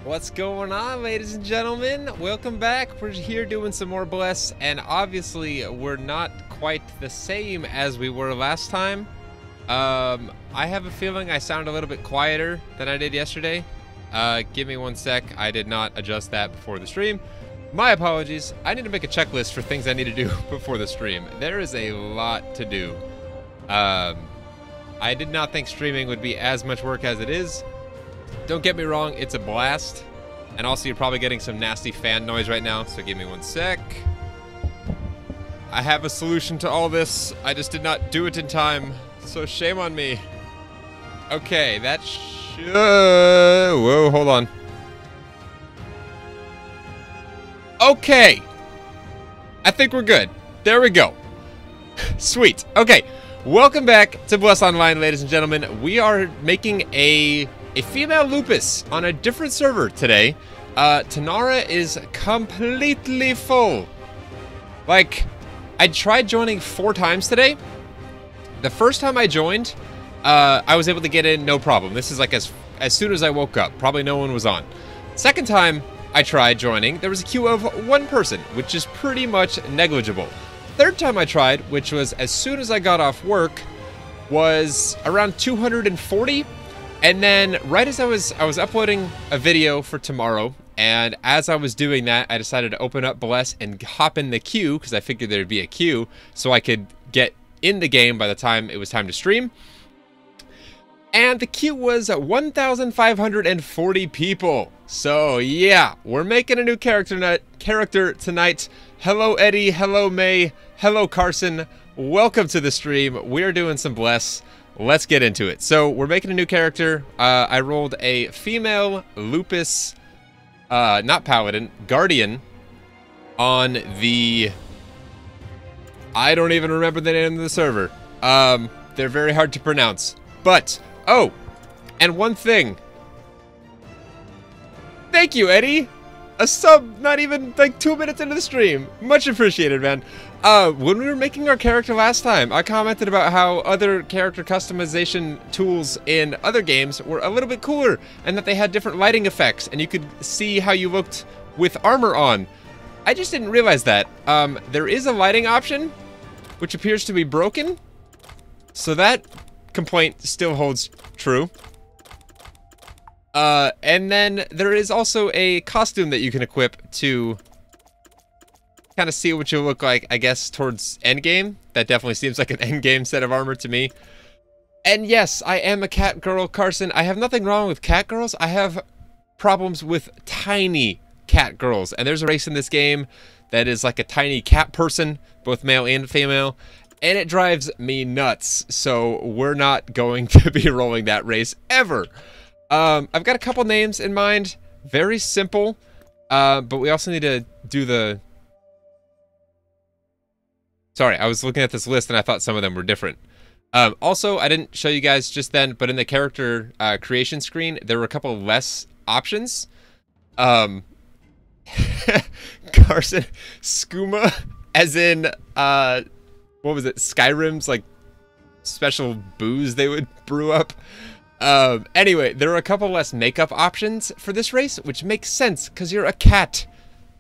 What's going on, ladies and gentlemen? Welcome back. We're here doing some more Bless, and obviously we're not quite the same as we were last time. I have a feeling I sound a little bit quieter than I did yesterday. Give me one sec. I did not adjust that before the stream. My apologies. I need to make a checklist for things I need to do before the stream. There is a lot to do. I did not think streaming would be as much work as it is. Don't get me wrong, it's a blast. And also you're probably getting some nasty fan noise right now, so give me one sec. I have a solution to all this. I just did not do it in time, so shame on me. Okay, that should... Whoa, hold on. Okay. I think we're good. There we go. Sweet. Okay. Welcome back to Bless Online, ladies and gentlemen. We are making a female lupus on a different server today. Tanara is completely full. Like, I tried joining 4 times today. The first time I joined, I was able to get in no problem. This is like as soon as I woke up. Probably no one was on. Second time I tried joining, there was a queue of 1 person, which is pretty much negligible. Third time I tried, which was as soon as I got off work, was around 240. And then right as I was uploading a video for tomorrow, and as I was doing that, I decided to open up Bless and hop in the queue, because I figured there'd be a queue, so I could get in the game by the time it was time to stream. And the queue was 1,540 people. So yeah, we're making a new character tonight. Hello Eddie, hello May, hello Carson. Welcome to the stream. We're doing some Bless. Let's get into it. So we're making a new character. I rolled a female lupus, not paladin, guardian on the... I don't even remember the name of the server. They're very hard to pronounce. But, oh, and one thing. Thank you, Eddie. A sub not even like 2 minutes into the stream. Much appreciated, man. When we were making our character last time, I commented about how other character customization tools in other games were a little bit cooler, and that they had different lighting effects, and you could see how you looked with armor on. I just didn't realize that. There is a lighting option, which appears to be broken, so that complaint still holds true. And then there is also a costume that you can equip to kind of see what you look like, I guess, towards endgame. That definitely seems like an endgame set of armor to me. And yes, I am a cat girl, Carson. I have nothing wrong with cat girls. I have problems with tiny cat girls. And there's a race in this game that is like a tiny cat person, both male and female. And it drives me nuts. So we're not going to be rolling that race ever. I've got a couple names in mind. Very simple. But we also need to do the... Sorry, I was looking at this list and I thought some of them were different. Also, I didn't show you guys just then, but in the character creation screen, there were a couple less options. Carson, skooma, as in, what was it? Skyrim's, like, special booze they would brew up. Anyway, there are a couple less makeup options for this race, which makes sense, because you're a cat.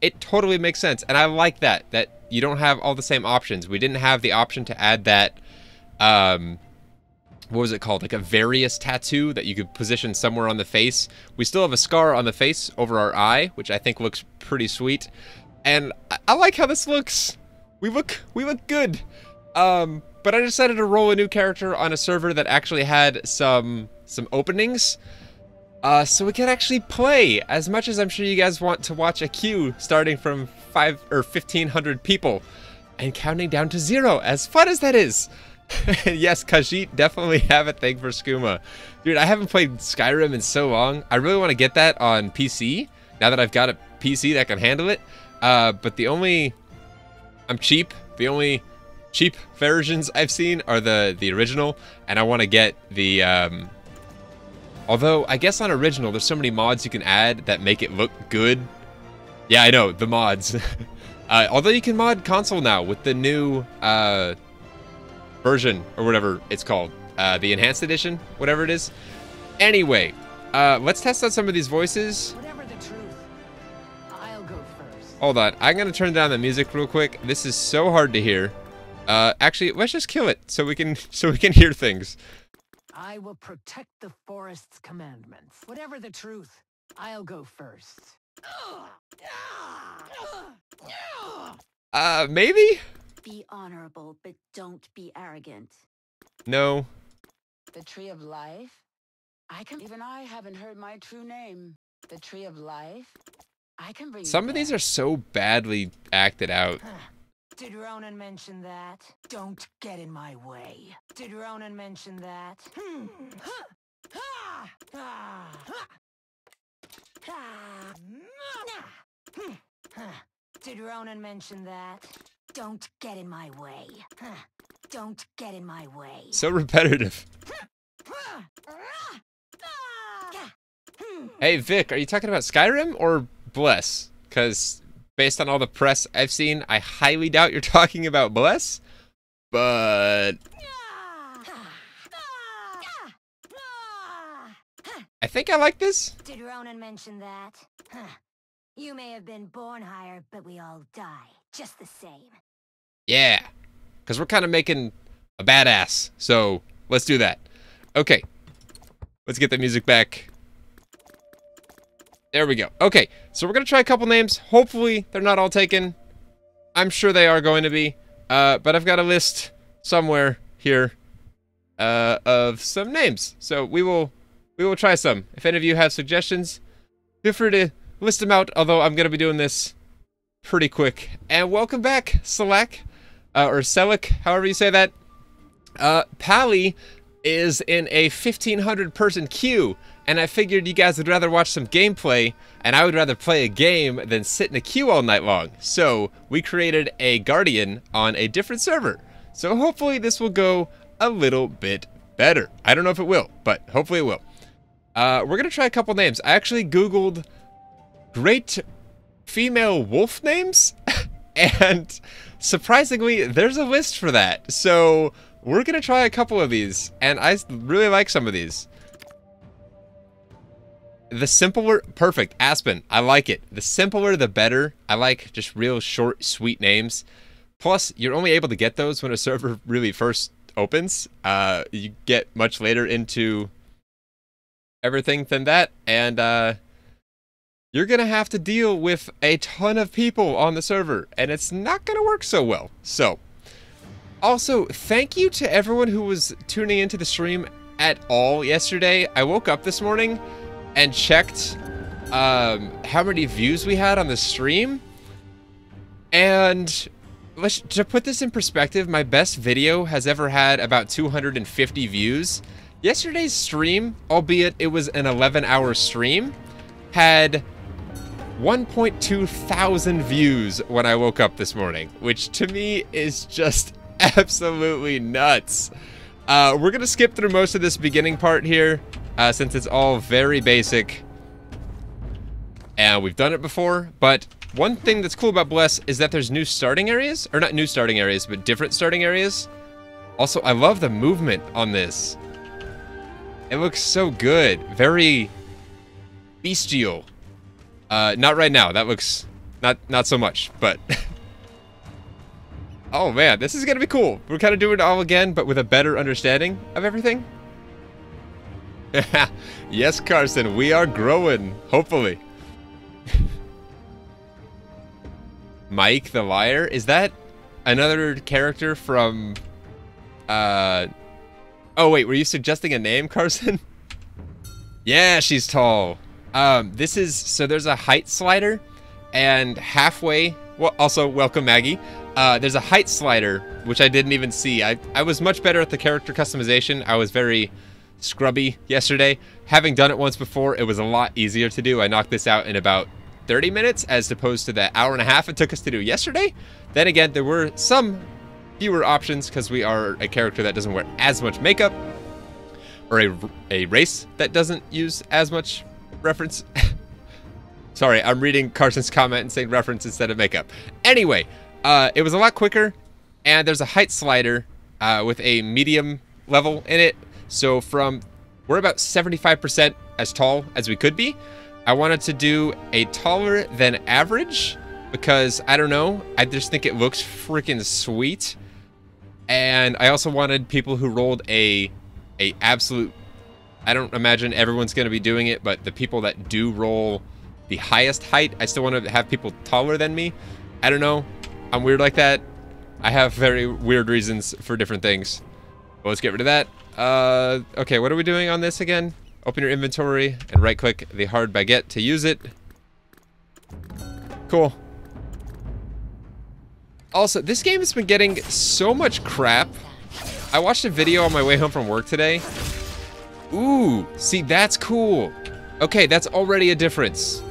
It totally makes sense, and I like that you don't have all the same options. We didn't have the option to add that, what was it called? Like a various tattoo that you could position somewhere on the face. We still have a scar on the face over our eye, which I think looks pretty sweet. And I like how this looks. We look good. But I decided to roll a new character on a server that actually had some openings. So we can actually play, as much as I'm sure you guys want to watch a queue starting from 5 or 1,500 people and counting down to 0, as fun as that is. Yes, Khajiit definitely have a thing for skooma. Dude, I haven't played Skyrim in so long. I really want to get that on PC, now that I've got a PC that can handle it. But I'm cheap. The only cheap versions I've seen are the original, and I want to get the... Although, I guess on original, there's so many mods you can add that make it look good. Yeah, I know, the mods. Although you can mod console now with the new version, or whatever it's called. The enhanced edition, whatever it is. Anyway, let's test out some of these voices. Hold on. I'm going to turn down the music real quick. This is so hard to hear. Actually, let's just kill it so we can hear things. I will protect the forest's commandments. Whatever the truth, I'll go first. Maybe? Be honorable, but don't be arrogant. No. The tree of life? Even I haven't heard my true name. The tree of life? I can bring Some of these are so badly acted out. Did Ronan mention that? Don't get in my way. Did Ronan mention that? Did Ronan mention that? Don't get in my way. Don't get in my way. So repetitive. Hey, Vic, are you talking about Skyrim or Bless? Because based on all the press I've seen, I highly doubt you're talking about Bless. But I think I like this. Did Ronan mention that? You may have been born higher, but we all die just the same. Yeah, because we're kind of making a badass. So let's do that. Okay, let's get the music back. There we go. Okay, so we're going to try a couple names. Hopefully they're not all taken. I'm sure they are going to be. But I've got a list somewhere here of some names. So we will try some. If any of you have suggestions, feel free to list them out, although I'm going to be doing this pretty quick. And welcome back, Selak, or Selik, however you say that. Pally is in a 1,500 person queue, and I figured you guys would rather watch some gameplay, and I would rather play a game than sit in a queue all night long. So we created a Guardian on a different server. So hopefully this will go a little bit better. I don't know if it will, but hopefully it will. We're going to try a couple names. I actually Googled great female wolf names, and surprisingly, there's a list for that. So we're going to try a couple of these, and I really like some of these. The simpler, perfect, Aspen, I like it. The simpler, the better. I like just real short, sweet names. Plus, you're only able to get those when a server really first opens. You get much later into everything than that, and you're gonna have to deal with a ton of people on the server, and it's not gonna work so well. So, also, thank you to everyone who was tuning into the stream at all yesterday. I woke up this morning and checked how many views we had on the stream, and to put this in perspective, my best video has ever had about 250 views. Yesterday's stream, albeit it was an 11-hour stream, had 1.2 thousand views when I woke up this morning, which to me is just absolutely nuts. We're gonna skip through most of this beginning part here, since it's all very basic, and we've done it before. But one thing that's cool about Bless is that there's new starting areas, or not new starting areas, but different starting areas. Also, I love the movement on this. It looks so good, very bestial. Not right now. That looks not so much, but oh man, this is gonna be cool. We're kind of doing it all again, but with a better understanding of everything. Yes, Carson, we are growing. Hopefully. Mike the Liar, is that another character from? Oh wait, were you suggesting a name, Carson? Yeah, she's tall. This is, so there's a height slider, and halfway, well, also welcome Maggie. There's a height slider, which I didn't even see. I was much better at the character customization. I was very scrubby yesterday. Having done it once before, it was a lot easier to do. I knocked this out in about 30 minutes as opposed to the hour and a half it took us to do yesterday. Then again, there were some fewer options because we are a character that doesn't wear as much makeup, or a race that doesn't use as much reference. Sorry, I'm reading Carson's comment and saying reference instead of makeup. Anyway, it was a lot quicker, and there's a height slider with a medium level in it. So we're about 75% as tall as we could be. I wanted to do a taller than average because I don't know, I just think it looks freaking sweet. And I also wanted people who rolled a absolute, I don't imagine everyone's going to be doing it, but the people that do roll the highest height, I still want to have people taller than me. I don't know, I'm weird like that. I have very weird reasons for different things. But let's get rid of that. Okay, what are we doing on this again? Open your inventory and right click the hard baguette to use it. Cool. Also, this game has been getting so much crap. I watched a video on my way home from work today. Ooh, see, that's cool. Okay, that's already a difference.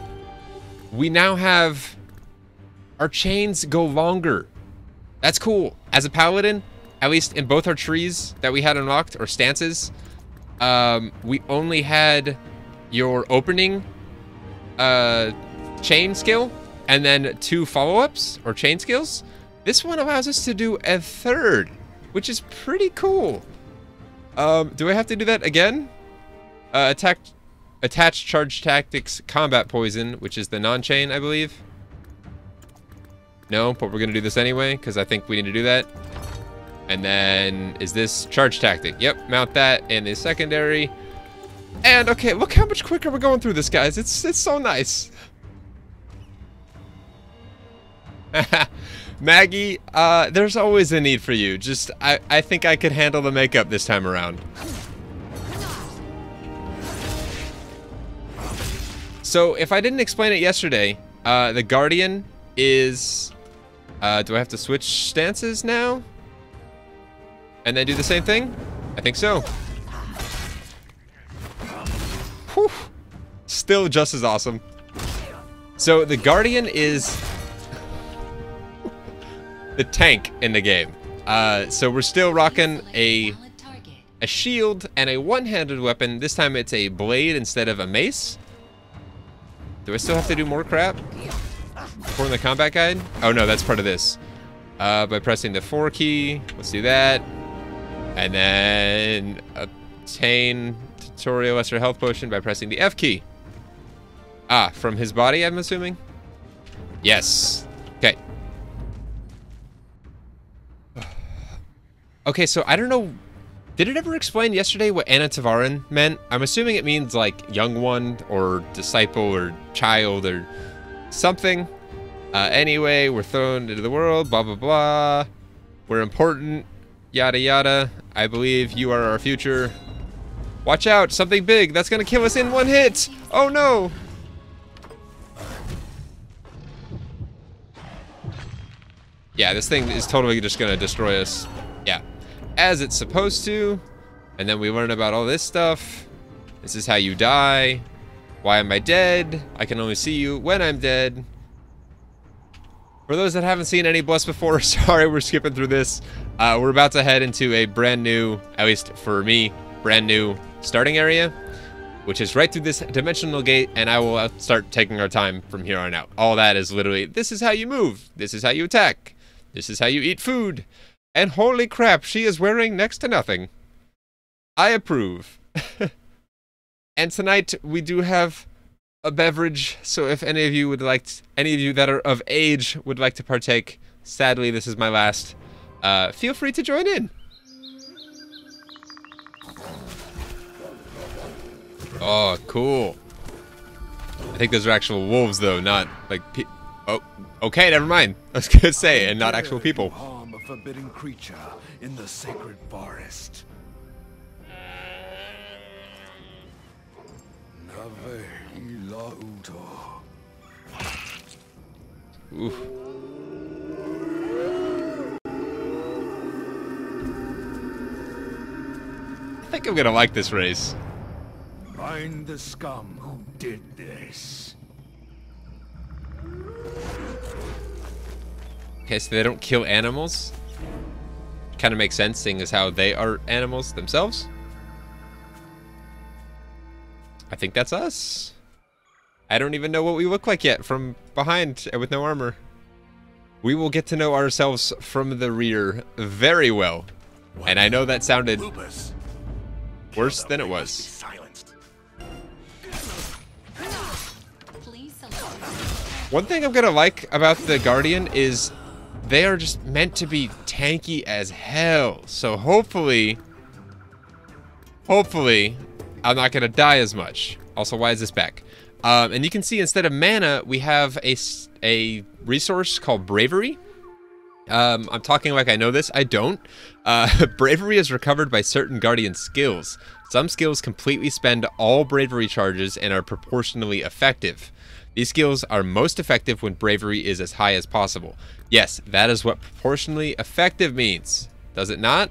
We now have our chains go longer. That's cool. As a paladin, at least in both our trees that we had unlocked, or stances, we only had your opening chain skill and then 2 follow-ups or chain skills. This one allows us to do a 3rd, which is pretty cool. Do I have to do that again? Attach charge tactics combat poison, which is the non-chain, I believe. No, but we're gonna do this anyway because I think we need to do that. And then, is this charge tactic? Yep, mount that in the secondary. And, okay, look how much quicker we're going through this, guys. It's so nice. Maggie, there's always a need for you. Just, I think I could handle the makeup this time around. So, if I didn't explain it yesterday, the Guardian is... do I have to switch stances now? And then do the same thing? I think so. Whew. Still just as awesome. So the Guardian is the tank in the game. So we're still rocking a shield and a one-handed weapon. This time it's a blade instead of a mace. Do I still have to do more crap? For the combat guide? Oh no, that's part of this. By pressing the 4 key. Let's do that. And then obtain tutorial lesser health potion by pressing the F key. Ah, from his body, I'm assuming? Yes. Okay. Okay, so I don't know. Did it ever explain yesterday what Anatavaran meant? I'm assuming it means like young one or disciple or child or something. Anyway, we're thrown into the world, blah, blah, blah. We're important, yada, yada. I believe you are our future. Watch out, something big that's gonna kill us in 1 hit. Oh no. Yeah, this thing is totally just gonna destroy us. Yeah, as it's supposed to. And then we learn about all this stuff. This is how you die. Why am I dead? I can only see you when I'm dead. For those that haven't seen any Bless before, sorry, we're skipping through this. We're about to head into a brand new, at least for me, brand new starting area, which is right through this dimensional gate, and I will start taking our time from here on out. All that is literally, this is how you move, this is how you attack, this is how you eat food, and holy crap, she is wearing next to nothing. I approve. And tonight, we do have a beverage, so if any of you would like, any of you that are of age would like to partake, sadly this is my last, feel free to join in. Oh, cool. I think those are actual wolves though, not like oh, okay, never mind. I was gonna say, and not actual people. Harm a forbidden creature in the sacred forest. Oof. I think I'm gonna like this race. Find the scum who did this. Okay, so they don't kill animals? Kind of makes sense, seeing as how they are animals themselves. I think that's us. I don't even know what we look like yet from behind with no armor. We will get to know ourselves from the rear very well. And I know that sounded worse than it was. Please select. One thing I'm gonna like about the Guardian is they are just meant to be tanky as hell. So hopefully, I'm not gonna die as much. Also, why is this back? And you can see instead of mana, we have a resource called Bravery. I'm talking like I know this. I don't. Bravery is recovered by certain Guardian skills. Some skills completely spend all Bravery charges and are proportionally effective. These skills are most effective when Bravery is as high as possible. Yes, that is what proportionally effective means. Does it not?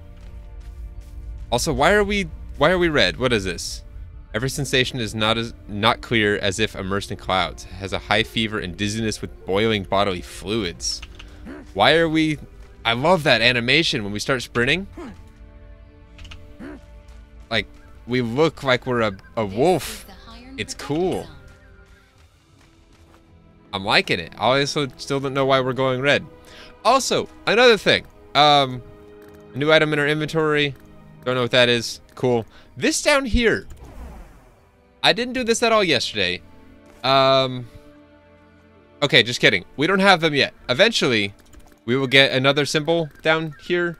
Also, why are we red? What is this? Every sensation is not clear, as if immersed in clouds. Has a high fever and dizziness with boiling bodily fluids. Why are we... I love that animation when we start sprinting. Like, we look like we're a wolf. It's cool. I'm liking it. I also still don't know why we're going red. Also, another thing. A new item in our inventory. Don't know what that is. Cool. This down here. I didn't do this at all yesterday. Okay, just kidding. We don't have them yet. Eventually, we will get another symbol down here,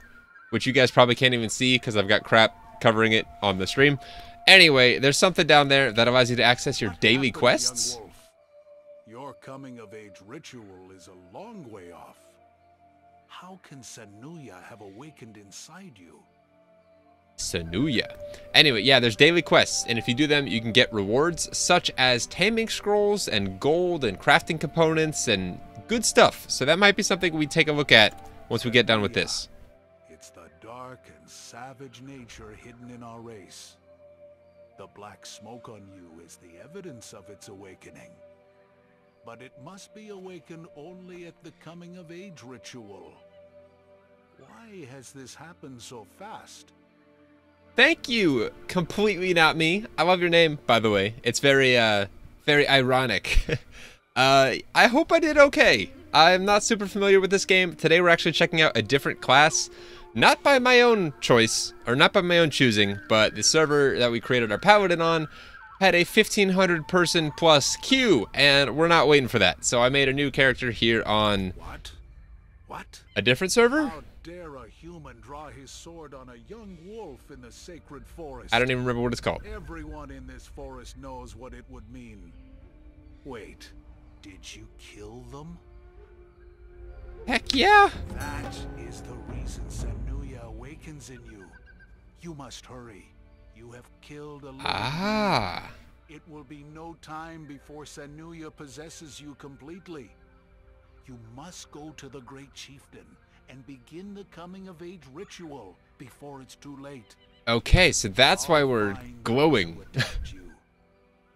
which you guys probably can't even see because I've got crap covering it on the stream. Anyway, there's something down there that allows you to access your daily quests. Your coming-of-age ritual is a long way off. How can Sanuya have awakened inside you? Sanuya. Anyway, yeah, there's daily quests, and if you do them, you can get rewards such as taming scrolls and gold and crafting components and good stuff. So that might be something we take a look at once we get done with this. It's the dark and savage nature hidden in our race. The black smoke on you is the evidence of its awakening. But it must be awakened only at the coming-of-age ritual. Why has this happened so fast? Thank you. Completely not me. I love your name, by the way. It's very ironic. I hope I did okay. I'm not super familiar with this game. Today we're actually checking out a different class. Not by my own choice, or not by my own choosing, but the server that we created our Paladin on had a 1,500 person plus queue, and we're not waiting for that. So I made a new character here on... What? A different server? How dare a human draw his sword on a young wolf in the sacred forest? I don't even remember what it's called. Everyone in this forest knows what it would mean. Wait, did you kill them? Heck yeah! That is the reason Sanuya awakens in you. You must hurry. You have killed a living. It will be no time before Sanuya possesses you completely. You must go to the Great Chieftain and begin the coming-of-age ritual before it's too late. Okay, so that's why we're glowing.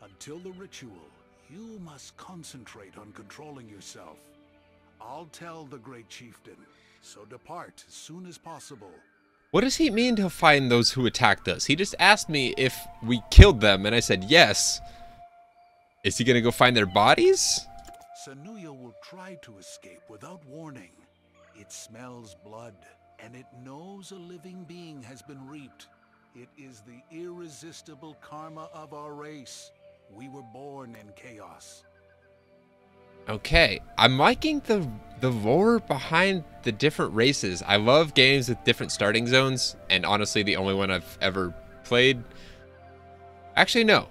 Until the ritual, you must concentrate on controlling yourself. I'll tell the Great Chieftain, so depart as soon as possible. What does he mean to find those who attacked us? He just asked me if we killed them, and I said yes. Is he gonna go find their bodies? Sanuya will try to escape without warning. It smells blood, and it knows a living being has been reaped. It is the irresistible karma of our race. We were born in chaos. Okay, I'm liking the lore behind the different races. I love games with different starting zones, and honestly, the only one I've ever played... Actually, no.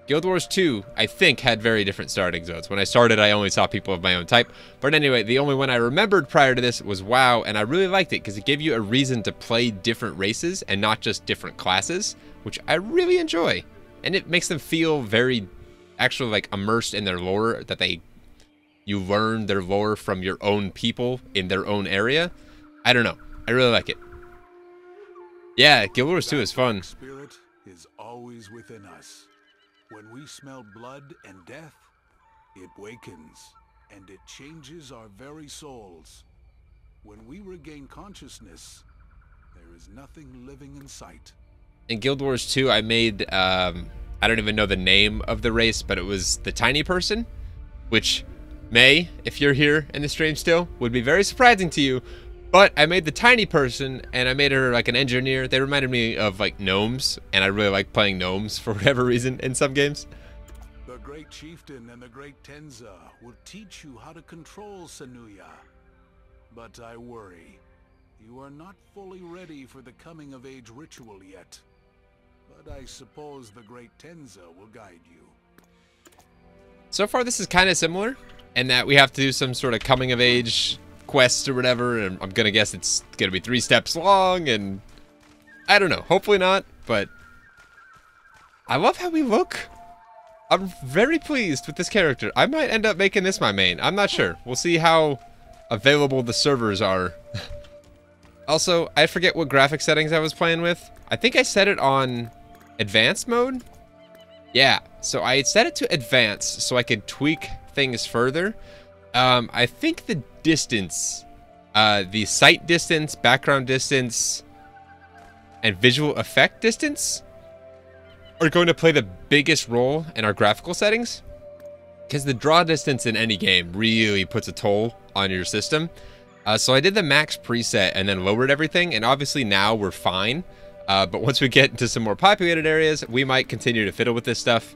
Guild Wars 2, I think, had very different starting zones. When I started, I only saw people of my own type. But anyway, the only one I remembered prior to this was WoW, and I really liked it because it gave you a reason to play different races and not just different classes, which I really enjoy. And it makes them feel very, actually, like, immersed in their lore, that you learn their lore from your own people in their own area. I don't know. I really like it. Yeah, Guild Wars 2 is fun. Spirit is always within us. When we smell blood and death, it wakens, and it changes our very souls. When we regain consciousness, there is nothing living in sight. In Guild Wars 2, I made, I don't even know the name of the race, but it was the tiny person, which may, if you're here in the stream still, would be very surprising to you. But I made the tiny person, and I made her like an engineer. They reminded me of like gnomes, and I really like playing gnomes for whatever reason in some games. The great chieftain and the great Tenza will teach you how to control Sanuya. But I worry, you are not fully ready for the coming-of-age ritual yet. But I suppose the great Tenza will guide you. So far, this is kind of similar in that we have to do some sort of coming-of-age quest or whatever, and I'm gonna guess it's gonna be 3 steps long, and I don't know. Hopefully not, but I love how we look. I'm very pleased with this character. I might end up making this my main. I'm not sure. We'll see how available the servers are. Also, I forget what graphic settings I was playing with. I think I set it on advanced mode. Yeah, so I set it to advanced so I could tweak things further. I think the distance, the sight distance, background distance, and visual effect distance are going to play the biggest role in our graphical settings. Because the draw distance in any game really puts a toll on your system. So I did the max preset and then lowered everything, and obviously now we're fine. But once we get into some more populated areas, we might continue to fiddle with this stuff.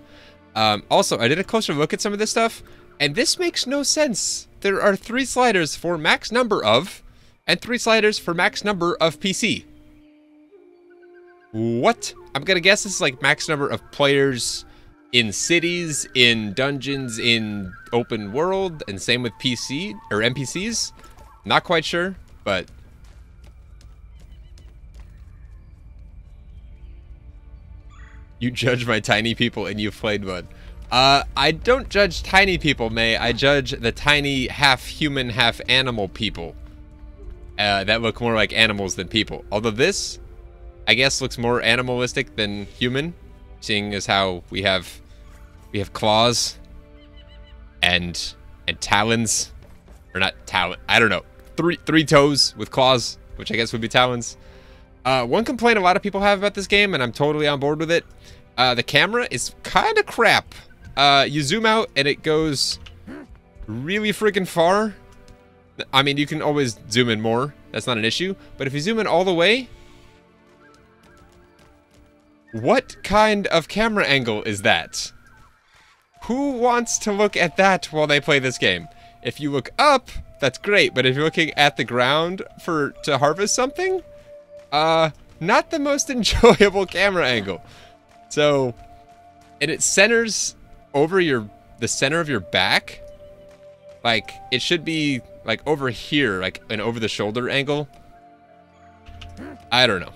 Also, I did a closer look at some of this stuff, and this makes no sense. There are 3 sliders for max number of, and 3 sliders for max number of PC. What? I'm gonna guess this is like max number of players in cities, in dungeons, in open world, and same with PC, or NPCs. Not quite sure, but... You judge my tiny people and you've played one. I don't judge tiny people, May. I judge the tiny half-human, half-animal people. That look more like animals than people. Although this, I guess, looks more animalistic than human. Seeing as how we have claws and talons. Or not talon, I don't know. Three toes with claws, which I guess would be talons. One complaint a lot of people have about this game, and I'm totally on board with it. The camera is kind of crap. You zoom out and it goes really freaking far. I mean, you can always zoom in more. That's not an issue. But if you zoom in all the way... What kind of camera angle is that? Who wants to look at that while they play this game? If you look up, that's great. But if you're looking at the ground to harvest something... not the most enjoyable camera angle. So, and it centers over the center of your back. Like, it should be, like, over here, like, an over-the-shoulder angle. I don't know.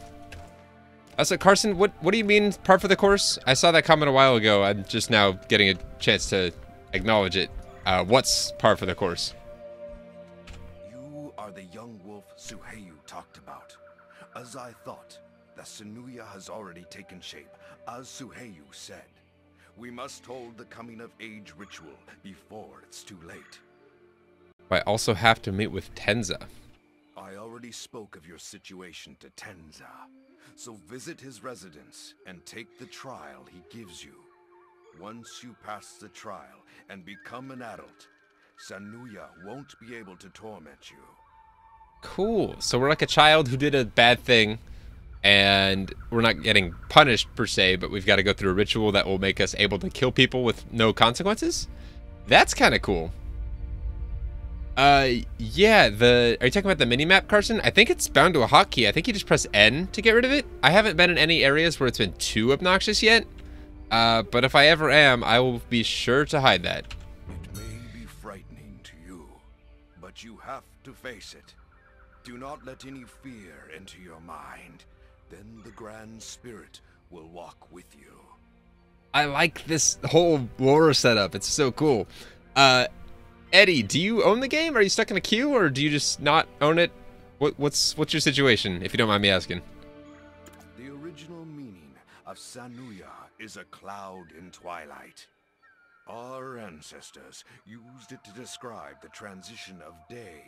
Also, Carson, what do you mean, par for the course? I saw that comment a while ago. I'm just now getting a chance to acknowledge it. What's par for the course? You are the young wolf Suheyu talked about. As I thought, the Sanuya has already taken shape, as Suheyu said. We must hold the coming-of-age ritual before it's too late. I also have to meet with Tenza. I already spoke of your situation to Tenza, so visit his residence and take the trial he gives you. Once you pass the trial and become an adult, Sanuya won't be able to torment you. Cool. So we're like a child who did a bad thing, and we're not getting punished per se, but we've got to go through a ritual that will make us able to kill people with no consequences? That's kind of cool. Yeah, are you talking about the mini-map, Carson? I think it's bound to a hotkey. I think you just press N to get rid of it. I haven't been in any areas where it's been too obnoxious yet. But if I ever am, I will be sure to hide that. It may be frightening to you, but you have to face it. Do not let any fear enter your mind. Then the Grand Spirit will walk with you. I like this whole lore setup. It's so cool. Eddie, do you own the game? Are you stuck in a queue, or do you just not own it? What's your situation, if you don't mind me asking? The original meaning of Sanuya is a cloud in twilight. Our ancestors used it to describe the transition of day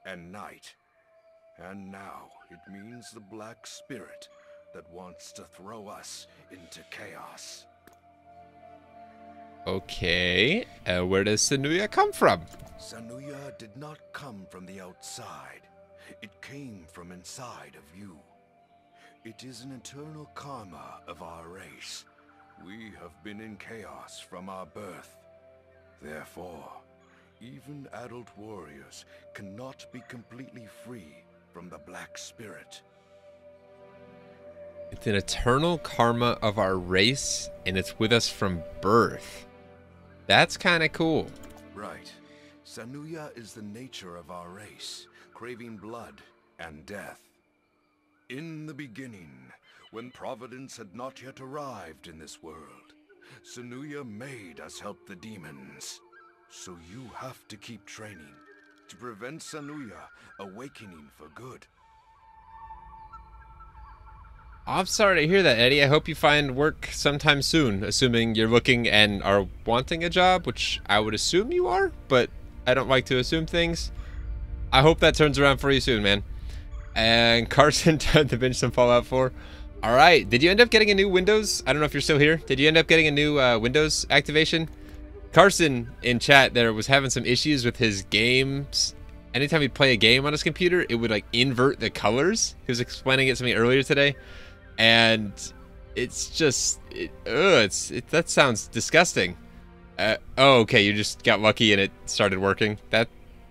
and night. And now it means the Black Spirit that wants to throw us into chaos. Okay, where does Sanuya come from? Sanuya did not come from the outside. It came from inside of you. It is an eternal karma of our race. We have been in chaos from our birth. Therefore, even adult warriors cannot be completely free from the Black Spirit. It's an eternal karma of our race, and it's with us from birth. That's kind of cool. Right. Sanuya is the nature of our race, craving blood and death. In the beginning, when Providence had not yet arrived in this world, Sanuya made us help the demons. So you have to keep training to prevent Sanuya awakening for good. I'm sorry to hear that, Eddie. I hope you find work sometime soon, assuming you're looking and are wanting a job, which I would assume you are, but I don't like to assume things. I hope that turns around for you soon, man. And Carson tried to binge some Fallout 4. All right, did you end up getting a new Windows? I don't know if you're still here. Did you end up getting a new Windows activation? Carson in chat there was having some issues with his games. Anytime he'd play a game on his computer, it would like invert the colors. He was explaining it to me earlier today. And it's just, that sounds disgusting. Oh, okay, you just got lucky and it started working. That,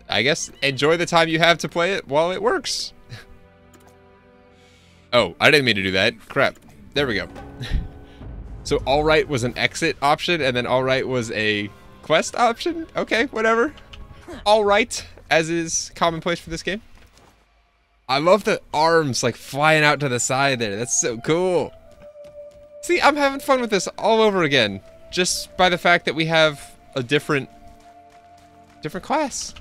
I guess, enjoy the time you have to play it while it works. Oh, I didn't mean to do that. Crap. There we go. So all right was an exit option, and then all right was a quest option? Okay, whatever. All right, as is commonplace for this game. I love the arms like flying out to the side there. That's so cool. See, I'm having fun with this all over again. Just by the fact that we have a different class.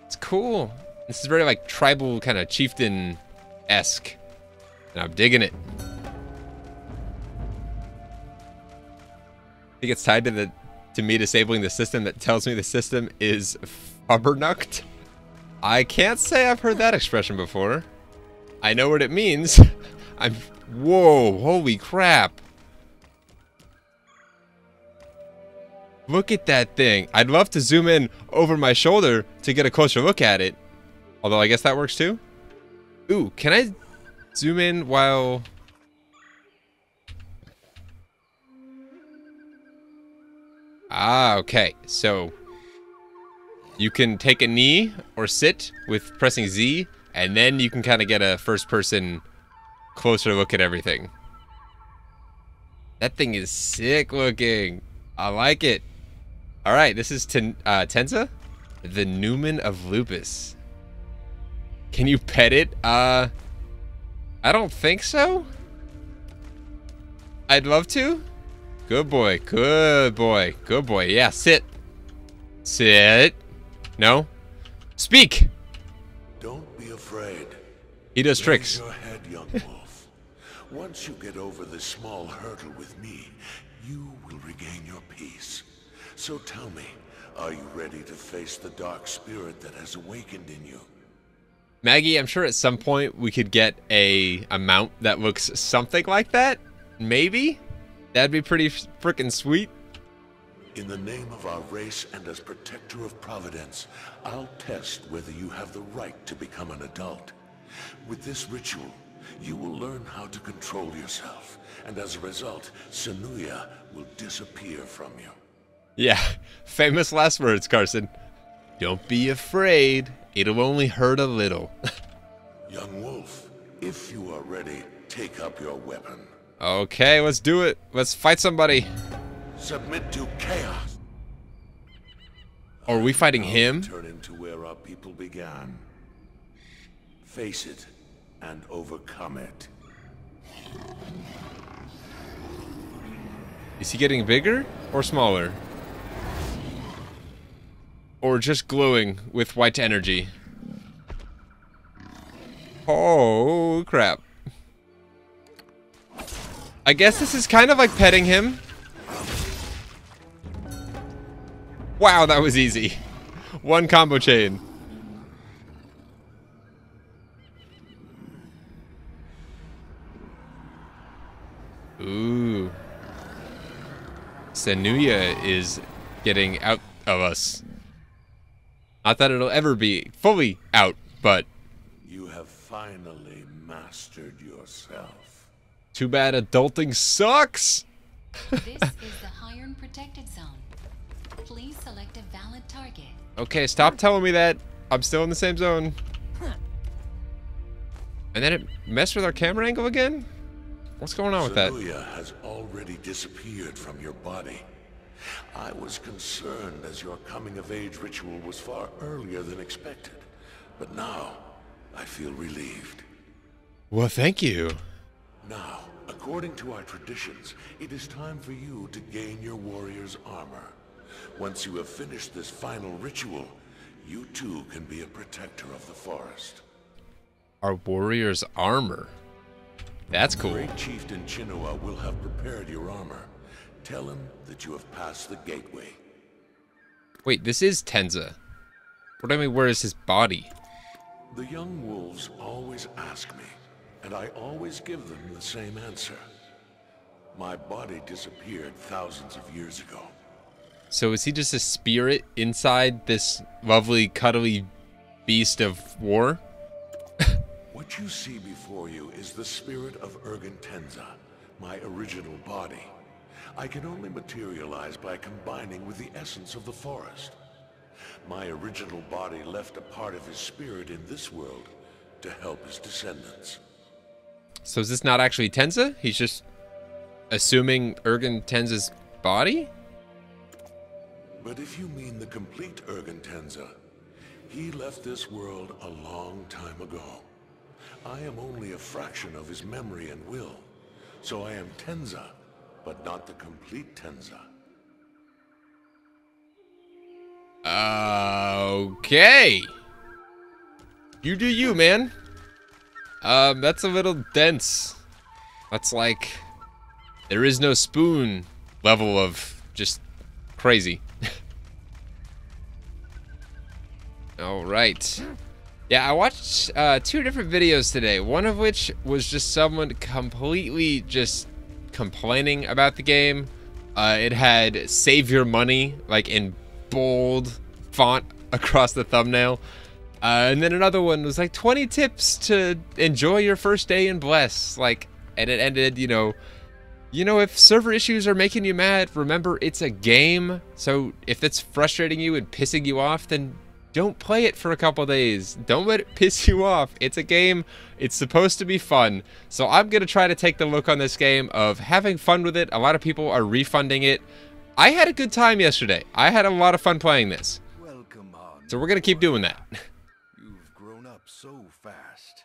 It's cool. This is very like tribal kind of chieftain-esque. And I'm digging it. I think it's tied to me disabling the system that tells me the system is fubbernucked. I can't say I've heard that expression before. I know what it means. Whoa, holy crap. Look at that thing. I'd love to zoom in over my shoulder to get a closer look at it. Although I guess that works too. Ooh, can I zoom in while... Ah, okay. So you can take a knee or sit with pressing Z, and then you can kind of get a first-person closer look at everything. That thing is sick looking. I like it. All right, this is Tenza, the Newman of Lupus. Can you pet it? I don't think so. I'd love to. Good boy, good boy, good boy. Yeah, sit. Sit. No. Speak. Don't be afraid. He does tricks. Raise your head, young wolf. Once you get over this small hurdle with me, you will regain your peace. So tell me, are you ready to face the dark spirit that has awakened in you? Maggie, I'm sure at some point we could get a mount that looks something like that. Maybe? That'd be pretty freaking sweet. In the name of our race and as protector of Providence, I'll test whether you have the right to become an adult. With this ritual, you will learn how to control yourself, and as a result, Sanuya will disappear from you. Yeah, famous last words, Carson. Don't be afraid. It'll only hurt a little. Young wolf, if you are ready, take up your weapon. Okay, let's do it. Let's fight somebody. Submit to chaos. Are we fighting him? Turn into where our people began. Face it and overcome it. Is he getting bigger or smaller? Or just glowing with white energy? Oh, crap. I guess this is kind of like petting him. Wow, that was easy. One combo chain. Ooh. Sanuya is getting out of us. Not that it'll ever be fully out, but... You have finally mastered yourself. Too bad adulting sucks! This is the Iron Protected Zone. Please select a valid target. Okay, stop telling me that. I'm still in the same zone. And then it messed with our camera angle again? What's going on with that? Sanuya has already disappeared from your body. I was concerned as your coming-of-age ritual was far earlier than expected. But now, I feel relieved. Well, thank you. Now, according to our traditions, it is time for you to gain your warrior's armor. Once you have finished this final ritual, you too can be a protector of the forest. Our warrior's armor. That's cool. Great Chieftain Chinua will have prepared your armor. Tell him that you have passed the gateway. Wait, this is Tenza. What do I mean, where is his body? The young wolves always ask me, and I always give them the same answer. My body disappeared thousands of years ago. So is he just a spirit inside this lovely, cuddly beast of war? What you see before you is the spirit of Ergen Tenza, my original body. I can only materialize by combining with the essence of the forest. My original body left a part of his spirit in this world to help his descendants. So is this not actually Tenza? He's just assuming Ergen Tenza's body? But if you mean the complete Ergen Tenza, he left this world a long time ago. I am only a fraction of his memory and will, so I am Tenza, but not the complete Tenza. Okay. You do you, man. That's a little dense. That's like, there is no spoon level of just crazy. All right. Yeah, I watched 2 different videos today. One of which was just someone completely just complaining about the game. It had "Save Your Money" like in bold font across the thumbnail. And then another one was like 20 tips to enjoy your first day in Bless. Like, and it ended, you know, if server issues are making you mad, remember it's a game. So if it's frustrating you and pissing you off, then don't play it for a couple days. Don't let it piss you off. It's a game. It's supposed to be fun. So I'm going to try to take the look on this game of having fun with it. A lot of people are refunding it. I had a good time yesterday. I had a lot of fun playing this. Welcome on. So we're going to keep doing that. You've grown up so fast.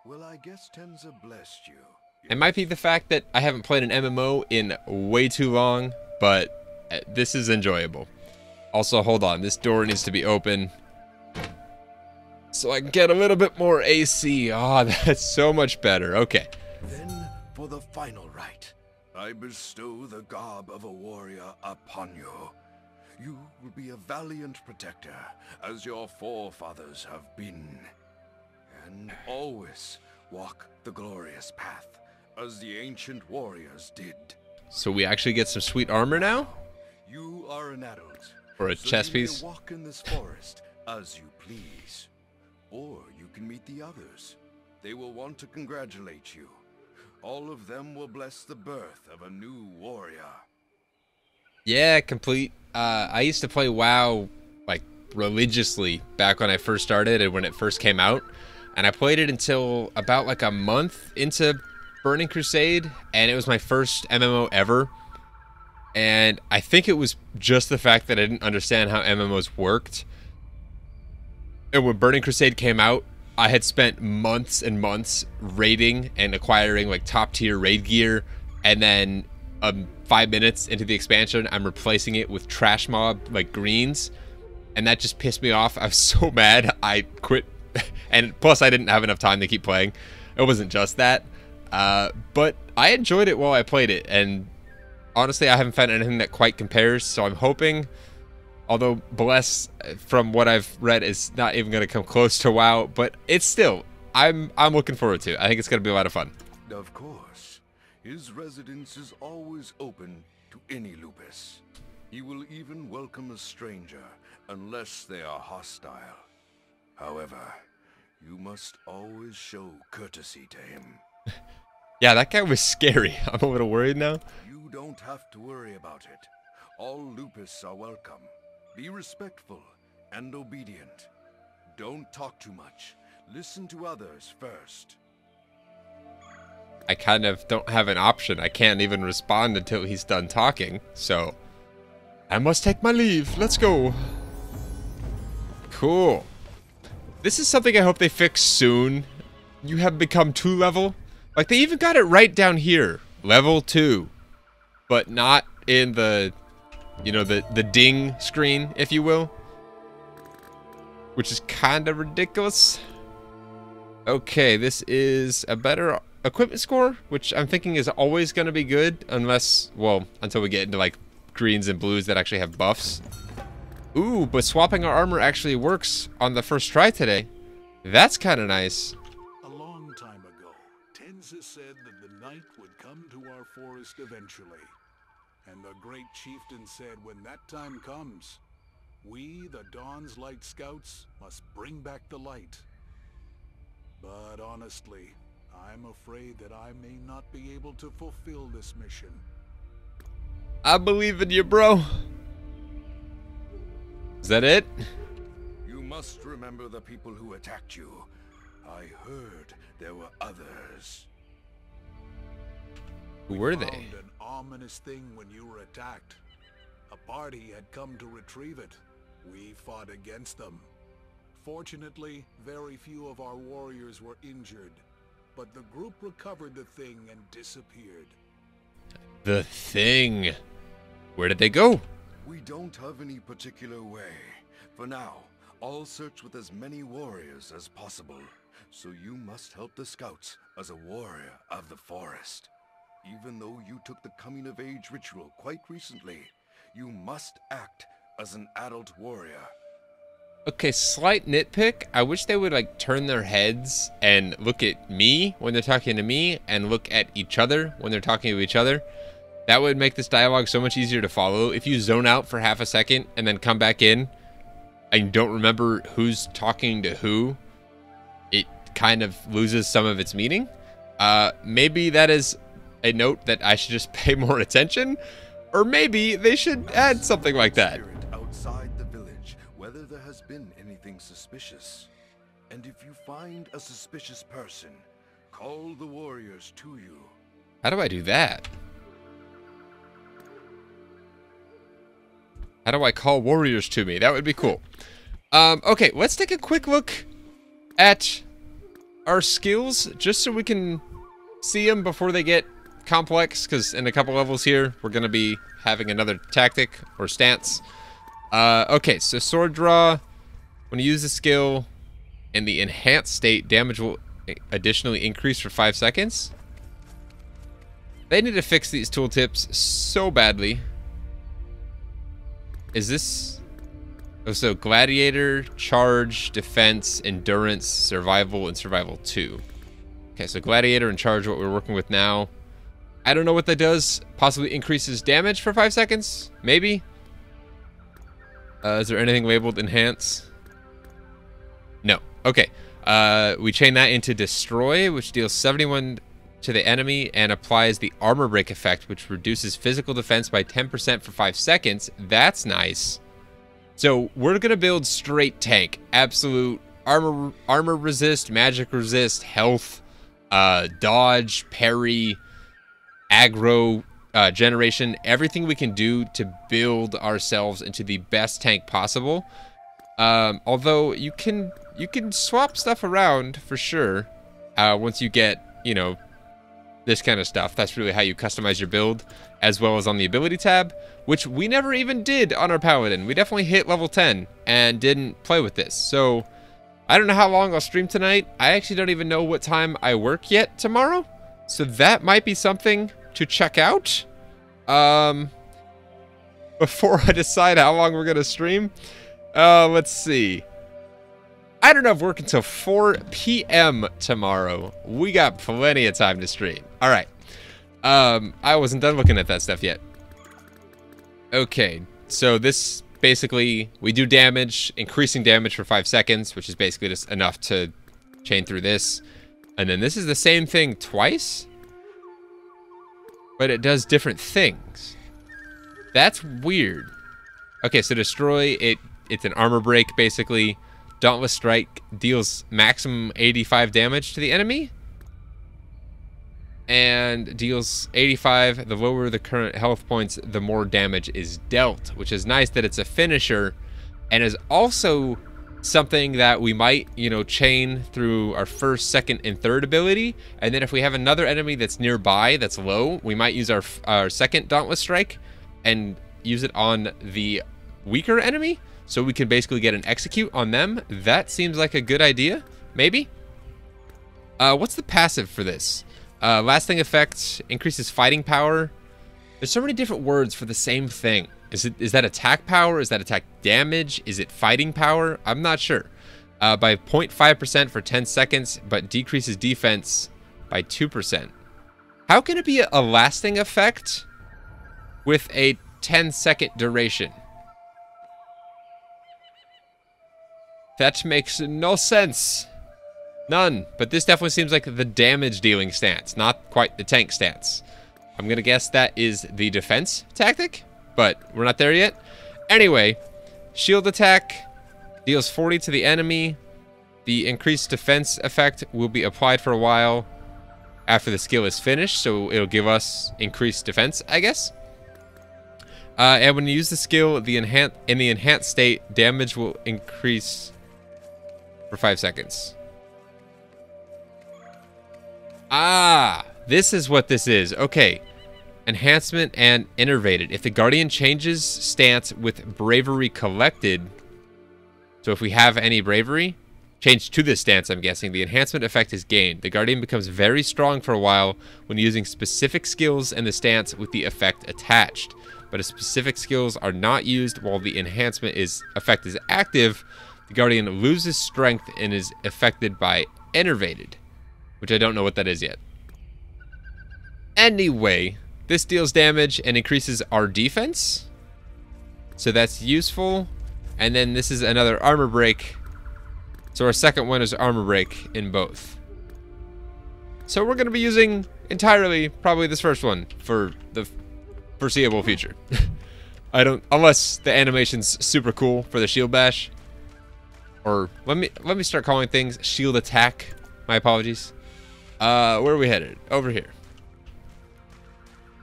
Well, I guess Tenza blessed you. It might be the fact that I haven't played an MMO in way too long, but this is enjoyable. Also, hold on. This door needs to be open so I can get a little bit more AC. Oh, that's so much better. Okay. Then, for the final rite, I bestow the garb of a warrior upon you. You will be a valiant protector, as your forefathers have been. And always walk the glorious path, as the ancient warriors did. So we actually get some sweet armor now? You are an adult. Or a chess you piece? may walk in this forest as you please. Or you can meet the others. They will want to congratulate you. All of them will bless the birth of a new warrior. Yeah, complete. I used to play WoW like religiously back when I first started and when it first came out. And I played it until about like a month into Burning Crusade, and it was my first MMO ever. And I think it was just the fact that I didn't understand how MMOs worked. And when Burning Crusade came out, I had spent months and months raiding and acquiring like top tier raid gear. And then 5 minutes into the expansion, I'm replacing it with trash mob like greens. And that just pissed me off. I was so mad. I quit. And plus I didn't have enough time to keep playing. It wasn't just that. But I enjoyed it while I played it. And honestly, I haven't found anything that quite compares, so I'm hoping, although Bless, from what I've read, is not even going to come close to WoW, but it's still, I'm looking forward to it. I think it's going to be a lot of fun. Of course. His residence is always open to any lupus. He will even welcome a stranger, unless they are hostile. However, you must always show courtesy to him. Yeah, that guy was scary. I'm a little worried now. You don't have to worry about it. All Lupists are welcome. Be respectful and obedient. Don't talk too much. Listen to others first. I kind of don't have an option. I can't even respond until he's done talking, so I must take my leave. Let's go. Cool. This is something I hope they fix soon. You have become 2 level. Like, they even got it right down here. Level 2. But not in the, you know, the ding screen, if you will. Which is kind of ridiculous. Okay, this is a better equipment score, which I'm thinking is always going to be good. Unless, well, until we get into, like, greens and blues that actually have buffs. Ooh, but swapping our armor actually works on the first try today. That's kind of nice. A long time ago, Tenza said that the night would come to our forest eventually. And the great chieftain said when that time comes, we, the Dawn's Light Scouts, must bring back the light. But honestly, I'm afraid that I may not be able to fulfill this mission. I believe in you, bro. Is that it? You must remember the people who attacked you. I heard there were others. Who were We they? found an ominous thing when you were attacked. A party had come to retrieve it. We fought against them. Fortunately, very few of our warriors were injured, but the group recovered the thing and disappeared. The thing. Where did they go? We don't have any particular way. For now, I'll search with as many warriors as possible. So you must help the scouts as a warrior of the forest. Even though you took the coming of age ritual quite recently, you must act as an adult warrior. Okay, slight nitpick. I wish they would, like, turn their heads and look at me when they're talking to me and look at each other when they're talking to each other. That would make this dialogue so much easier to follow. If you zone out for half a second and then come back in and don't remember who's talking to who, it kind of loses some of its meaning. Maybe that is a note that I should just pay more attention, or maybe they should add something like that. Spirit outside the village, whether there has been anything suspicious. And if you find a suspicious person, call the warriors to you. How do I do that? How do I call warriors to me? That would be cool. Okay, let's take a quick look at our skills, just so we can see them before they get complex, because in a couple levels here, we're going to be having another tactic or stance. Okay, so sword draw. When you use the skill in the enhanced state, damage will additionally increase for 5 seconds. They need to fix these tooltips so badly. Is this... Oh, so gladiator, charge, defense, endurance, survival, and survival 2. Okay, so gladiator and charge, what we're working with now. I don't know what that does. Possibly increases damage for 5 seconds? Maybe? Is there anything labeled enhance? No. Okay. We chain that into destroy, which deals 71 to the enemy and applies the armor break effect, which reduces physical defense by 10% for 5 seconds. That's nice. So we're gonna build straight tank. Absolute armor resist, magic resist, health, dodge, parry, aggro, generation, everything we can do to build ourselves into the best tank possible. Although you can swap stuff around for sure. Once you get, you know, this kind of stuff. That's really how you customize your build, as well as on the ability tab, which we never even did on our paladin. We definitely hit level 10 and didn't play with this. So I don't know how long I'll stream tonight. I actually don't even know what time I work yet tomorrow. So that might be something to check out before I decide how long we're gonna stream. Let's see. I don't have work until 4 p.m. tomorrow. We got plenty of time to stream. All right. I wasn't done looking at that stuff yet. Okay, so this basically, we do damage, increasing damage for 5 seconds, which is basically just enough to chain through this. And then this is the same thing twice, but it does different things. That's weird. Okay, so destroy it. It's an armor break, basically. Dauntless Strike deals maximum 85 damage to the enemy. And deals 85. The lower the current health points, the more damage is dealt. Which is nice that it's a finisher. And is also something that we might, you know, chain through our first, second, and third ability. And then if we have another enemy that's nearby, that's low, we might use our second Dauntless Strike and use it on the weaker enemy. So we can basically get an execute on them. That seems like a good idea, maybe. What's the passive for this? Lasting effect, increases fighting power. There's so many different words for the same thing. Is that attack power? Is that attack damage? Is it fighting power? I'm not sure. By 0.5% for 10 seconds, but decreases defense by 2%. How can it be a lasting effect with a 10-second duration? That makes no sense. None. But this definitely seems like the damage dealing stance, not quite the tank stance. I'm gonna guess that is the defense tactic, but we're not there yet. Anyway, shield attack deals 40 to the enemy. The increased defense effect will be applied for a while after the skill is finished, so it'll give us increased defense, I guess. And when you use the skill, in the enhanced state, damage will increase for 5 seconds. Ah, this is what this is. Okay. Enhancement and innervated. If the Guardian changes stance with bravery collected, so if we have any bravery, change to this stance, I'm guessing, the enhancement effect is gained. The Guardian becomes very strong for a while when using specific skills and the stance with the effect attached. But if specific skills are not used while the enhancement effect is active, the Guardian loses strength and is affected by innervated, which I don't know what that is yet. Anyway, this deals damage and increases our defense, so that's useful. And then this is another armor break, so our second one is armor break in both. So we're going to be using entirely probably this first one for the foreseeable future. Unless the animation's super cool for the shield bash. Or let me start calling things shield attack. My apologies. Where are we headed? Over here.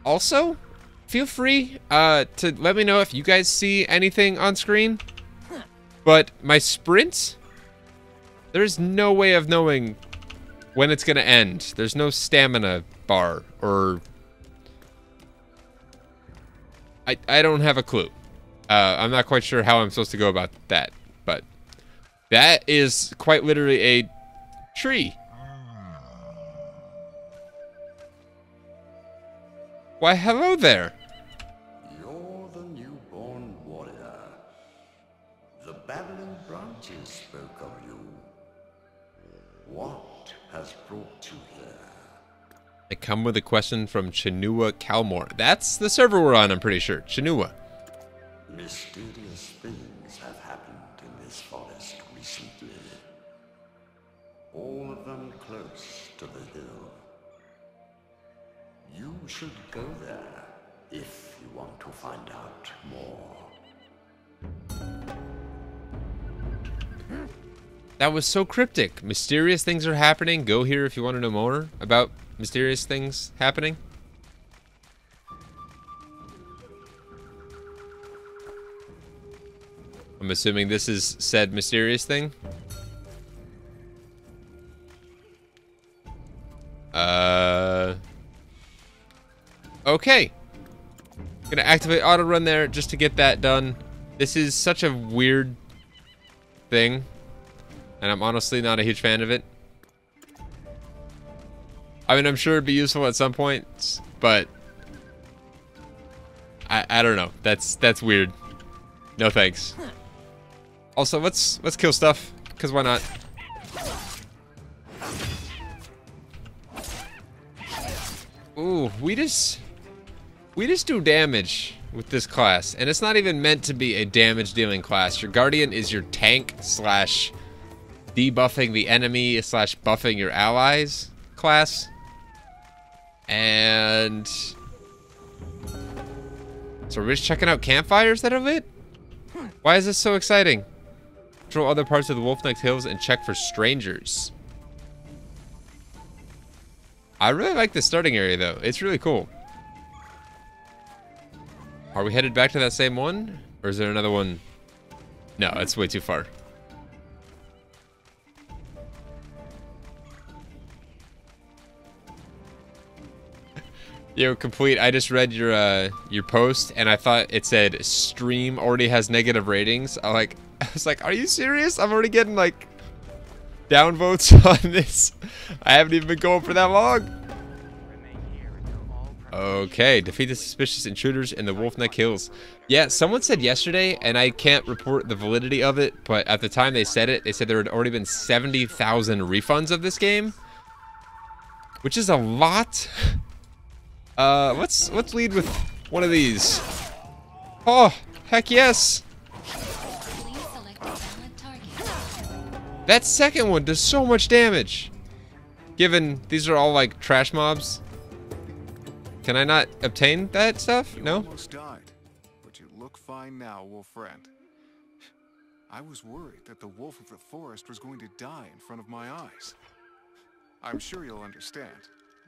Also, feel free to let me know if you guys see anything on screen. But my sprint, there's no way of knowing when it's gonna end. There's no stamina bar, or I don't have a clue. I'm not quite sure how I'm supposed to go about that, but that is quite literally a tree. Why, hello there. You're the newborn warrior. The babbling branches spoke of you. What has brought you here? I come with a question from Chinua Calmore. That's the server we're on, I'm pretty sure. Chinua. Mysterious things have happened in this forest recently. All of them close to the hill. You should go there if you want to find out more. That was so cryptic. Mysterious things are happening. Go here if you want to know more about mysterious things happening. I'm assuming this is said mysterious thing. Okay. Gonna activate auto run there just to get that done. This is such a weird thing, and I'm honestly not a huge fan of it. I mean, I'm sure it'd be useful at some point, but I don't know. That's weird. No thanks. Also, let's kill stuff, because why not? Ooh, we just do damage with this class, and it's not even meant to be a damage dealing class. Your Guardian is your tank slash debuffing the enemy slash buffing your allies class. And So we're just checking out campfires that are lit? Why is this so exciting? Patrol other parts of the Wolf Neck Hills and check for strangers. I really like the starting area though. It's really cool. Are we headed back to that same one? Or is there another one? No, that's way too far. Yo, Complete, I just read your post and I thought it said stream already has negative ratings. I was like, are you serious? I'm already getting like downvotes on this. I haven't even been going for that long. Okay, defeat the suspicious intruders in the Wolf Neck Hills. Yeah, someone said yesterday, and I can't report the validity of it, but at the time they said it, they said there had already been 70,000 refunds of this game, which is a lot. Let's lead with one of these. Oh, heck yes. That second one does so much damage. Given these are all like trash mobs. Can I not obtain that stuff? No? You almost died, but you look fine now, wolf friend. I was worried that the wolf of the forest was going to die in front of my eyes. I'm sure you'll understand.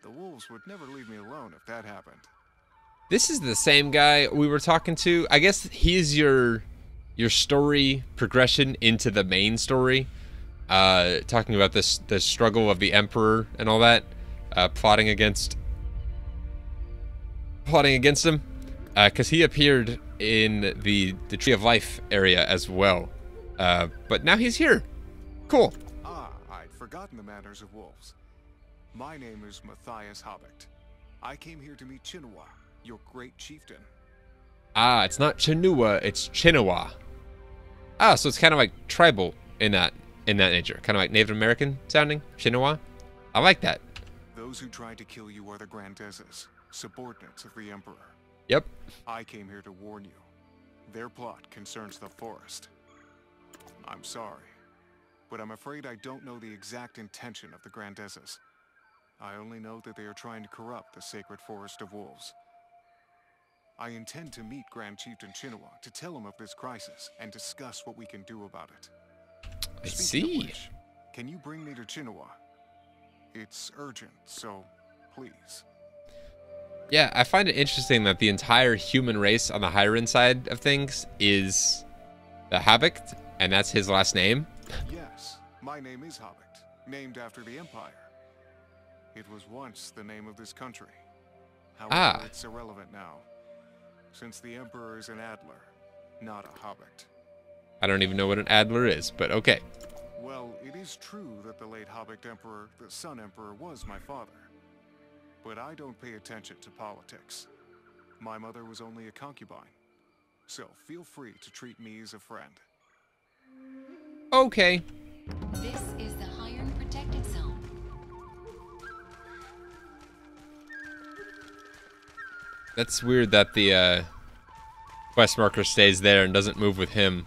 The wolves would never leave me alone if that happened. This is the same guy we were talking to. I guess he's your story progression into the main story. Talking about the struggle of the Emperor and all that. Plotting against him. Because he appeared in the Tree of Life area as well. But now he's here. Cool. Ah, I'd forgotten the manners of wolves. My name is Matthias Hobbit. I came here to meet Chinua, your great chieftain. Ah, it's not Chinua, it's Chinawa. Ah, so it's kind of like tribal in that nature. Kind of like Native American sounding, Chinawa. I like that. Those who tried to kill you are the Grandezes, subordinates of the Emperor. Yep. I came here to warn you. Their plot concerns the forest. I'm sorry, but I'm afraid I don't know the exact intention of the Grandezes. I only know that they are trying to corrupt the sacred forest of wolves. I intend to meet Grand Chieftain Chinua to tell him of this crisis and discuss what we can do about it. I Speaking of see. which, can you bring me to Chinua? It's urgent, so please. Yeah, I find it interesting that the entire human race on the Hereakan side of things is the Habicht, and that's his last name. Yes, my name is Hobbit, named after the Empire. It was once the name of this country. However, it's irrelevant now, since the Emperor is an Adler, not a Hobbit. I don't even know what an Adler is, but okay. Well, it is true that the late Hobbit Emperor, the Sun Emperor, was my father. But I don't pay attention to politics. My mother was only a concubine, so feel free to treat me as a friend. Okay. This is the Hereakan Protected Zone. That's weird that the quest marker stays there and doesn't move with him.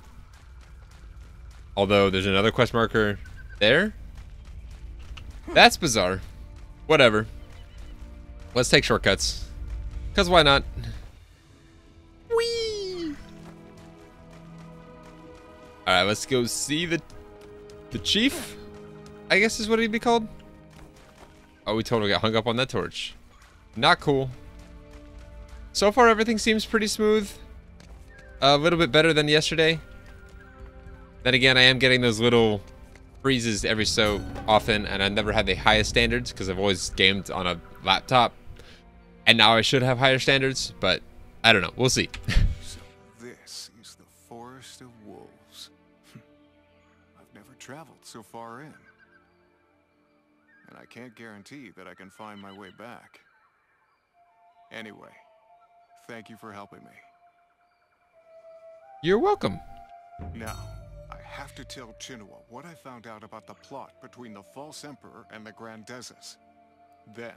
Although there's another quest marker there. That's bizarre. Whatever. Let's take shortcuts. Because why not? Whee! Alright, let's go see the chief, I guess is what he'd be called. Oh, we totally got hung up on that torch. Not cool. So far, everything seems pretty smooth. A little bit better than yesterday. Then again, I am getting those little freezes every so often, and I never had the highest standards because I've always gamed on a laptop. And now I should have higher standards, but I don't know. We'll see. So this is the Forest of Wolves. I've never traveled so far in. And I can't guarantee that I can find my way back. Anyway, thank you for helping me. You're welcome. Now, I have to tell Chinua what I found out about the plot between the false emperor and the Grandezes. Then,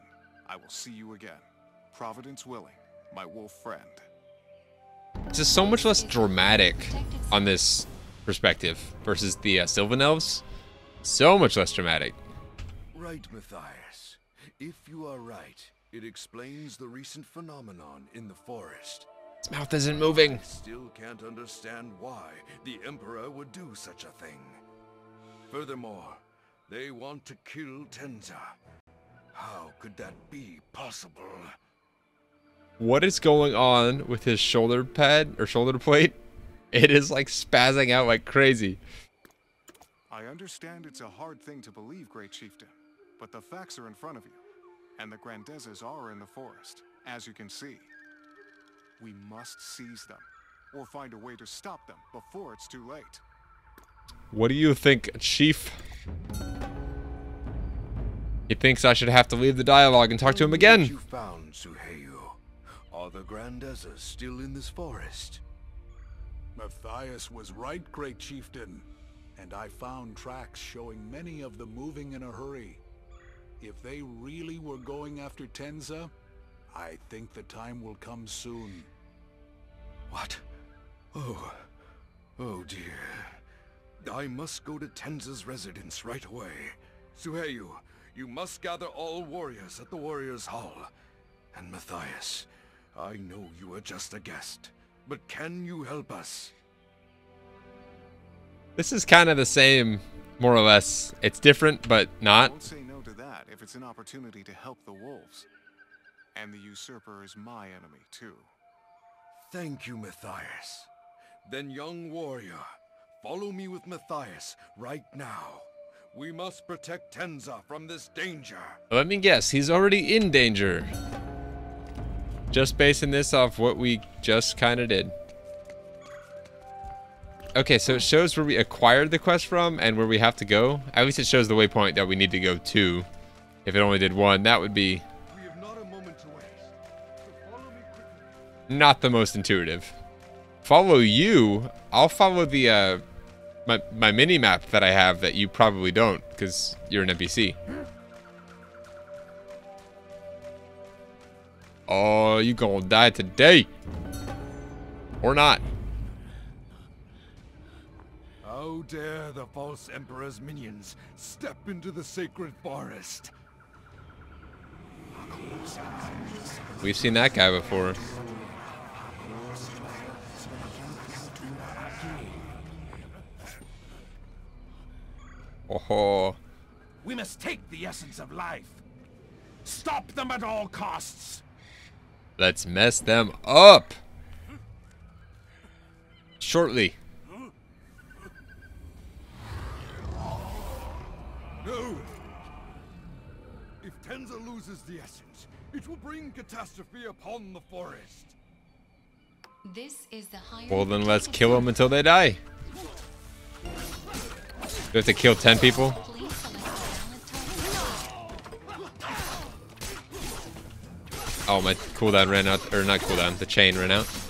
I will see you again. Providence willing, my wolf friend. It's just so much less dramatic on this perspective versus the Sylvan Elves. So much less dramatic. Right, Matthias. If you are right, it explains the recent phenomenon in the forest. His mouth isn't moving. I still can't understand why the Emperor would do such a thing. Furthermore, they want to kill Tenza. How could that be possible? What is going on with his shoulder pad or shoulder plate? It is like spazzing out like crazy. I understand it's a hard thing to believe, Great Chieftain, but the facts are in front of you, and the Grandezas are in the forest, as you can see. We must seize them, or find a way to stop them before it's too late. What do you think, Chief? He thinks I should have to leave the dialogue and talk to him again. What you found, Suheyu? Are the Grandezas still in this forest? Matthias was right, Great Chieftain. And I found tracks showing many of them moving in a hurry. If they really were going after Tenza, I think the time will come soon. What? Oh dear. I must go to Tenza's residence right away. Suheyu, you must gather all warriors at the Warriors' Hall. And Matthias, I know you are just a guest, but can you help us? This is kind of the same, more or less. It's different, but I not. won't say no to that if it's an opportunity to help the wolves. And the usurper is my enemy, too. Thank you, Matthias. Then, young warrior, follow me with Matthias right now. We must protect Tenza from this danger. Let me guess, he's already in danger. Just basing this off what we just kind of did. Okay, so it shows where we acquired the quest from and where we have to go. At least it shows the waypoint that we need to go to. If it only did one, that would be We have not a moment to waste. So follow me quickly. not the most intuitive. Follow you? I'll follow the my mini map that I have that you probably don't because you're an NPC. Oh, you gonna die today. Or not. How dare the false Emperor's minions step into the sacred forest? We've seen that guy before. Oh, We must take the essence of life. Stop them at all costs. let's mess them up. Shortly. No! If Tenza loses the essence, it will bring catastrophe upon the forest. This is the higher Well, then let's protected kill them zone. until they die. Do we have to kill 10 people? Please select a valid target. Oh, my cooldown ran out. Or not cooldown, the chain ran out. Please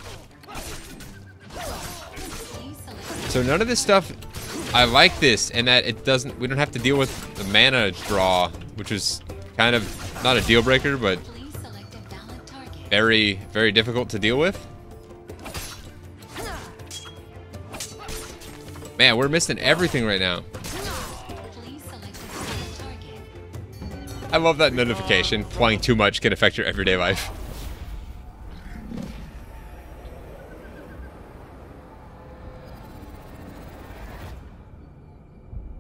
select So none of this stuff, I like this, and that it doesn't, we don't have to deal with the mana draw, which is kind of not a deal breaker, but Please select a valid target. very, very difficult to deal with. Man, we're missing everything right now. Please select a valid target. I love that notification. Flying too much can affect your everyday life.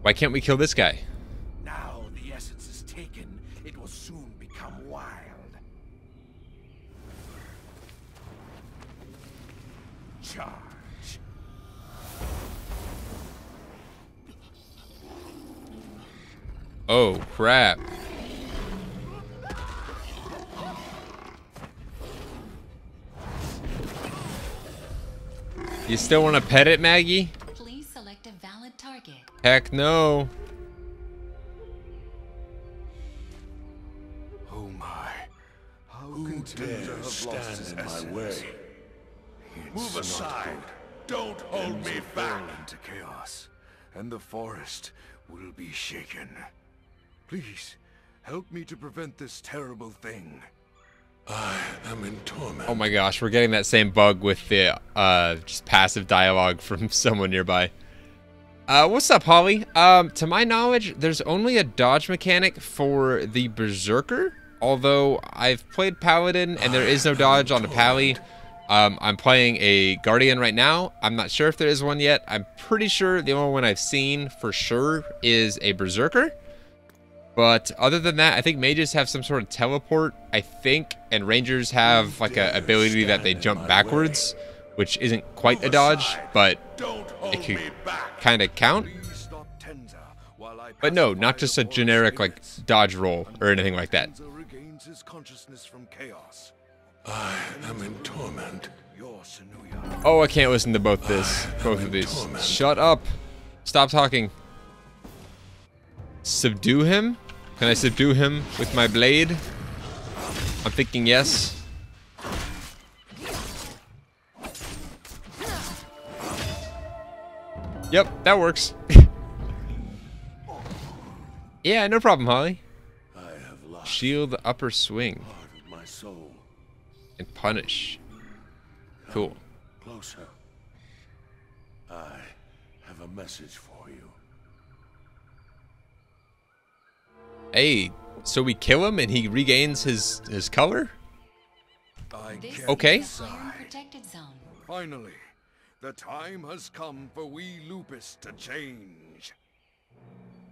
Why can't we kill this guy? Now the essence is taken, it will soon become wild. Charge. Oh, crap. You still want to pet it, Maggie? Please select a valid target. Heck no. Oh my. How Who can Tenza have dares lost his stand in my essence? way? It's not aside. good. Don't hold Things me will back. fall into chaos, and the forest will be shaken. Please, help me to prevent this terrible thing. I am in torment. Oh my gosh, we're getting that same bug with the just passive dialogue from someone nearby. What's up, Holly? To my knowledge, there's only a dodge mechanic for the Berserker. Although I've played Paladin and there is no dodge on a Pally. I'm playing a Guardian right now. I'm not sure if there is one yet. I'm pretty sure the only one I've seen for sure is a Berserker. But other than that, I think mages have some sort of teleport, I think, and rangers have like a ability that they jump backwards, which isn't quite a dodge, but it could kind of count. But no, not just a generic like dodge roll or anything like that. I am in torment. Oh, I can't listen to both of these. Shut up. Stop talking. Subdue him? Can I subdue him with my blade? I'm thinking yes. Yep, that works. Yeah, no problem, Holly. I have lost Shield upper swing. part of my soul. And punish. Cool. Closer. I have a message for you. Hey, so we kill him and he regains his color? This Okay. is the iron protected zone. Finally, the time has come for wee Lupus to change.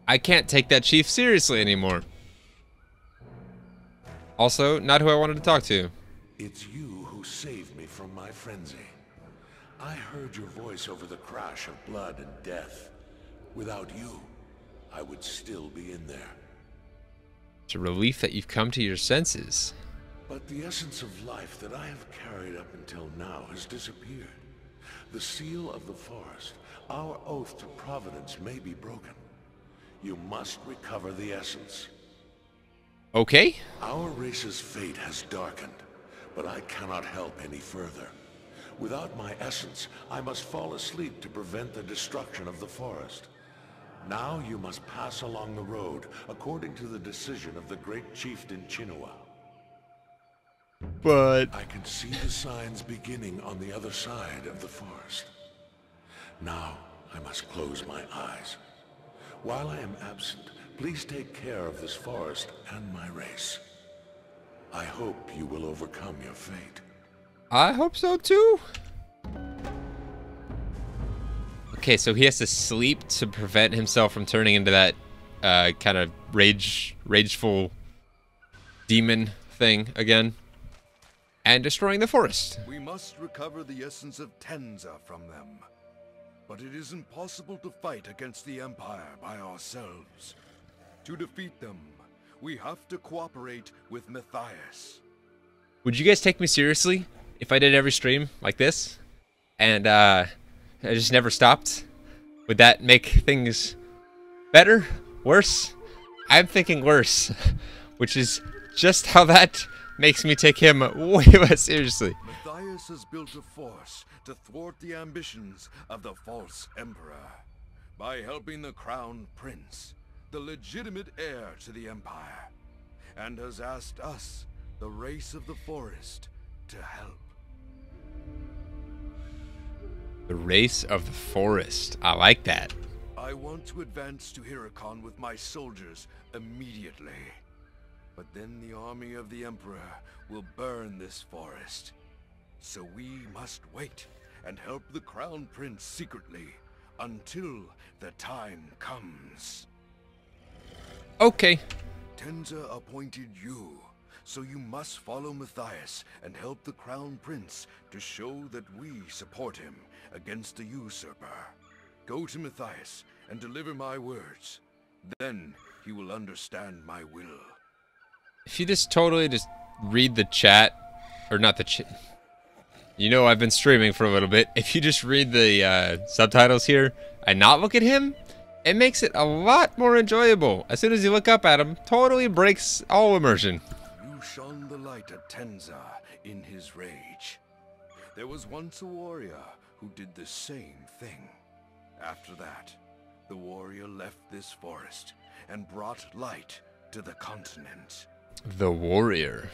I can't take that chief seriously anymore. Also, not who I wanted to talk to. It's you who saved me from my frenzy. I heard your voice over the crash of blood and death. Without you, I would still be in there. It's a relief that you've come to your senses. But the essence of life that I have carried up until now has disappeared. The seal of the forest, our oath to Providence, may be broken. You must recover the essence. Okay. Our race's fate has darkened, but I cannot help any further. Without my essence, I must fall asleep to prevent the destruction of the forest. Now you must pass along the road, according to the decision of the great chieftain Chinua. But I can see the signs beginning on the other side of the forest. Now I must close my eyes. While I am absent, please take care of this forest and my race. I hope you will overcome your fate. I hope so too. Okay, so he has to sleep to prevent himself from turning into that kind of rageful demon thing again. And destroying the forest. We must recover the essence of Tenza from them. But it is impossible to fight against the Empire by ourselves. To defeat them, we have to cooperate with Matthias. Would you guys take me seriously if I did every stream like this? And I just never stopped? Would that make things better? Worse? I'm thinking worse. Which is just how that makes me take him way less seriously. Matthias has built a force to thwart the ambitions of the false emperor by helping the crown prince, the legitimate heir to the empire, and has asked us, the race of the forest, to help. The race of the forest. I like that. I want to advance to Hereakan with my soldiers immediately. But then the army of the Emperor will burn this forest. So we must wait and help the Crown Prince secretly until the time comes. Okay. Tenza appointed you, so you must follow Matthias and help the Crown Prince to show that we support him against the usurper. Go to Matthias and deliver my words. Then he will understand my will. If you just totally just read the chat, or not the chat, you know I've been streaming for a little bit. If you just read the subtitles here and not look at him, it makes it a lot more enjoyable. As soon as you look up at him, totally breaks all immersion. You shone the light at Tenza in his rage. There was once a warrior who did the same thing. After that, the warrior left this forest and brought light to the continent. The warrior.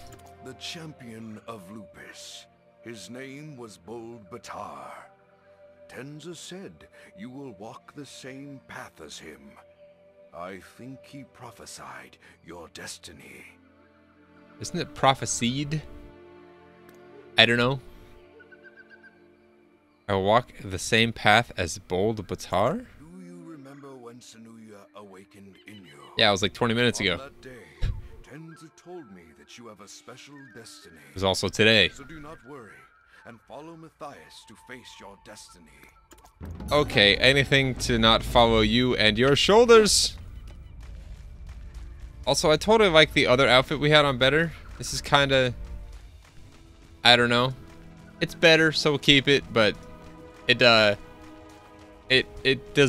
The champion of Lupus. His name was Bold Batar. Tenza said you will walk the same path as him. I think he prophesied your destiny. Isn't it prophesied? I don't know. I walk the same path as Bold Batar? Do you remember when Sanuya awakened in you? Yeah, it was like 20 minutes ago. On that day, Tenza told me that you have a special destiny. It was also today. So do not worry, and follow Matthias to face your destiny. Okay, anything to not follow you and your shoulders. Also, I totally like the other outfit we had on better. This is kind of... I don't know. It's better, so we'll keep it, but it does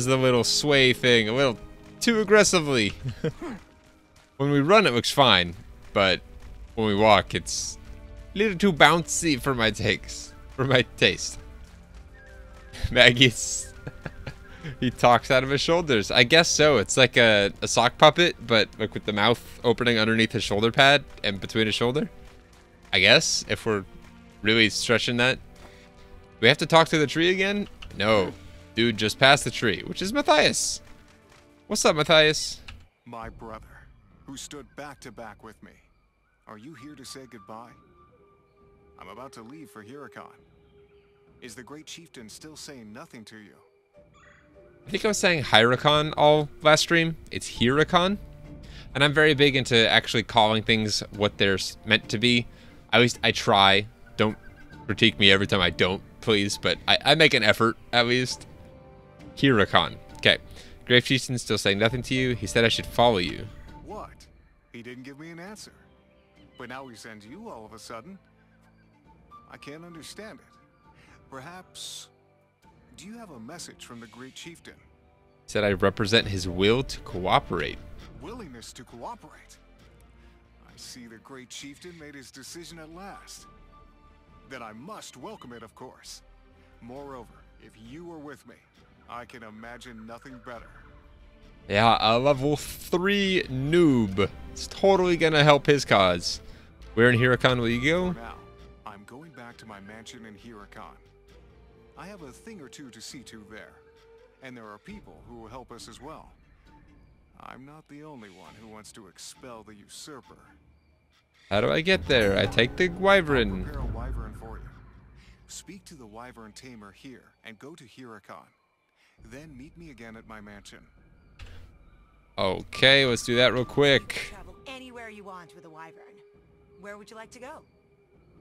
the little sway thing a little too aggressively. When we run, it looks fine, but when we walk, it's a little too bouncy for my taste. Maggie's... He talks out of his shoulders. I guess so. It's like a sock puppet, but like with the mouth opening underneath his shoulder pad and between his shoulder. I guess, if we're really stretching that. Do we have to talk to the tree again? No. Dude just passed the tree, which is Matthias. What's up, Matthias? My brother, who stood back to back with me. Are you here to say goodbye? I'm about to leave for Hereakan. Is the Great Chieftain still saying nothing to you? I think I was saying Hereakan all last stream. It's Hereakan. And I'm very big into actually calling things what they're meant to be. At least I try. Don't critique me every time I don't, please. But I make an effort, at least. Hereakan. Okay. Grave Chieftain still saying nothing to you. He said I should follow you. What? He didn't give me an answer. But now he sends you all of a sudden. I can't understand it. Perhaps... Do you have a message from the Great Chieftain? He said I represent his will to cooperate. Willingness to cooperate? I see the Great Chieftain made his decision at last. Then I must welcome it, of course. Moreover, if you are with me, I can imagine nothing better. Yeah, a level 3 noob. It's totally gonna help his cause. Where in Hereakan will you go? For now, I'm going back to my mansion in Hereakan. I have a thing or two to see to there. And there are people who will help us as well. I'm not the only one who wants to expel the usurper. How do I get there? I take the wyvern. I'll prepare a wyvern for you. Speak to the wyvern tamer here and go to Hereakan. Then meet me again at my mansion. Okay, let's do that real quick. Travel anywhere you want with a wyvern. Where would you like to go?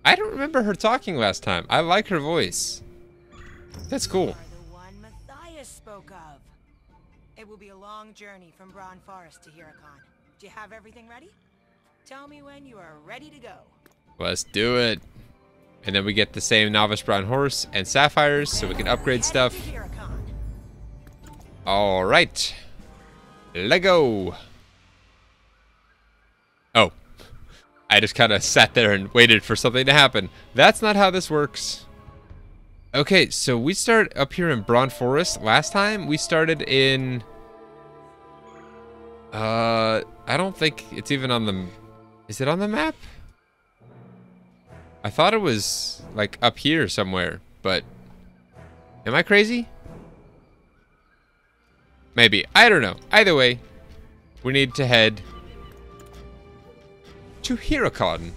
I don't remember her talking last time. I like her voice. That's cool. You are the one Matthias spoke of. It will be a long journey from Braun Forest to Hereakan. Do you have everything ready? Tell me when you are ready to go. Let's do it. And then we get the same Novice Brown Horse and Sapphires so we can upgrade stuff. Alright. Lego. Oh. I just kind of sat there and waited for something to happen. That's not how this works. Okay, so we start up here in Braun Forest. Last time we started in... I don't think it's even on the... Is it on the map? I thought it was, like, up here somewhere, but... Am I crazy? Maybe. I don't know. Either way, we need to head to Hereakan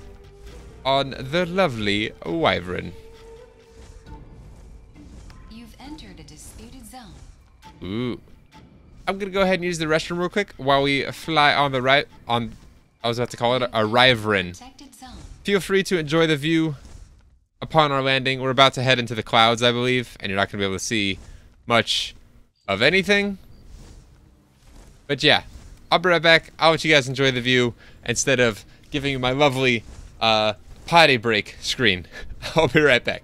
on the lovely wyvern. You've entered a disputed zone. Ooh. I'm gonna go ahead and use the restroom real quick while we fly on the right on. I was about to call it a wyvern. Feel free to enjoy the view upon our landing. We're about to head into the clouds, I believe, and you're not gonna be able to see much of anything. But yeah, I'll be right back. I'll let you guys enjoy the view instead of giving you my lovely potty break screen. I'll be right back.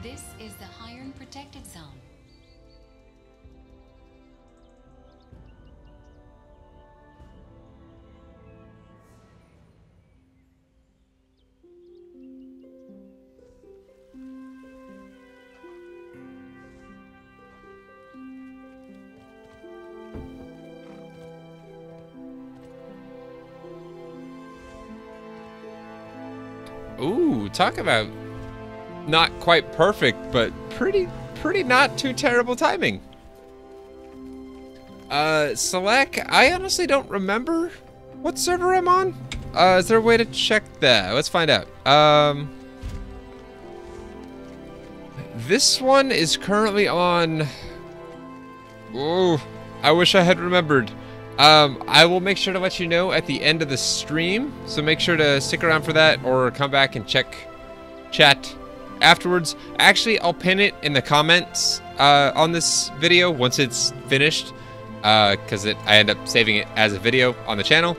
This is the Iron Protected Zone. Ooh, talk about not quite perfect, but pretty not too terrible timing. Select, I honestly don't remember what server I'm on. Is there a way to check that? Let's find out. This one is currently on... Oh, I wish I had remembered. I will make sure to let you know at the end of the stream, so make sure to stick around for that or come back and check chat afterwards. Actually, I'll pin it in the comments on this video once it's finished, because I end up saving it as a video on the channel.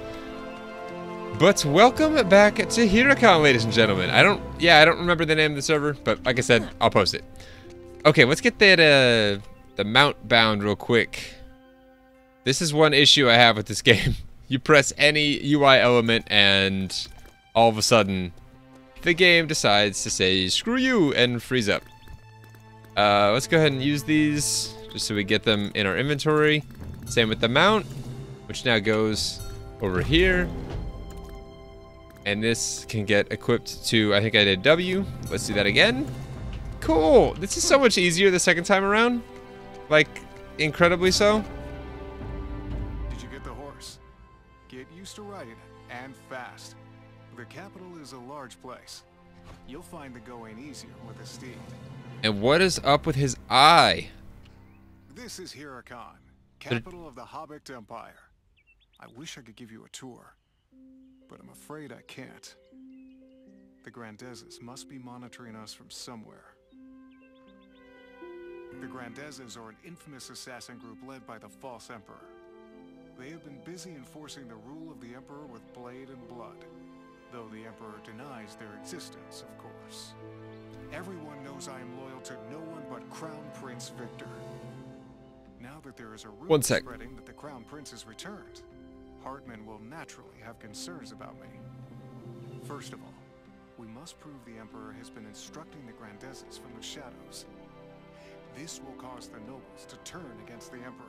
But welcome back to Hereakan, ladies and gentlemen. I don't remember the name of the server, but like I said, I'll post it. Okay, let's get that the mount bound real quick. This is one issue I have with this game. You press any UI element and all of a sudden the game decides to say screw you and freeze up. Let's go ahead and use these just so we get them in our inventory. Same with the mount, which now goes over here. And this can get equipped to, I think I did W. Let's do that again. Cool. This is so much easier the second time around. Like, incredibly so. Get used to riding it, and fast. The capital is a large place. You'll find the going easier with a steed. And what is up with his eye? This is Hereakan, capital of the Hobbit Empire. I wish I could give you a tour, but I'm afraid I can't. The Grandezes must be monitoring us from somewhere. The Grandezes are an infamous assassin group led by the false emperor. They have been busy enforcing the rule of the Emperor with blade and blood, though the Emperor denies their existence, of course. Everyone knows I am loyal to no one but Crown Prince Victor. Now that there is a rumor spreading that the Crown Prince has returned, Hartman will naturally have concerns about me. First of all, we must prove the Emperor has been instructing the Grandezes from the shadows. This will cause the nobles to turn against the Emperor.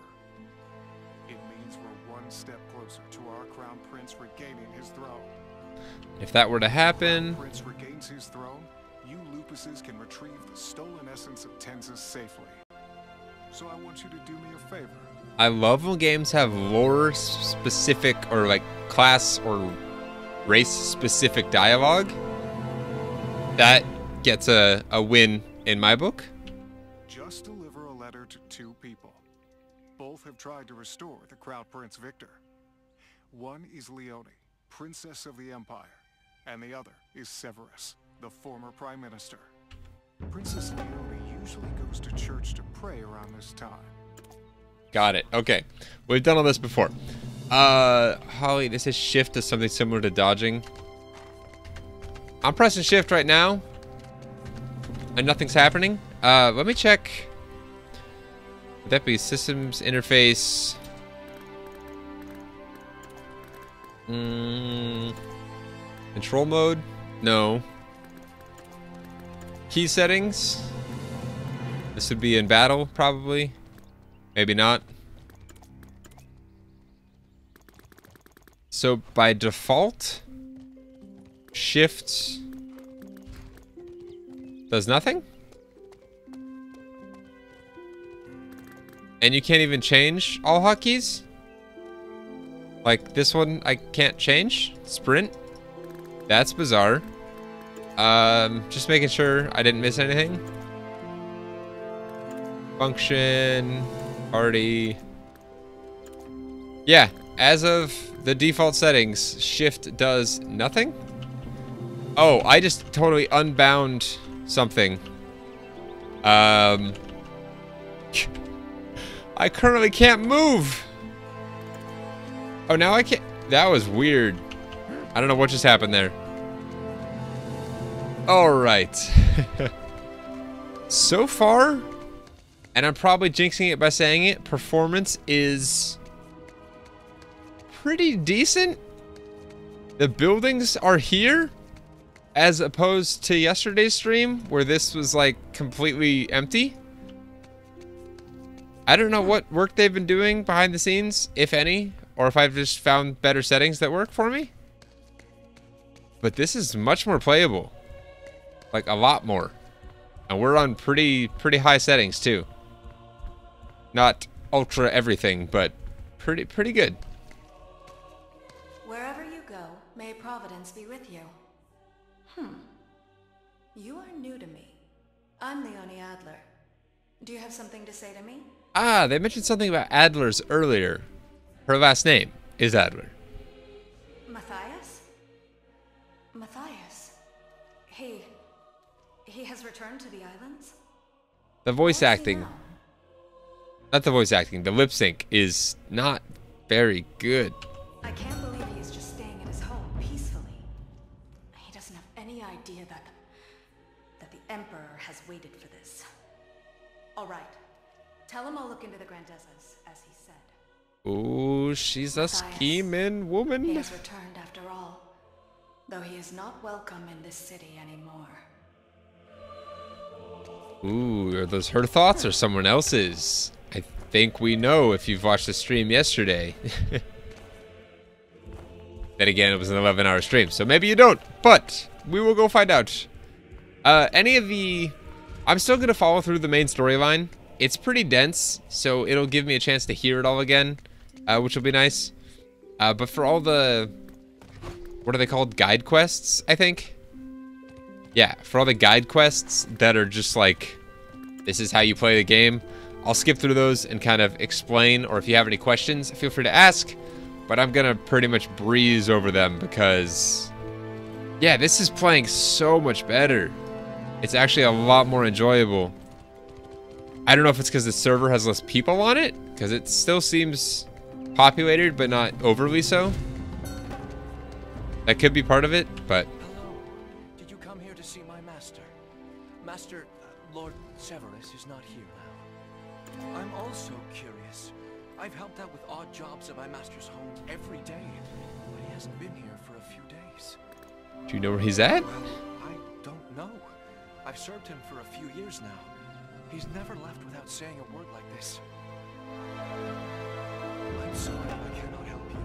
It means we're one step closer to our Crown Prince regaining his throne. If that were to happen... If the Prince regains his throne, you Lupuses can retrieve the stolen essence of Tenza safely. So I want you to do me a favor. I love when games have lore-specific or like class or race-specific dialogue. That gets a win in my book. Just deliver a letter to two people. Both have tried to restore the Crown Prince Victor. One is Leone, Princess of the Empire, and the other is Severus, the former Prime Minister. Princess Leone usually goes to church to pray around this time. Got it. Okay. We've done all this before. Holly, this is shift to something similar to dodging. I'm pressing shift right now, and nothing's happening. Let me check. Would that be systems interface? Control mode? No. Key settings? This would be in battle, probably. Maybe not. So by default, shift does nothing? And you can't even change all hotkeys? Like this one I can't change? Sprint? That's bizarre. Just making sure I didn't miss anything. Function, party. Yeah, as of the default settings, shift does nothing. Oh, I just totally unbound something. I currently can't move. Oh, now I can't. That was weird. I don't know what just happened there. All right. So far, and I'm probably jinxing it by saying it, performance is pretty decent. The buildings are here, as opposed to yesterday's stream, where this was like completely empty. I don't know what work they've been doing behind the scenes, if any, or if I've just found better settings that work for me. But this is much more playable. Like, a lot more. And we're on pretty high settings, too. Not ultra everything, but pretty good. Wherever you go, may Providence be with you. You are new to me. I'm Leonie Adler. Do you have something to say to me? Ah, they mentioned something about Adler's earlier. Her last name is Adler. Matthias? Matthias. He has returned to the islands? The voice acting. Not the voice acting, the lip sync is not very good. I can't believe he is just staying at his home peacefully. He doesn't have any idea that the Emperor has waited for this. All right. Tell him I'll look into the Grandezas, as he said. Ooh, she's a scheming woman. He has returned after all, though he is not welcome in this city anymore. Ooh, are those her thoughts or someone else's? I think we know if you've watched the stream yesterday. Then again, it was an 11-hour stream, so maybe you don't, but we will go find out. I'm still going to follow through the main storyline. It's pretty dense, so it'll give me a chance to hear it all again, which will be nice. But for all the, what are they called? Guide quests, I think? Yeah, for all the guide quests that are just like, this is how you play the game, I'll skip through those and kind of explain, or if you have any questions, feel free to ask. But I'm gonna pretty much breeze over them because, yeah, this is playing so much better. It's actually a lot more enjoyable. I don't know if it's because the server has less people on it, because it still seems populated, but not overly so. That could be part of it, but... Hello. Did you come here to see my master? Master, Lord Severus is not here now. I'm also curious. I've helped out with odd jobs at my master's home every day, but he hasn't been here for a few days. Do you know where he's at? Well, I don't know. I've served him for a few years now. He's never left without saying a word like this. I'm sorry, I cannot help you.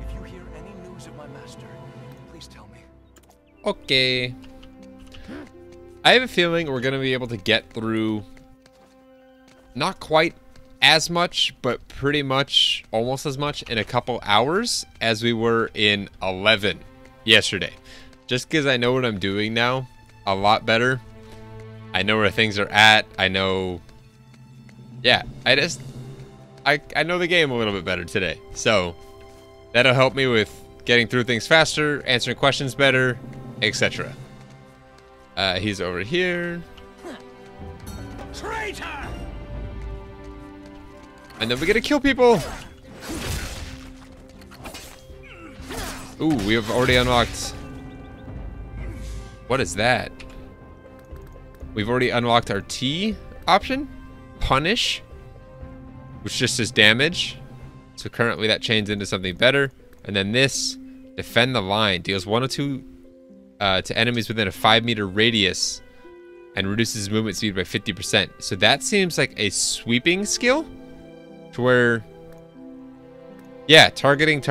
If you hear any news of my master, please tell me. Okay. I have a feeling we're going to be able to get through not quite as much, but pretty much almost as much in a couple hours as we were in 11 yesterday. Just because I know what I'm doing now a lot better. I know where things are at. I know... Yeah, I know the game a little bit better today. So, that'll help me with getting through things faster, answering questions better, etc. He's over here. Traitor! And then we gotta kill people! Ooh, we have already unlocked... What is that? We've already unlocked our T option, Punish, which just does damage. So currently that chains into something better. And then this, Defend the Line, deals 102 to enemies within a 5-meter radius and reduces movement speed by 50%. So that seems like a sweeping skill to where, yeah, targeting,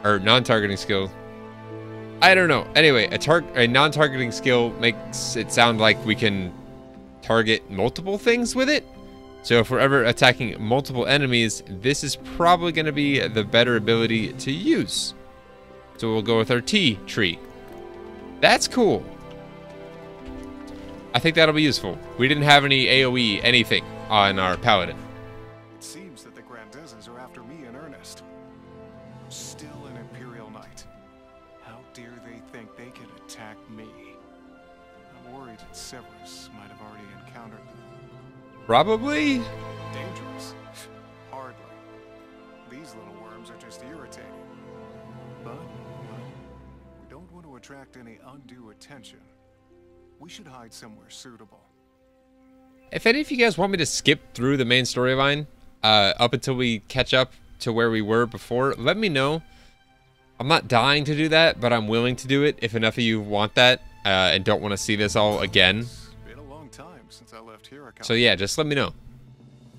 or non-targeting skill. I don't know. Anyway, a non-targeting skill makes it sound like we can target multiple things with it. So if we're ever attacking multiple enemies, this is probably going to be the better ability to use. So we'll go with our T tree. That's cool. I think that'll be useful. We didn't have any AoE anything on our paladin. It seems that the Grandezas are after me in earnest. Still an Imperial Knight. How dare they think they can attack me? I'm worried that Severus might have already encountered them. Probably. Dangerous? Hardly. These little worms are just irritating. But, well, we don't want to attract any undue attention. We should hide somewhere suitable. If any of you guys want me to skip through the main storyline up until we catch up to where we were before, let me know. I'm not dying to do that, but I'm willing to do it if enough of you want that and don't want to see this all again. It's been a long time since I left Hereakan. So yeah, just let me know.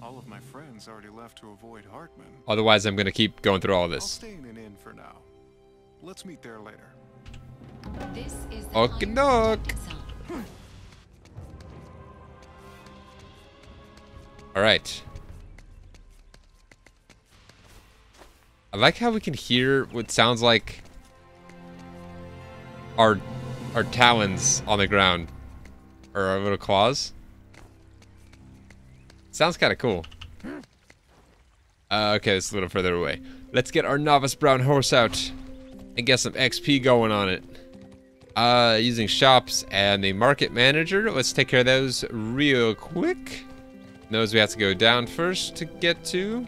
All of my friends already left to avoid Hartman. Otherwise, I'm going to keep going through all of I'll this. stay in an inn for now. Let's meet there later. This is the Okie Iron doke. Protected Zone. All right. I like how we can hear what sounds like our talons on the ground, or our little claws. Sounds kind of cool. Okay, it's a little further away. Let's get our novice brown horse out and get some XP going on it. Using shops and the market manager. Let's take care of those real quick. Those we have to go down first to get to.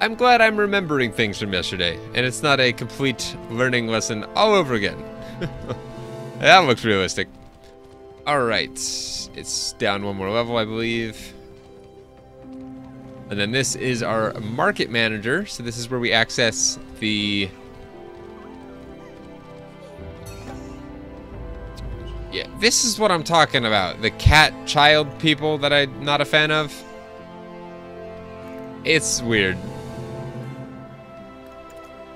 I'm glad I'm remembering things from yesterday, and it's not a complete learning lesson all over again. That looks realistic. Alright, it's down one more level, I believe. And then this is our market manager, so this is where we access the... Yeah, this is what I'm talking about. The cat-child people that I'm not a fan of. It's weird.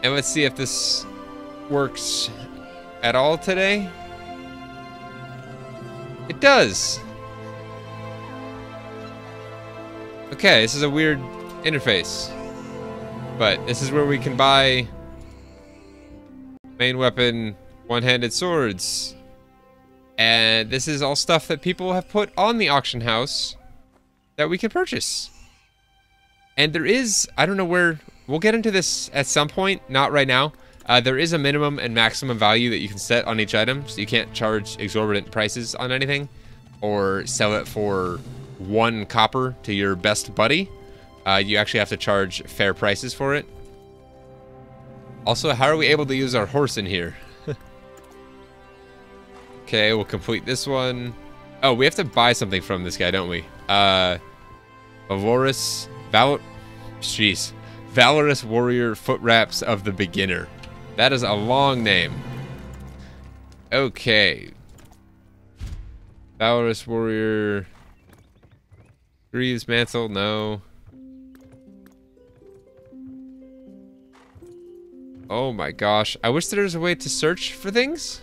And let's see if this works at all today. It does. Okay, this is a weird interface. But this is where we can buy main weapon, one-handed swords. And this is all stuff that people have put on the auction house that we can purchase. And there is, I don't know where, we'll get into this at some point, not right now. There is a minimum and maximum value that you can set on each item, so you can't charge exorbitant prices on anything or sell it for 1 copper to your best buddy. You actually have to charge fair prices for it. Also, how are we able to use our horse in here? Okay, we'll complete this one. Oh, we have to buy something from this guy, don't we? Valorous Warrior Foot Wraps of the Beginner. That is a long name. Okay. Valorous Warrior. Greaves Mantle, no. Oh my gosh. I wish there was a way to search for things.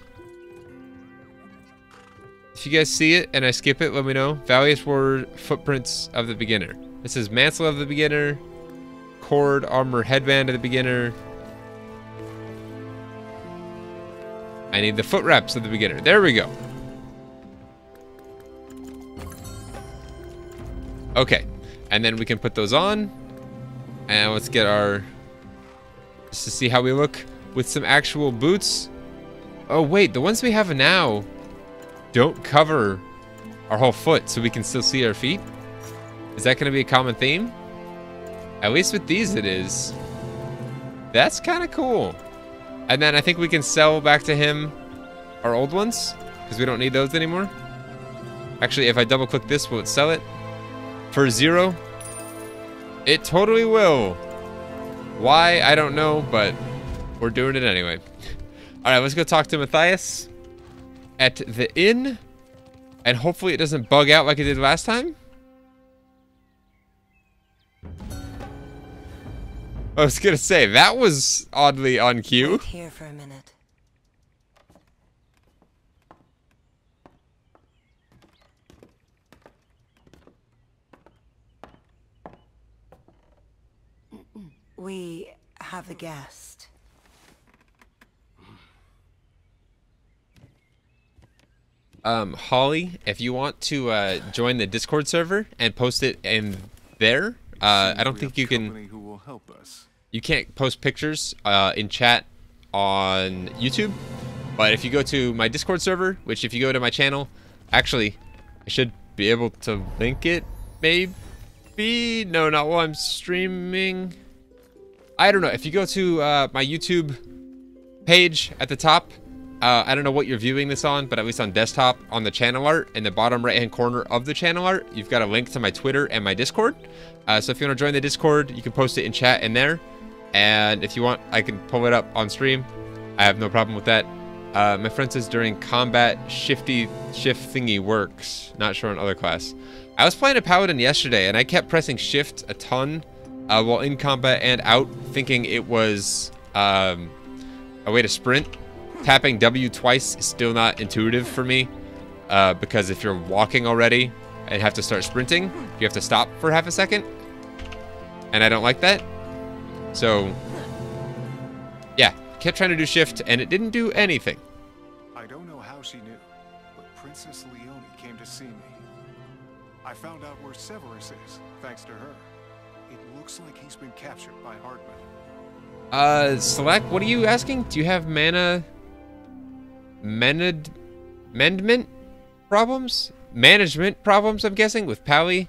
If you guys see it and I skip it, let me know. Valorous Warrior Footprints of the Beginner. This is Mantle of the Beginner. Cord Armor Headband of the Beginner. I need the Foot Wraps of the Beginner. There we go. Okay. And then we can put those on. And let's get our... just to see how we look with some actual boots. Oh, wait. The ones we have now don't cover our whole foot, so we can still see our feet. Is that going to be a common theme? At least with these it is. That's kind of cool. And then I think we can sell back to him our old ones, because we don't need those anymore. Actually, if I double click this, will it sell it? For 0? It totally will. Why? I don't know, but we're doing it anyway. Alright, let's go talk to Matthias at the inn, and hopefully it doesn't bug out like it did last time. I was gonna say, that was oddly on cue. Wait here for a minute. We have a guest. Holly, if you want to join the Discord server and post it in there, I don't think you can. Who will help us. You can't post pictures in chat on YouTube, but if you go to my Discord server, which if you go to my channel, actually, I should be able to link it, maybe? No, not while I'm streaming. I don't know. If you go to my YouTube page at the top, I don't know what you're viewing this on, but at least on desktop, on the channel art, in the bottom right-hand corner of the channel art, you've got a link to my Twitter and my Discord. So if you want to join the Discord, you can post it in chat in there. And if you want, I can pull it up on stream. I have no problem with that. My friend says during combat, shift thingy works. Not sure on other class. I was playing a paladin yesterday, and I kept pressing shift a ton while in combat and out, thinking it was a way to sprint. Tapping W twice is still not intuitive for me, because if you're walking already and have to start sprinting, you have to stop for half a second, and I don't like that. So, yeah, kept trying to do shift, and it didn't do anything. I don't know how she knew, but Princess Leone came to see me. I found out where Severus is, thanks to her. It looks like he's been captured by Hartman. Select, what are you asking? Do you have mendment problems? Management problems, I'm guessing, with Pally?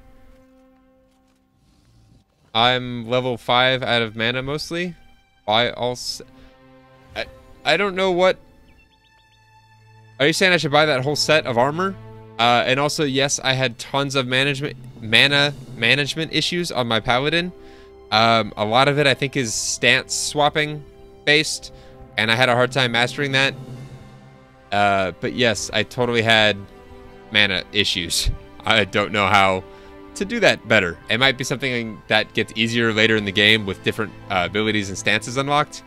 I'm level 5 out of mana mostly. I don't know what... Are you saying I should buy that whole set of armor? And also, yes, I had tons of mana management issues on my paladin. A lot of it, I think, is stance swapping based, and I had a hard time mastering that. But yes, I totally had mana issues. I don't know how to do that better. It might be something that gets easier later in the game with different abilities and stances unlocked,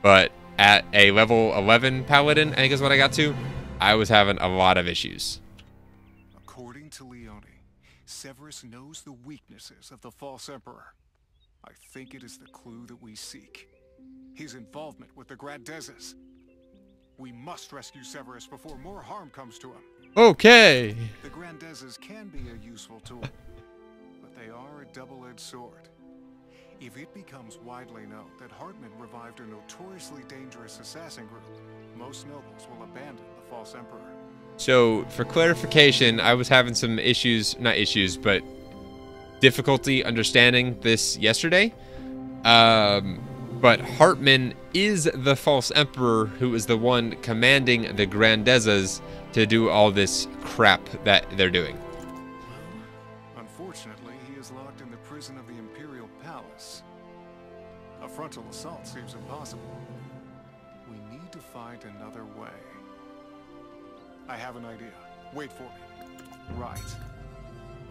but at a level 11 paladin, I think is what I got to, I was having a lot of issues. According to Leone, Severus knows the weaknesses of the false emperor. I think it is the clue that we seek. His involvement with the Grandezes. We must rescue Severus before more harm comes to him. Okay. The Grandezes can be a useful tool, but they are a double-edged sword. If it becomes widely known that Hartman revived a notoriously dangerous assassin group, most nobles will abandon the false emperor. So, for clarification, I was having some issues, not issues, but difficulty understanding this yesterday. But Hartman is the false emperor who is the one commanding the Grandezes to do all this crap that they're doing. Unfortunately, he is locked in the prison of the Imperial Palace. A frontal assault seems impossible. We need to find another way. I have an idea. Wait for me. Right.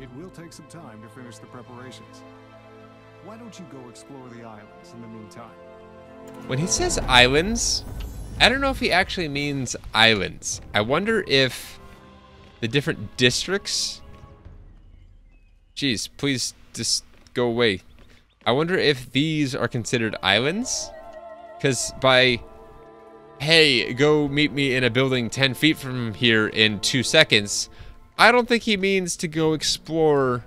It will take some time to finish the preparations. Why don't you go explore the islands in the meantime? When he says islands, I don't know if he actually means islands. I wonder if the different districts... Jeez, please just go away. I wonder if these are considered islands? Because by, hey, go meet me in a building 10 feet from here in 2 seconds, I don't think he means to go explore,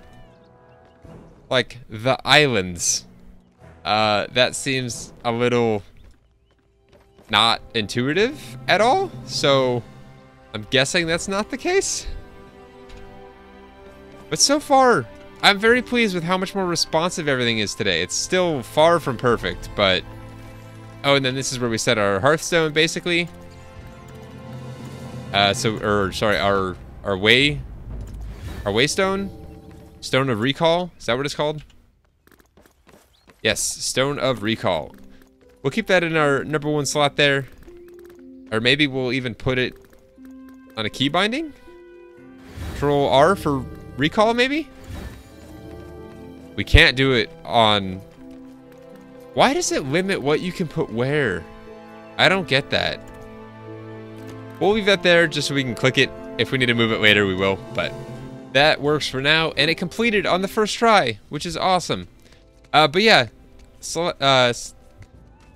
like, the islands. That seems a little not intuitive at all, so I'm guessing that's not the case. But so far, I'm very pleased with how much more responsive everything is today. It's still far from perfect, but... Oh, and then this is where we set our Hearthstone, basically. Sorry, our Waystone? Stone of Recall? Is that what it's called? Yes, Stone of Recall. We'll keep that in our #1 slot there. Or maybe we'll even put it on a key binding? Control R for recall, maybe? We can't do it on... Why does it limit what you can put where? I don't get that. We'll leave that there just so we can click it. If we need to move it later, we will. But that works for now. And it completed on the first try, which is awesome. But yeah.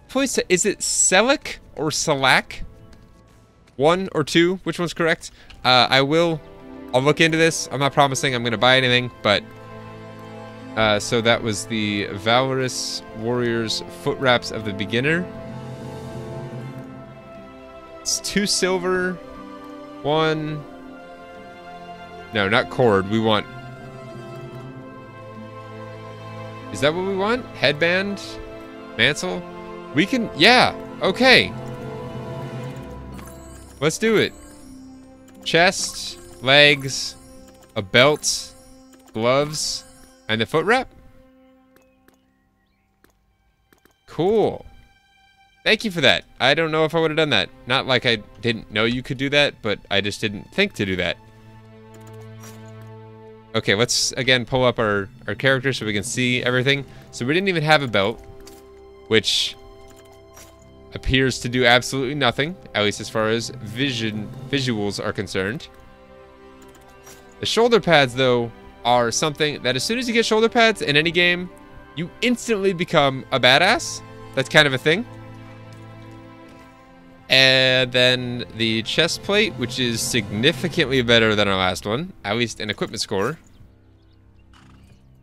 Please, is it Selak or Salak? 1 or 2? Which one's correct? I'll look into this. I'm not promising I'm going to buy anything, but... so that was the Valorous Warriors Foot Wraps of the Beginner. It's 2 silver, 1... No, not cord. We want... Is that what we want? Headband? Mantle? We can... Yeah, okay. Let's do it. Chest, legs, a belt, gloves, and the foot wrap. Cool. Thank you for that. I don't know if I would have done that. Not like I didn't know you could do that, but I just didn't think to do that. Okay, let's again pull up our character so we can see everything. So we didn't even have a belt, which appears to do absolutely nothing, at least as far as visuals are concerned. The shoulder pads, though, are something that as soon as you get shoulder pads in any game, you instantly become a badass. That's kind of a thing. And then the chest plate, which is significantly better than our last one, at least in equipment score.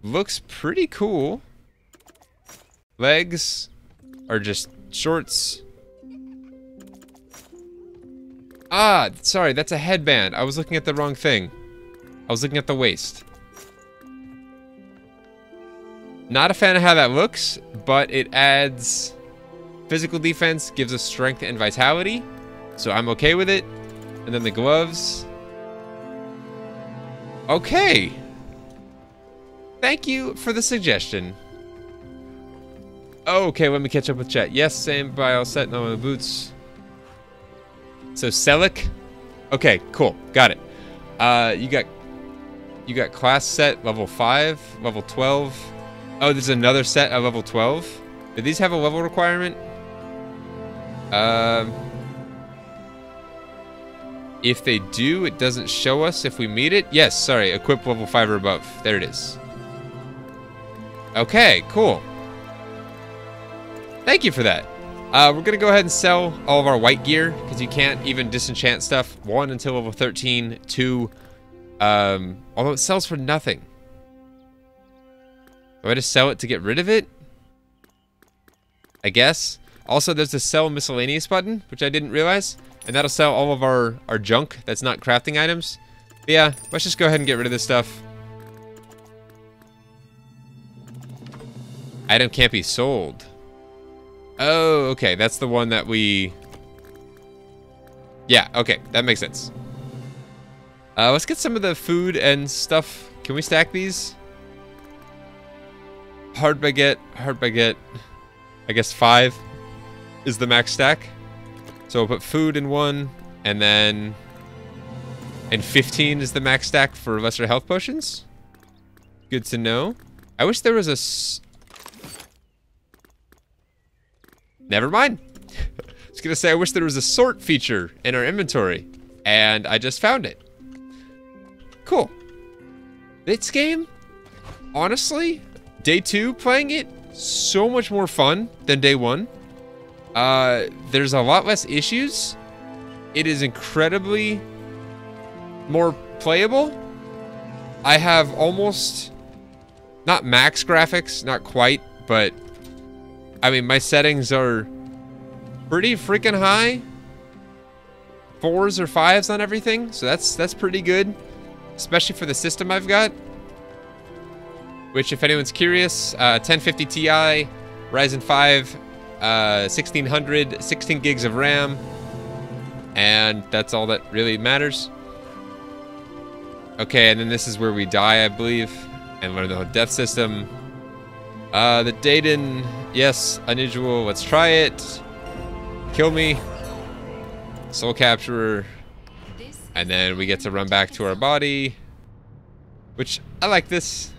Looks pretty cool. Legs are just shorts. Ah, sorry, that's a headband. I was looking at the wrong thing. I was looking at the waist. Not a fan of how that looks, but it adds physical defense, gives us strength and vitality, so I'm okay with it. And then the gloves. Okay. Thank you for the suggestion. Okay, let me catch up with chat. Yes, same bio set, no the boots. So Selic. Okay, cool. Got it. You got class set level 5, level 12. Oh, there's another set at level 12. Do these have a level requirement? If they do, it doesn't show us if we meet it. Yes, sorry, equip level 5 or above. There it is. Okay, cool. Thank you for that. We're gonna go ahead and sell all of our white gear because you can't even disenchant stuff. 1 until level 13. 2, although it sells for nothing. Do I just sell it to get rid of it? I guess. Also, there's the sell miscellaneous button, which I didn't realize, and that'll sell all of our junk that's not crafting items. But yeah, let's just go ahead and get rid of this stuff. Item can't be sold. Oh, okay, that's the one that we... Yeah, okay, that makes sense. Let's get some of the food and stuff. Can we stack these? Hard baguette, hard baguette. I guess 5 is the max stack. So we'll put food in 1, and then... And 15 is the max stack for lesser health potions. Good to know. I wish there was a... Never mind. I was gonna say, I wish there was a sort feature in our inventory. And I just found it. Cool. This game, honestly, day 2 playing it, so much more fun than day 1. There's a lot less issues. It is incredibly more playable. I have almost, not max graphics, not quite, but I mean, my settings are pretty freaking high. 4s or 5s on everything, so that's pretty good, especially for the system I've got. Which, if anyone's curious, 1050 Ti, Ryzen 5, 1600, 16 gigs of RAM, and that's all that really matters. Okay, and then this is where we die, I believe, and learn the whole death system. The Dayton, yes, unusual, let's try it. Kill me. Soul Capturer. And then we get to run back to our body. Which, I like this.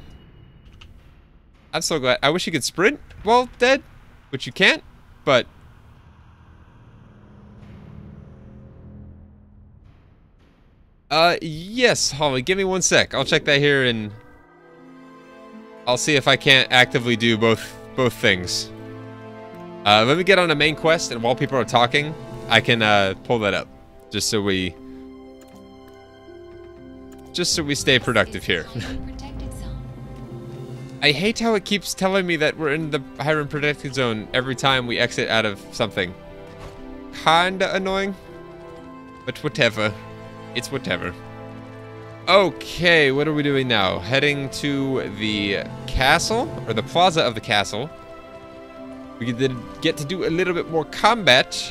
I'm so glad. I wish you could sprint while dead, which you can't, but... yes, Holly, give me 1 sec. I'll check that here and... I'll see if I can't actively do both things. Let me get on a main quest, and while people are talking, I can pull that up. Just so we stay productive here. I hate how it keeps telling me that we're in the Hiram protected zone every time we exit out of something. Kinda annoying. But whatever. It's whatever. Okay, what are we doing now? Heading to the castle, or the plaza of the castle. We did get to do a little bit more combat,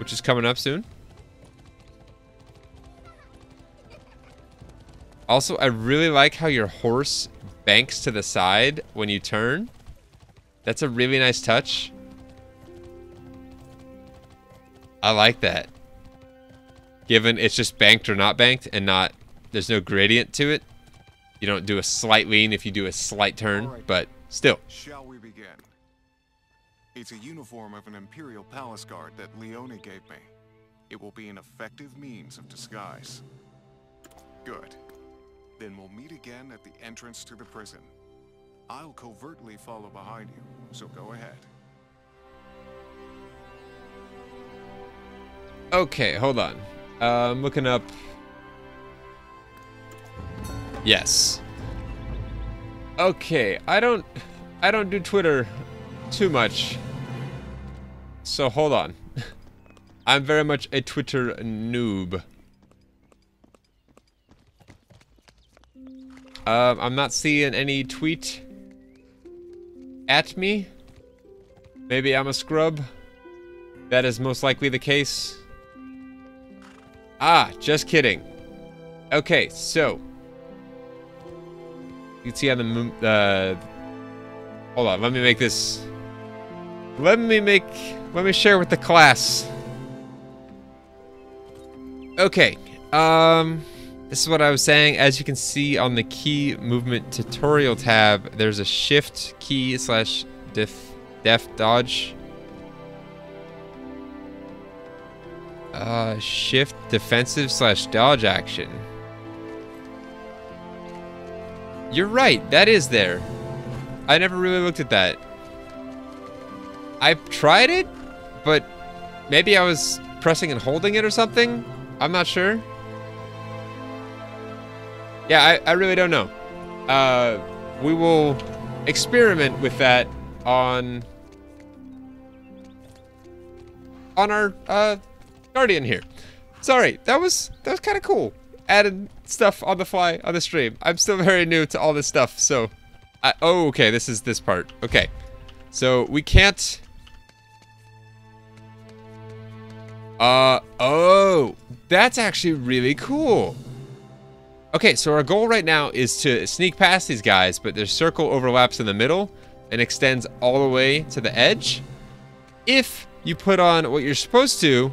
which is coming up soon. Also, I really like how your horse banks to the side when you turn. That's a really nice touch. I like that. Given it's just banked or not banked and not, there's no gradient to it. You don't do a slight lean if you do a slight turn, but still. Shall we begin? It's a uniform of an Imperial Palace Guard that Leone gave me. It will be an effective means of disguise. Good. Then we'll meet again at the entrance to the prison. I'll covertly follow behind you, so go ahead. Okay, hold on. I'm looking up. Yes. Okay, I don't do Twitter too much. So hold on. I'm very much a Twitter noob. I'm not seeing any tweet at me. Maybe I'm a scrub. That is most likely the case. Ah, just kidding. Okay, so you can see on the hold on, let me make this. Let me share with the class. Okay, this is what I was saying. As you can see on the key movement tutorial tab, there's a shift key / def dodge. Shift defensive / dodge action. You're right, that is there. I never really looked at that. I tried it, but maybe I was pressing and holding it or something. I'm not sure. Yeah, I really don't know. We will experiment with that on our Guardian here. Sorry, that was kind of cool. Added stuff on the fly on the stream. I'm still very new to all this stuff, so oh, okay, this is this part. Okay, so we can't. Oh, that's actually really cool. Okay, so our goal right now is to sneak past these guys, but their circle overlaps in the middle and extends all the way to the edge. If you put on what you're supposed to,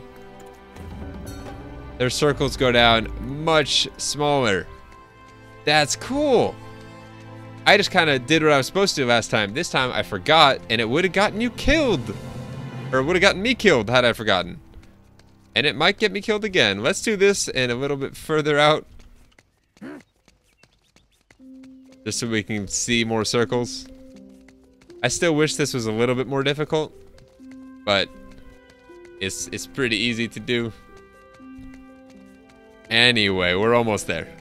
their circles go down much smaller. That's cool. I just kind of did what I was supposed to last time. This time I forgot, and it would have gotten you killed. Or would have gotten me killed had I forgotten. And it might get me killed again. Let's do this and a little bit further out. Just so we can see more circles. I still wish this was a little bit more difficult. But it's pretty easy to do. Anyway, we're almost there.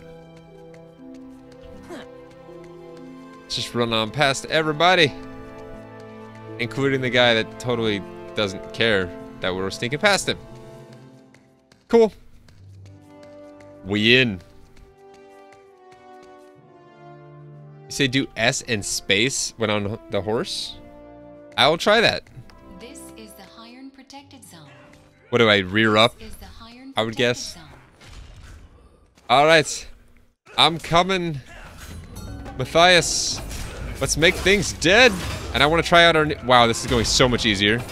Let's just run on past everybody. Including the guy that totally doesn't care that we're sneaking past him. Cool. We in. You say do S and space when on the horse? I will try that. This is the Hereakan protected zone. What do I rear up? I would guess. Alright. I'm coming. Matthias. Let's make things dead. And I want to try out our... Wow, this is going so much easier.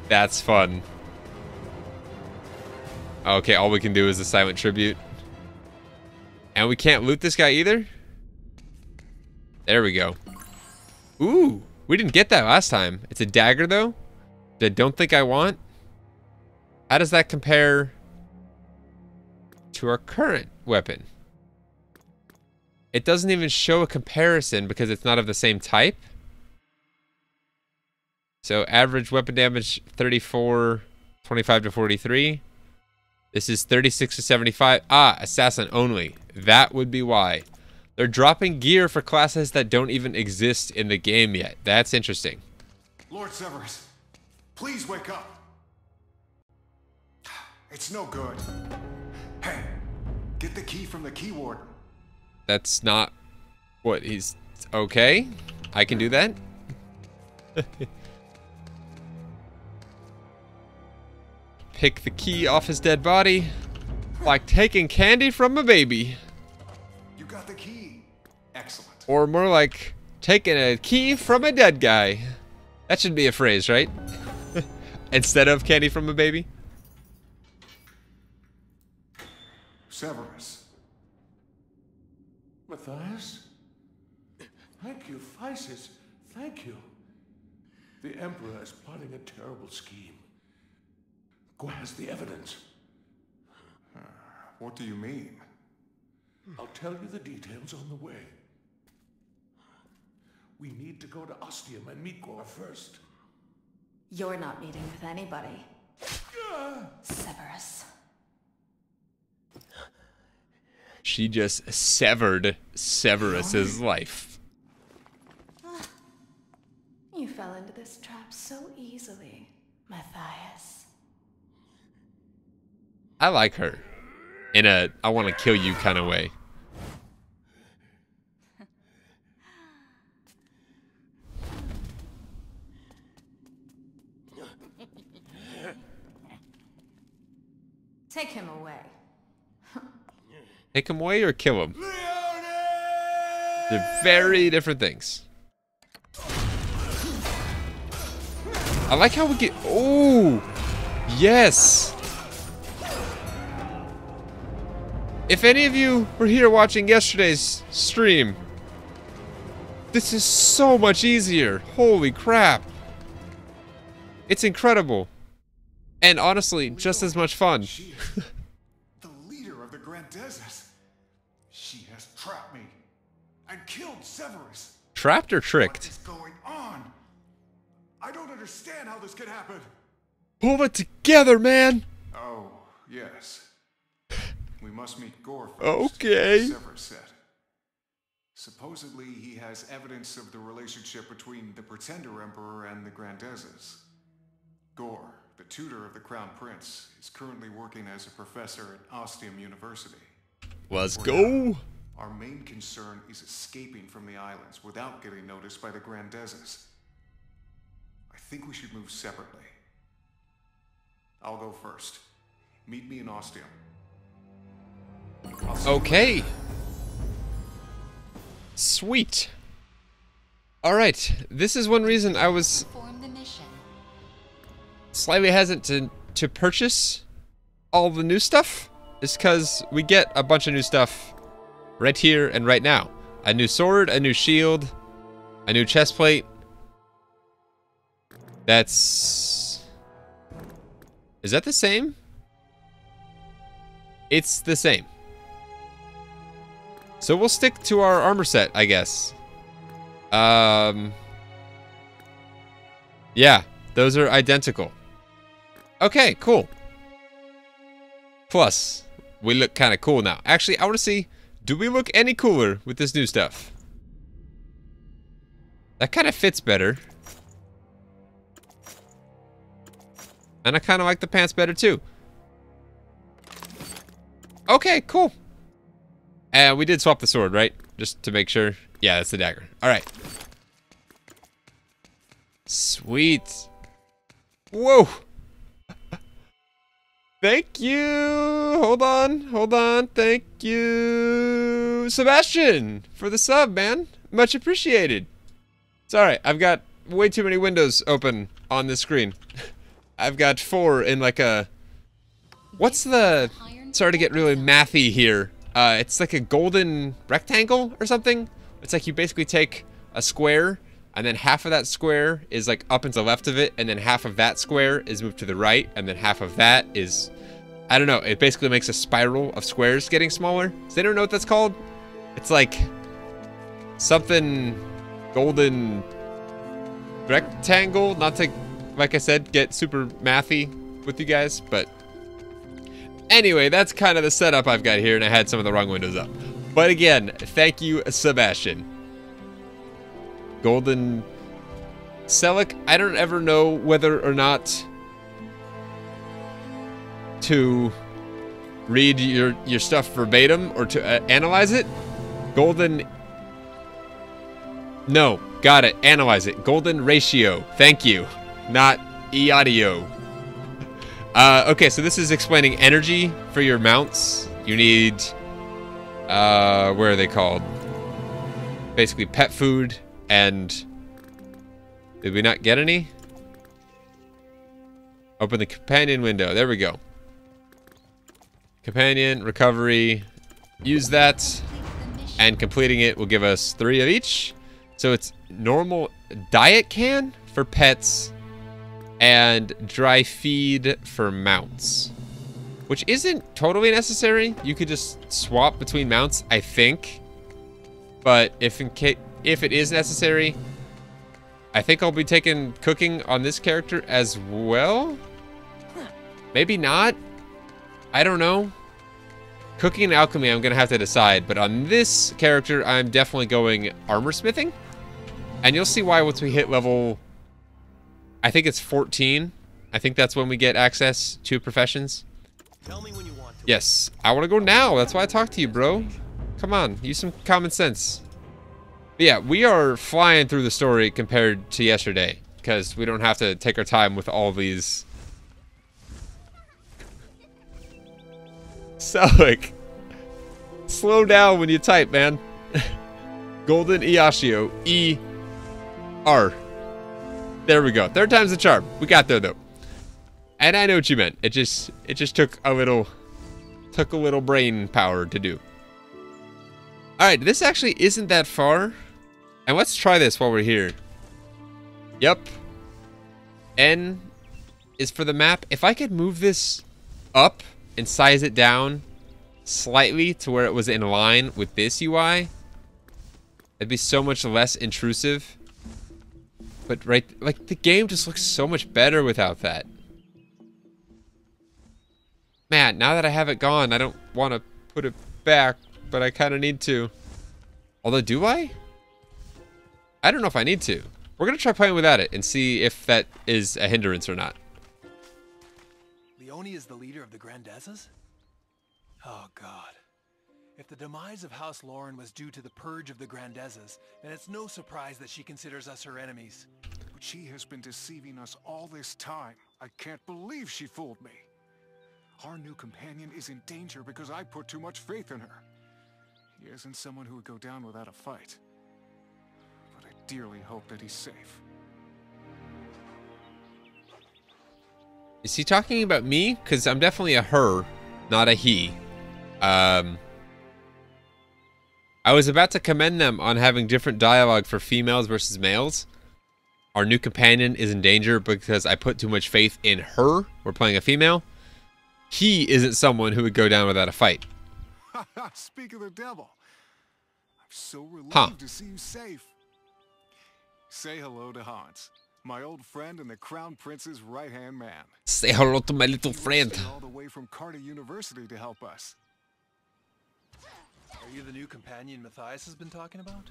That's fun. Okay, all we can do is a silent tribute. And we can't loot this guy either? There we go. Ooh, we didn't get that last time. It's a dagger though, that I don't think I want. How does that compare to our current weapon? It doesn't even show a comparison because it's not of the same type. So average weapon damage 34, 25 to 43. This is 36 to 75. Ah, assassin only. That would be why. They're dropping gear for classes that don't even exist in the game yet. That's interesting. Lord Severus, please wake up. It's no good. Hey, get the key from the key warden. That's not what Okay, I can do that. Pick the key off his dead body. Like taking candy from a baby. You got the key. Excellent. Or more like taking a key from a dead guy. That should be a phrase, right? Instead of candy from a baby. Severus. Matthias? Thank you, Physis. Thank you. The Emperor is plotting a terrible scheme. Go has the evidence. What do you mean? I'll tell you the details on the way. We need to go to Ostium and meet Gore first. You're not meeting with anybody. Severus. She just severed Severus's life. You fell into this trap so easily, Matthias. I like her. In a I want to kill you kind of way. Take him away. Take him away or kill him? They're very different things. I like how we get... Oh! Yes! If any of you were here watching yesterday's stream, this is so much easier. Holy crap. It's incredible. And honestly, just as much fun. The leader of the Grandezas. She has trapped me and killed Severus. Trapped or tricked? What is going on? I don't understand how this could happen. Pull it together, man. Oh, yes. We must meet Gore first. Okay. Severus said. Supposedly, he has evidence of the relationship between the Pretender Emperor and the Grandezas. Gore, the tutor of the Crown Prince, is currently working as a professor at Ostium University. Let's go. Our main concern is escaping from the islands without getting noticed by the Grandezas. I think we should move separately. I'll go first. Meet me in Ostium. Okay. Sweet. Alright, this is one reason I was slightly hesitant to purchase all the new stuff. Is because we get a bunch of new stuff right here and right now. A new sword, a new shield, a new chest plate. That's... Is that the same? It's the same. So we'll stick to our armor set, I guess. Yeah, those are identical. Okay, cool. Plus, we look kind of cool now. Actually, I want to see, do we look any cooler with this new stuff? That kind of fits better. And I kind of like the pants better too. Okay, cool. And we did swap the sword, right? Just to make sure. Yeah, that's the dagger. All right. Sweet. Whoa. Thank you. Hold on. Thank you, Sebastian, for the sub, man. Much appreciated. Sorry, I've got way too many windows open on this screen. I've got 4 in like a... What's the... Sorry to get really mathy here. It's like a golden rectangle or something. It's like you basically take a square, and then half of that square is like up and to the left of it, and then half of that square is moved to the right, and then half of that is... I don't know, it basically makes a spiral of squares getting smaller. Does anyone know what that's called? It's like... something... golden... rectangle? Not to, like I said, get super mathy with you guys, but... Anyway, that's kind of the setup I've got here, and I had some of the wrong windows up. But again, thank you, Sebastian. Golden... Celic, I don't ever know whether or not to read your stuff verbatim or to analyze it. Golden No, got it. Analyze it. Golden ratio. Thank you. Not e-audio. Okay, so this is explaining energy for your mounts. You need, where are they called? Basically pet food and... Did we not get any? Open the companion window. There we go. Companion, recovery. Use that. And completing it will give us 3 of each. So it's normal diet can for pets and dry feed for mounts, which isn't totally necessary. You could just swap between mounts, I think. But if it is necessary, I think I'll be taking cooking on this character as well. Maybe not. I don't know. Cooking and alchemy, I'm gonna have to decide. But on this character, I'm definitely going armor smithing. And you'll see why once we hit level, I think it's 14. I think that's when we get access to professions. Tell me when you want to. Yes, I want to go now. That's why I talked to you, bro. Come on, use some common sense. But yeah, we are flying through the story compared to yesterday because we don't have to take our time with all these. So, like, slow down when you type, man. Golden Iashio, E-R. There we go. 3rd time's the charm. We got there, though. And I know what you meant. It just took a little brain power to do. All right, this actually isn't that far. And let's try this while we're here. Yep. N is for the map. If I could move this up and size it down slightly to where it was in line with this UI, it'd be so much less intrusive. But right, like, the game just looks so much better without that. Man, now that I have it gone, I don't want to put it back, but I kind of need to. Although, do I? I don't know if I need to. We're going to try playing without it and see if that is a hindrance or not. Leone is the leader of the Grandezas? Oh, God. If the demise of House Lauren was due to the purge of the Grandezas, then it's no surprise that she considers us her enemies. But she has been deceiving us all this time. I can't believe she fooled me. Our new companion is in danger because I put too much faith in her. He isn't someone who would go down without a fight. But I dearly hope that he's safe. Is he talking about me? Because I'm definitely a her, not a he. I was about to commend them on having different dialogue for females versus males. Our new companion is in danger because I put too much faith in her. We're playing a female. He isn't someone who would go down without a fight. Speak of the devil. I'm so relieved to see you safe. Say hello to Hans, my old friend and the Crown Prince's right-hand man. Say hello to my little friend. All the way from Carta University to help us. Are you the new companion Matthias has been talking about?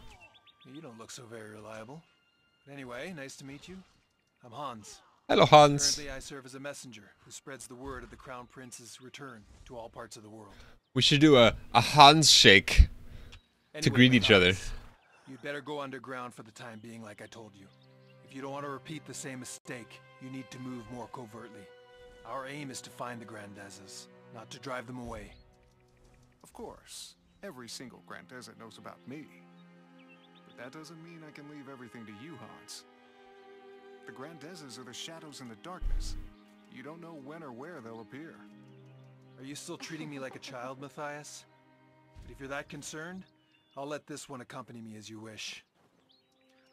You don't look so very reliable. But anyway, nice to meet you. I'm Hans. Hello, Hans. Currently, I serve as a messenger who spreads the word of the Crown Prince's return to all parts of the world. We should do a Hans shake to greet each other. You'd better go underground for the time being, like I told you. If you don't want to repeat the same mistake, you need to move more covertly. Our aim is to find the Grandezas, not to drive them away. Of course, every single Grandeza knows about me. But that doesn't mean I can leave everything to you, Hans. The Grandezas are the shadows in the darkness. You don't know when or where they'll appear. Are you still treating me like a child, Matthias? But if you're that concerned, I'll let this one accompany me as you wish.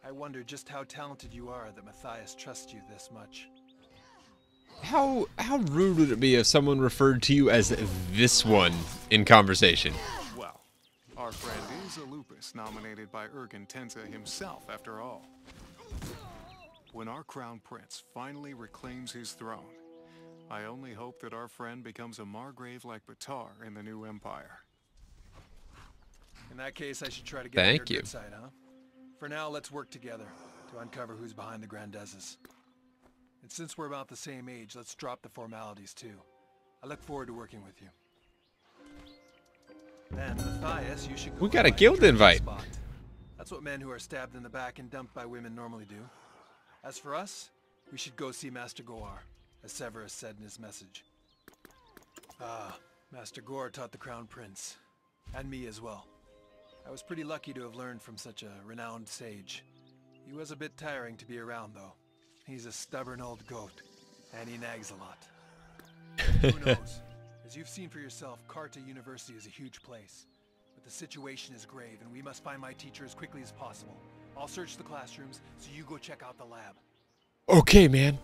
I wonder just how talented you are that Matthias trusts you this much. How rude would it be if someone referred to you as this one in conversation? Well, our friend is a lupus nominated by Ergen Tenza himself, after all. When our Crown Prince finally reclaims his throne, I only hope that our friend becomes a Margrave like Batar in the new empire. In that case, I should try to get on your good side, huh? For now, let's work together to uncover who's behind the Grandezas. And since we're about the same age, let's drop the formalities too. I look forward to working with you. Then, Matthias, you should go. We got a guild invite. That's what men who are stabbed in the back and dumped by women normally do. As for us, we should go see Master Goar, as Severus said in his message. Ah, Master Goar taught the Crown Prince, and me as well. I was pretty lucky to have learned from such a renowned sage. He was a bit tiring to be around, though. He's a stubborn old goat, and he nags a lot. Who knows? As you've seen for yourself, Carta University is a huge place. But the situation is grave, and we must find my teacher as quickly as possible. I'll search the classrooms, so you go check out the lab. Okay, man.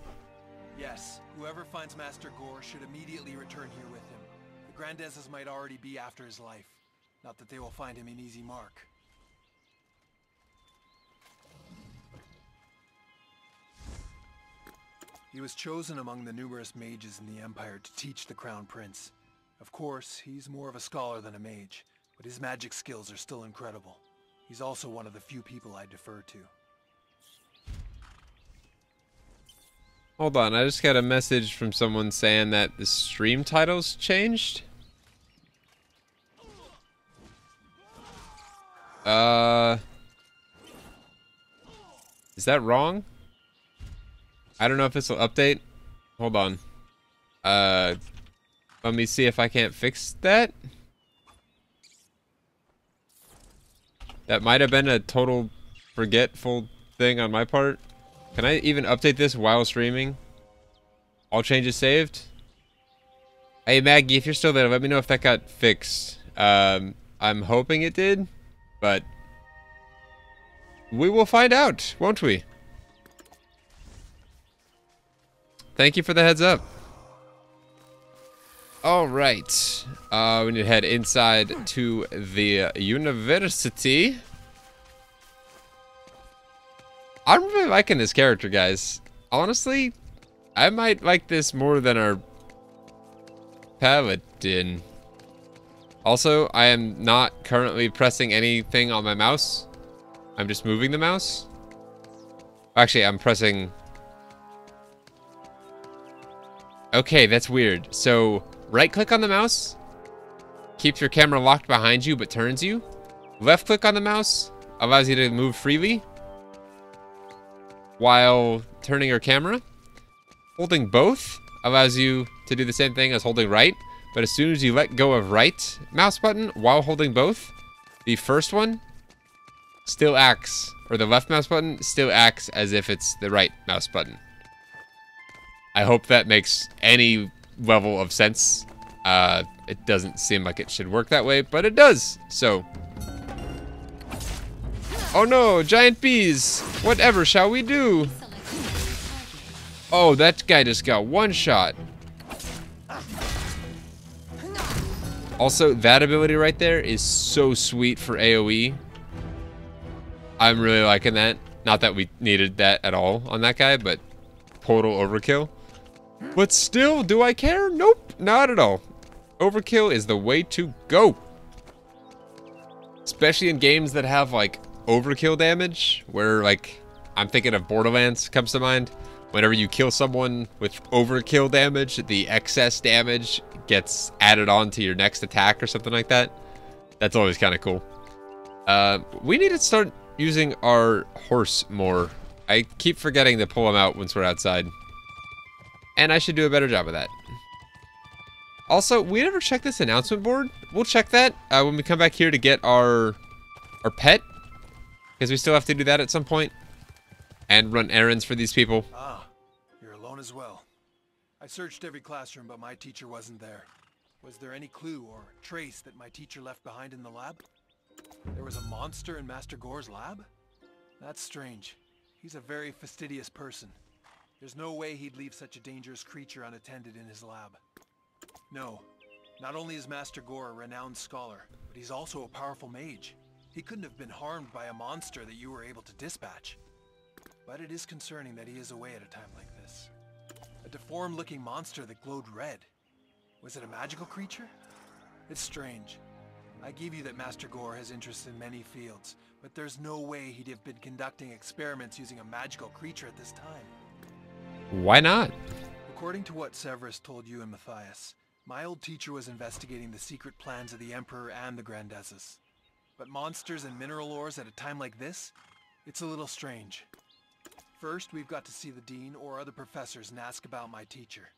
Yes, whoever finds Master Goar should immediately return here with him. The Grandezas might already be after his life. Not that they will find him an easy mark. He was chosen among the numerous mages in the Empire to teach the Crown Prince. Of course, he's more of a scholar than a mage, but his magic skills are still incredible. He's also one of the few people I defer to. Hold on, I just got a message from someone saying that the stream title's changed. Is that wrong? I don't know if this will update. Hold on. Let me see if I can't fix that. That might have been a total forgetful thing on my part. Can I even update this while streaming? All changes saved? Hey Maggie, if you're still there, let me know if that got fixed. I'm hoping it did, but we will find out, won't we? Thank you for the heads up. All right, we need to head inside to the university. I'm really liking this character, guys. Honestly, I might like this more than our paladin. Also, I am not currently pressing anything on my mouse. I'm just moving the mouse. Actually, I'm pressing... Okay, that's weird. So, right-click on the mouse. Keeps your camera locked behind you, but turns you. Left-click on the mouse. Allows you to move freely while turning your camera. Holding both allows you to do the same thing as holding right. But as soon as you let go of right mouse button while holding both, the first one still acts, or the left mouse button still acts as if it's the right mouse button. I hope that makes any level of sense. It doesn't seem like it should work that way, but it does. So, oh no, giant bees! Whatever shall we do? Oh, that guy just got one shot. Also, that ability right there is so sweet for AoE. I'm really liking that. Not that we needed that at all on that guy, but total overkill. But still, do I care? Nope, not at all. Overkill is the way to go. Especially in games that have, like, overkill damage, where, like, I'm thinking of Borderlands comes to mind. Whenever you kill someone with overkill damage, the excess damage gets added on to your next attack or something like that. That's always kind of cool. We need to start using our horse more. I keep forgetting to pull him out once we're outside. And I should do a better job of that. Also, we never checked this announcement board. We'll check that when we come back here to get our pet. Because we still have to do that at some point. And run errands for these people. Ah, you're alone as well. I searched every classroom, but my teacher wasn't there. Was there any clue or trace that my teacher left behind in the lab? There was a monster in Master Gore's lab? That's strange. He's a very fastidious person. There's no way he'd leave such a dangerous creature unattended in his lab. No, not only is Master Gore a renowned scholar, but he's also a powerful mage. He couldn't have been harmed by a monster that you were able to dispatch. But it is concerning that he is away at a time like this. A deformed-looking monster that glowed red. Was it a magical creature? It's strange. I give you that Master Gore has interest in many fields, but there's no way he'd have been conducting experiments using a magical creature at this time. Why not? According to what Severus told you and Matthias, my old teacher was investigating the secret plans of the Emperor and the Grandezas. But monsters and mineral ores at a time like this? It's a little strange. First, we've got to see the dean or other professors and ask about my teacher.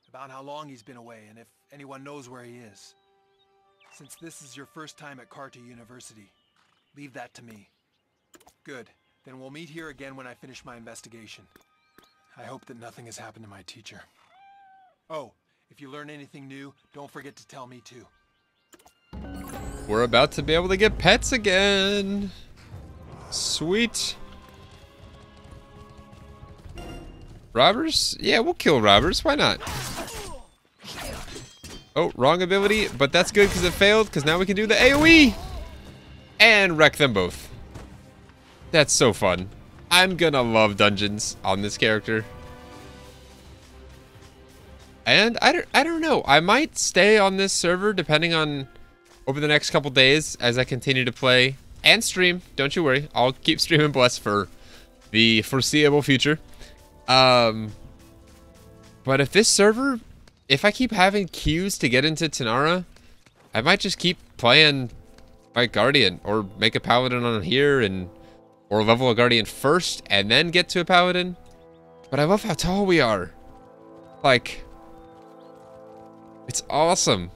About how long he's been away and if anyone knows where he is. Since this is your first time at Carta University, leave that to me. Good. Then we'll meet here again when I finish my investigation. I hope that nothing has happened to my teacher. Oh, if you learn anything new, don't forget to tell me too. We're about to be able to get pets again. Sweet. Robbers? Yeah, we'll kill robbers. Why not? Oh, wrong ability, but that's good because it failed, because now we can do the AoE and wreck them both. That's so fun. I'm gonna love dungeons on this character. And I don't know. I might stay on this server depending on over the next couple days as I continue to play and stream. Don't you worry. I'll keep streaming Bless for the foreseeable future. But if this server, if I keep having queues to get into Tanara, I might just keep playing my Guardian or make a Paladin on here or level a Guardian first and then get to a Paladin. But I love how tall we are. Like, it's awesome.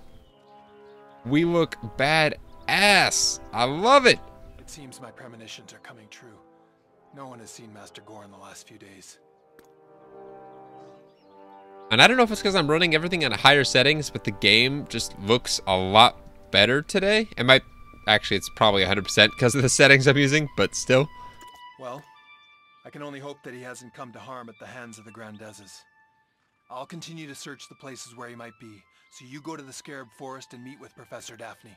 We look badass. I love it. It seems my premonitions are coming true. No one has seen Master Gore in the last few days. And I don't know if it's because I'm running everything on higher settings, but the game just looks a lot better today. It might, actually, it's probably 100% because of the settings I'm using, but still. Well, I can only hope that he hasn't come to harm at the hands of the Grandezes. I'll continue to search the places where he might be, so you go to the Scarab Forest and meet with Professor Daphne.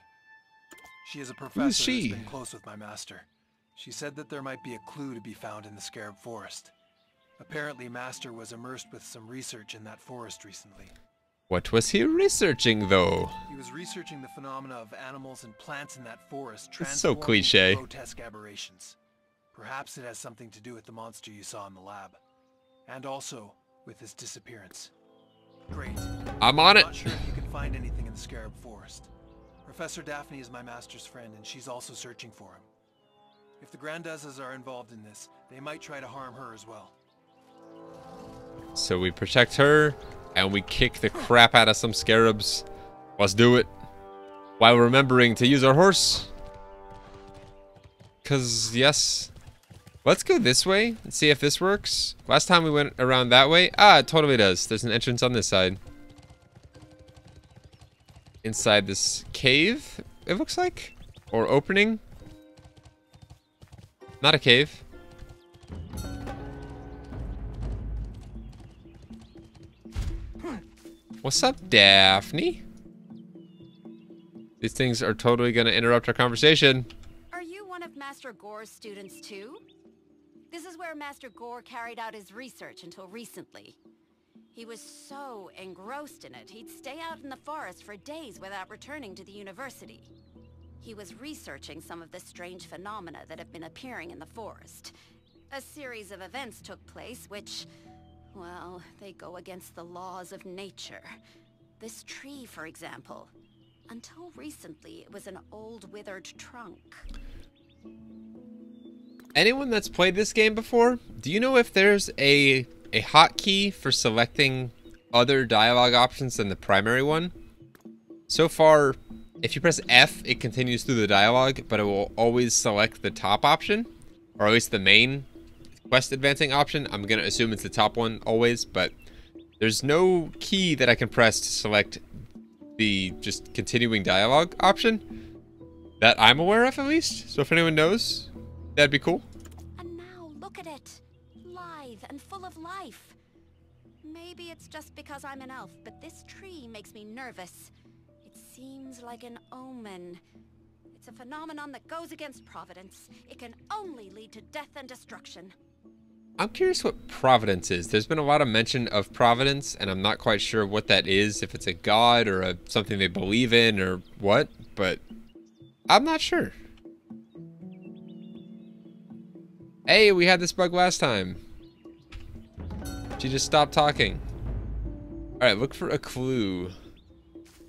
She is a professor who's been close with my master. She said that there might be a clue to be found in the Scarab Forest. Apparently, Master was immersed with some research in that forest recently. What was he researching, though? He was researching the phenomena of animals and plants in that forest It's so transforming cliche. into grotesque aberrations. Perhaps it has something to do with the monster you saw in the lab. And also with his disappearance. Great. I'm on it. Not sure if you can find anything in the Scarab Forest. Professor Daphne is my master's friend, and she's also searching for him. If the Grandezes are involved in this, they might try to harm her as well. So we protect her, and we kick the crap out of some scarabs. Let's do it. While remembering to use our horse. Because, yes. Let's go this way and see if this works. Last time we went around that way. Ah, it totally does. There's an entrance on this side. Inside this cave, it looks like. Or opening. Not a cave. What's up, Daphne? These things are totally going to interrupt our conversation. Are you one of Master Gore's students too? This is where Master Gore carried out his research until recently. He was so engrossed in it, he'd stay out in the forest for days without returning to the university. He was researching some of the strange phenomena that have been appearing in the forest. A series of events took place which, well, they go against the laws of nature. This tree, for example. Until recently, it was an old withered trunk. Anyone that's played this game before, do you know if there's a hotkey for selecting other dialogue options than the primary one? So far, if you press F, it continues through the dialogue, but it will always select the top option, or at least the main quest advancing option. I'm going to assume it's the top one always, but there's no key that I can press to select the just continuing dialogue option that I'm aware of, at least. So if anyone knows, that'd be cool. And now, look at it. Lithe and full of life. Maybe it's just because I'm an elf, but this tree makes me nervous. It seems like an omen. It's a phenomenon that goes against providence. It can only lead to death and destruction. I'm curious what Providence is. There's been a lot of mention of Providence, and I'm not quite sure what that is, if it's a god or something they believe in or what, but I'm not sure. Hey, we had this bug last time. She just stopped talking. Alright, look for a clue.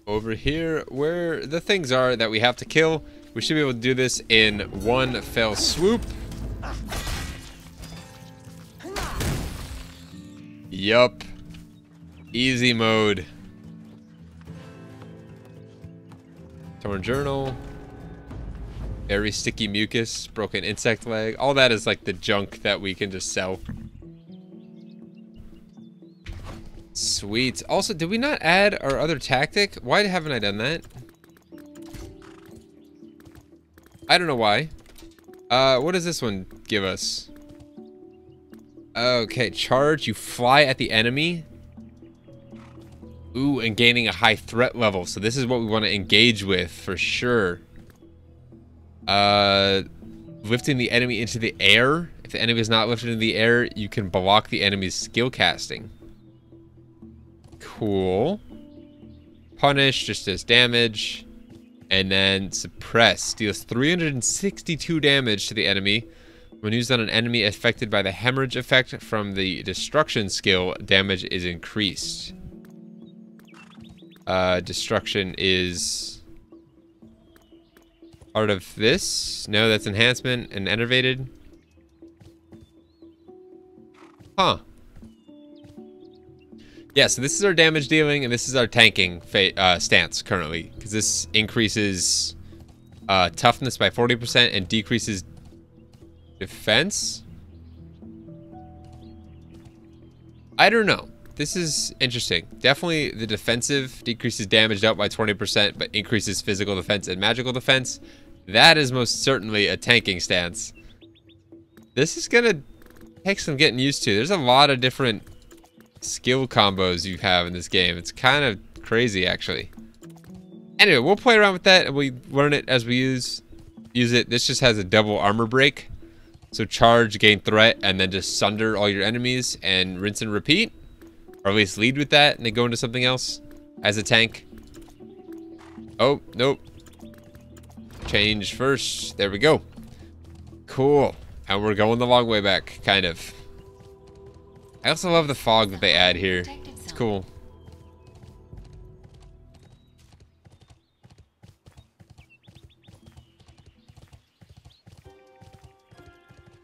Over here, where the things are that we have to kill. We should be able to do this in one fell swoop. Yup. Easy mode. Torn journal. Very sticky mucus. Broken insect leg. All that is like the junk that we can just sell. Sweet. Also, did we not add our other tactic? Why haven't I done that? I don't know why. What does this one give us? Okay, charge. You fly at the enemy. Ooh, and gaining a high threat level. So this is what we want to engage with for sure. Lifting the enemy into the air. If the enemy is not lifted into the air, you can block the enemy's skill casting. Cool. Punish just does damage. And then suppress deals 362 damage to the enemy. When used on an enemy affected by the hemorrhage effect from the destruction skill, damage is increased. Destruction is part of this. No, that's enhancement and enervated. Huh. Yeah, so this is our damage dealing, and this is our tanking stance currently, because this increases toughness by 40% and decreases defense. I don't know. This is interesting. Definitely the defensive decreases damage dealt by 20%, but increases physical defense and magical defense. That is most certainly a tanking stance. This is gonna take some getting used to. There's a lot of different skill combos you have in this game. It's kind of crazy, actually. Anyway, we'll play around with that and we learn it as we use it. This just has a double armor break. So charge, gain threat, and then just sunder all your enemies and rinse and repeat. Or at least lead with that and then go into something else as a tank. Oh, nope. Change first. There we go. Cool. And we're going the long way back, kind of. I also love the fog that they add here. It's cool.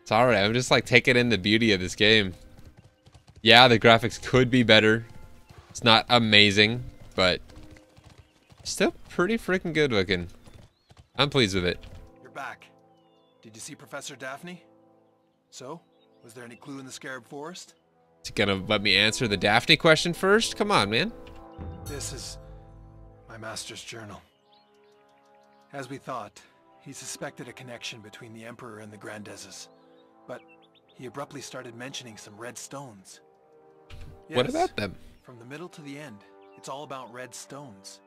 It's alright. I'm just like taking in the beauty of this game. Yeah, the graphics could be better. It's not amazing, but still pretty freaking good looking. I'm pleased with it. You're back. Did you see Professor Daphne? So, was there any clue in the Scarab Forest? Is he gonna let me answer the Daphne question first? Come on, man. This is my master's journal. As we thought, he suspected a connection between the Emperor and the Grandezes, but he abruptly started mentioning some red stones. Yes, what about them? From the middle to the end, it's all about red stones.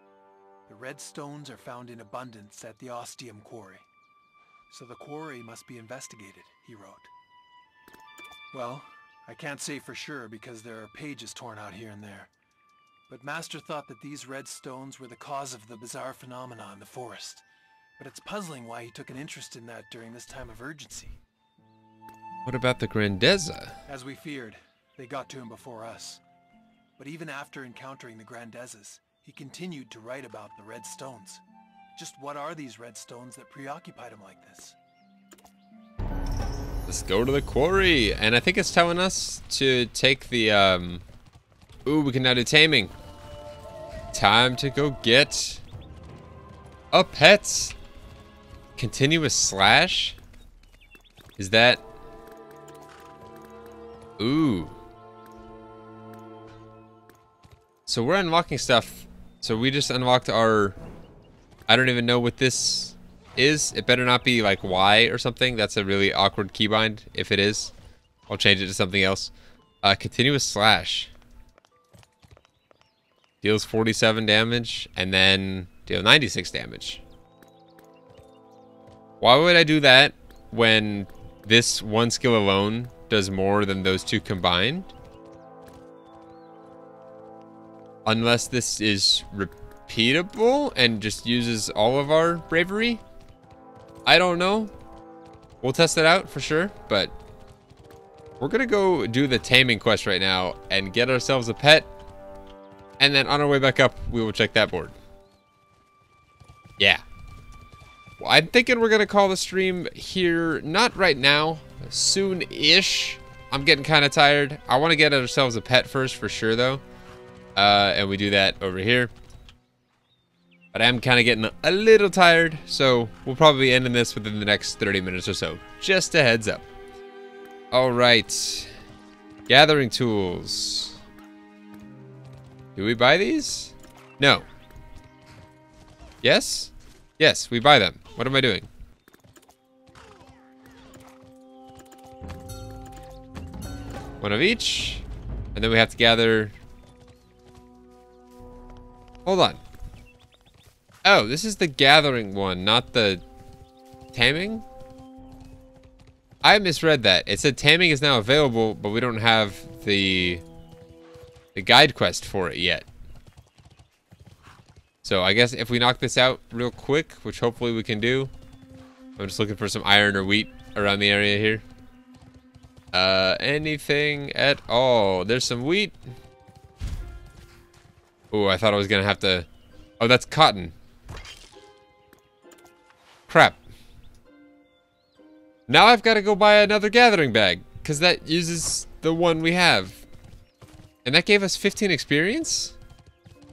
The red stones are found in abundance at the Ostium Quarry. So the quarry must be investigated, he wrote. Well, I can't say for sure because there are pages torn out here and there. But Master thought that these red stones were the cause of the bizarre phenomena in the forest. But it's puzzling why he took an interest in that during this time of urgency. What about the Grandeza? As we feared, they got to him before us. But even after encountering the Grandezes, he continued to write about the red stones. Just what are these red stones that preoccupied him like this? Let's go to the quarry. And I think it's telling us to take the, ooh, we can now do taming. Time to go get a pet. Continuous slash? Is that... Ooh. So we're unlocking stuff. So we just unlocked our... I don't even know what this is. It better not be like Y or something. That's a really awkward keybind. If it is, I'll change it to something else. Continuous slash. Deals 47 damage and then deal 96 damage. Why would I do that when this one skill alone does more than those two combined? Unless this is repeatable and just uses all of our bravery? I don't know. We'll test it out for sure, but we're gonna go do the taming quest right now and get ourselves a pet. And then on our way back up, we will check that board. Yeah. I'm thinking we're going to call the stream here, not right now, soon-ish. I'm getting kind of tired. I want to get ourselves a pet first for sure, though. And we do that over here. But I'm kind of getting a little tired, so we'll probably be ending this within the next 30 minutes or so. Just a heads up. All right. Gathering tools. Do we buy these? No. Yes? Yes, we buy them. What am I doing? One of each. And then we have to gather... Hold on. Oh, this is the gathering one, not the taming? I misread that. It said taming is now available, but we don't have the guide quest for it yet. So I guess if we knock this out real quick, which hopefully we can do. I'm just looking for some iron or wheat around the area here. Anything at all. There's some wheat. Oh, I thought I was gonna have to... Oh, that's cotton. Crap. Now I've got to go buy another gathering bag, because that uses the one we have. And that gave us 15 experience?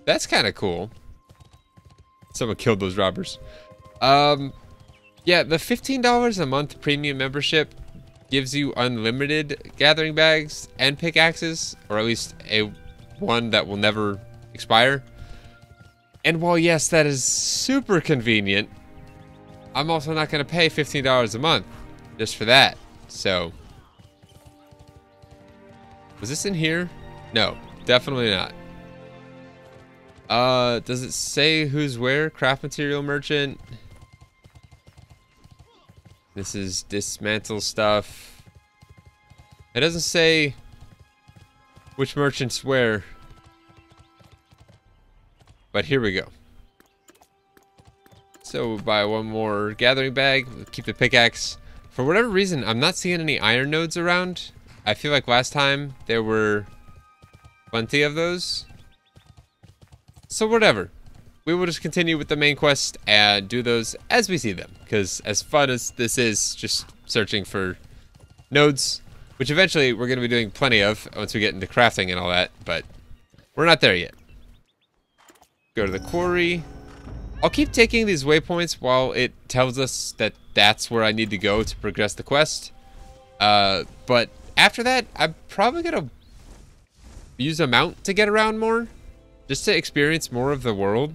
That's kind of cool. Someone killed those robbers. Yeah, the $15 a month premium membership gives you unlimited gathering bags and pickaxes, or at least one that will never expire. And while yes, that is super convenient, I'm also not going to pay $15 a month just for that. So, was this in here? No, definitely not. Does it say who's where? Craft material merchant. This is dismantle stuff. It doesn't say which merchant's where. But here we go. So we'll buy one more gathering bag. We'll keep the pickaxe. For whatever reason, I'm not seeing any iron nodes around. I feel like last time there were plenty of those. So whatever. We will just continue with the main quest and do those as we see them. Because as fun as this is, just searching for nodes, which eventually we're going to be doing plenty of once we get into crafting and all that. But we're not there yet. Go to the quarry. I'll keep taking these waypoints while it tells us that that's where I need to go to progress the quest. But after that, I'm probably going to use a mount to get around more. Just to experience more of the world.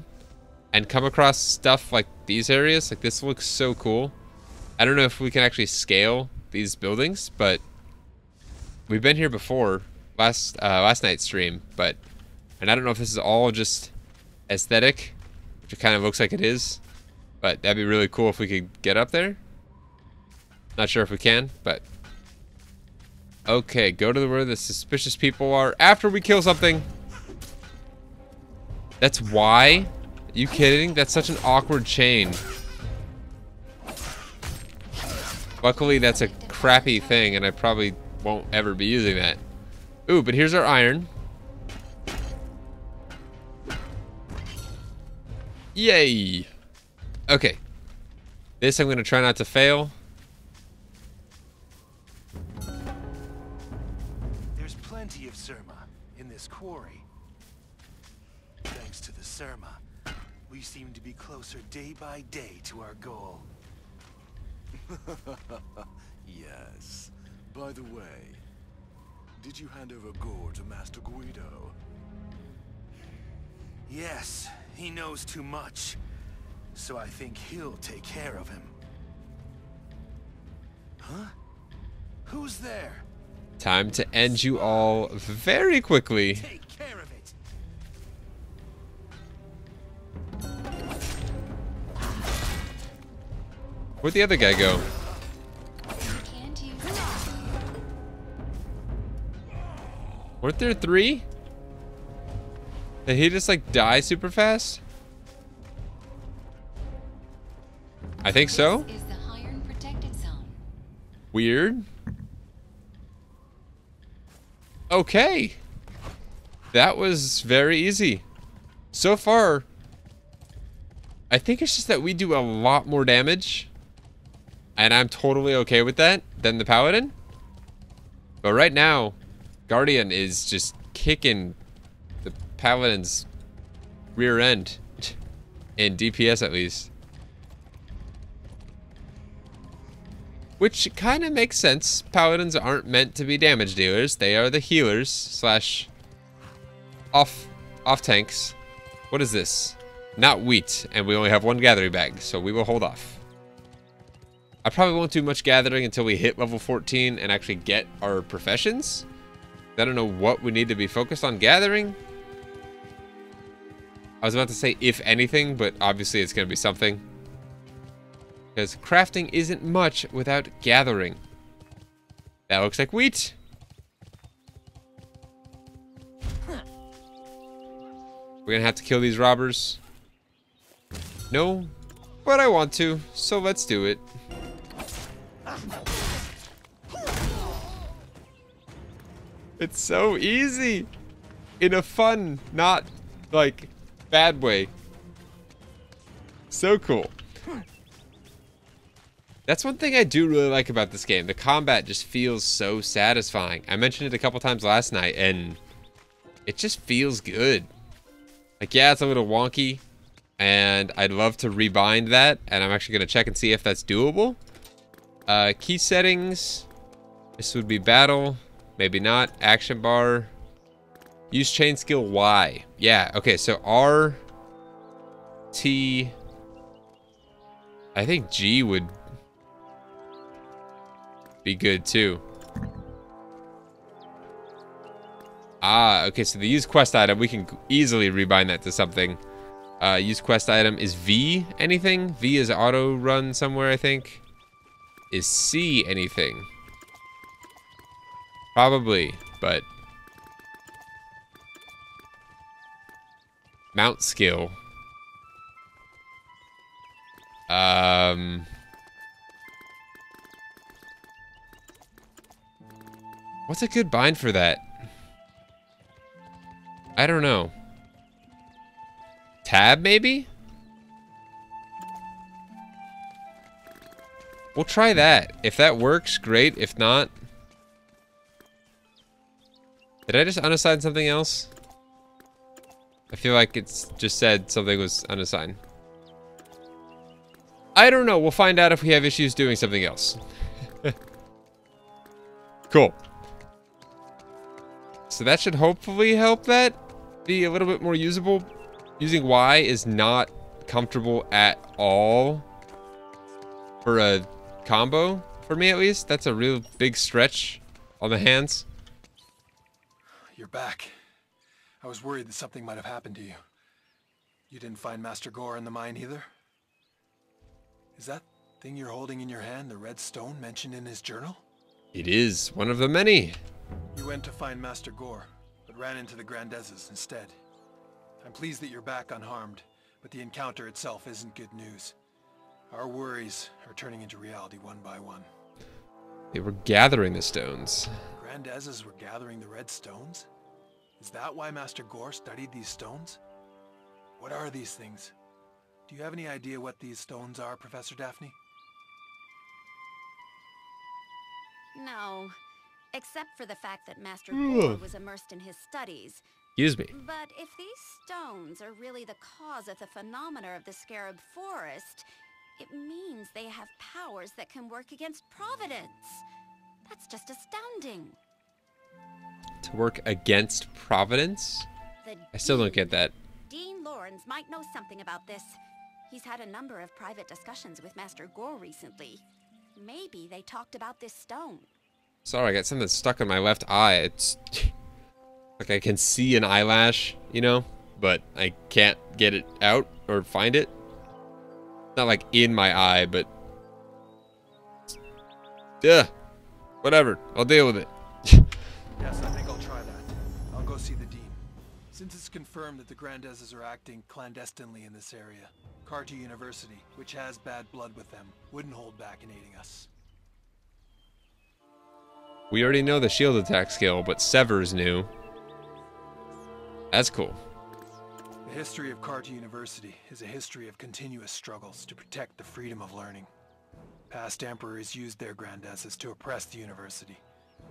And come across stuff like these areas. Like this looks so cool. I don't know if we can actually scale these buildings, but we've been here before last night's stream. And I don't know if this is all just aesthetic, which it kind of looks like it is. But that'd be really cool if we could get up there. Not sure if we can, but okay. Go to where the suspicious people are after we kill something. That's why? Are you kidding? That's such an awkward chain. Luckily, that's a crappy thing, and I probably won't ever be using that. Ooh, but here's our iron. Yay! Okay. This I'm going to try not to fail. There's plenty of Surma in this quarry. Thanks to the Surma, we seem to be closer day by day to our goal. Yes. By the way, did you hand over Gore to Master Guido? Yes, he knows too much. So I think he'll take care of him. Huh? Who's there? Time to end you all very quickly. Take care of it. Where'd the other guy go? Weren't there 3? Did he just like die super fast? I think so. This is the Hereakan protected zone. Weird. Okay. That was very easy. So far, I think it's just that we do a lot more damage. And I'm totally okay with that than the Paladin. But right now, Guardian is just kicking the Paladin's rear end. In DPS at least. Which kind of makes sense. Paladins aren't meant to be damage dealers. They are the healers slash off tanks. What is this? Not wheat, and we only have one gathering bag, so we will hold off. I probably won't do much gathering until we hit level 14 and actually get our professions. I don't know what we need to be focused on gathering. I was about to say if anything, but obviously it's going to be something. Because crafting isn't much without gathering. That looks like wheat. We're going to have to kill these robbers. No, but I want to, so let's do it. It's so easy. In a fun, not like bad way. So cool. That's one thing I do really like about this game. The combat just feels so satisfying. I mentioned it a couple times last night, and it just feels good. Like, yeah, it's a little wonky, and I'd love to rebind that, and I'm actually going to check and see if that's doable. Key settings. This would be battle. Maybe not. Action bar. Use chain skill Y. Yeah, okay, so R, T, I think G would be good too. Ah, okay, so the use quest item, we can easily rebind that to something. Use quest item is V anything? V is auto run somewhere, I think. Is C anything? Probably, but mount skill. What's a good bind for that? I don't know. Tab, maybe? We'll try that. If that works, great. If not... Did I just unassign something else? I feel like it's just said something was unassigned. I don't know. We'll find out if we have issues doing something else. Cool. So that should hopefully help that be a little bit more usable. Using Y is not comfortable at all for a combo, for me at least. That's a real big stretch on the hands. You're back. I was worried that something might have happened to you. You didn't find Master Gore in the mine either? Is that thing you're holding in your hand the red stone mentioned in his journal? It is one of the many. You went to find Master Gore, but ran into the Grandezes instead. I'm pleased that you're back unharmed, but the encounter itself isn't good news. Our worries are turning into reality one by one. They were gathering the stones. Grandezes were gathering the red stones? Is that why Master Gore studied these stones? What are these things? Do you have any idea what these stones are, Professor Daphne? No, except for the fact that Master Gore was immersed in his studies. Excuse me. But if these stones are really the cause of the phenomena of the Scarab Forest, it means they have powers that can work against Providence. That's just astounding. To work against Providence? I still don't get that. Dean Lawrence might know something about this. He's had a number of private discussions with Master Gore recently. Maybe they talked about this stone. Sorry, I got something stuck in my left eye. It's like I can see an eyelash, you know, but I can't get it out or find it. Not like in my eye, but whatever. I'll deal with it. Yes, I think I'll try that. I'll go see the Dean. Since it's confirmed that the Grandezes are acting clandestinely in this area, Carter University, which has bad blood with them, wouldn't hold back in aiding us. We already know the shield attack skill, but Sever's new. That's cool. The history of Carta University is a history of continuous struggles to protect the freedom of learning. Past emperors used their grandezas to oppress the university.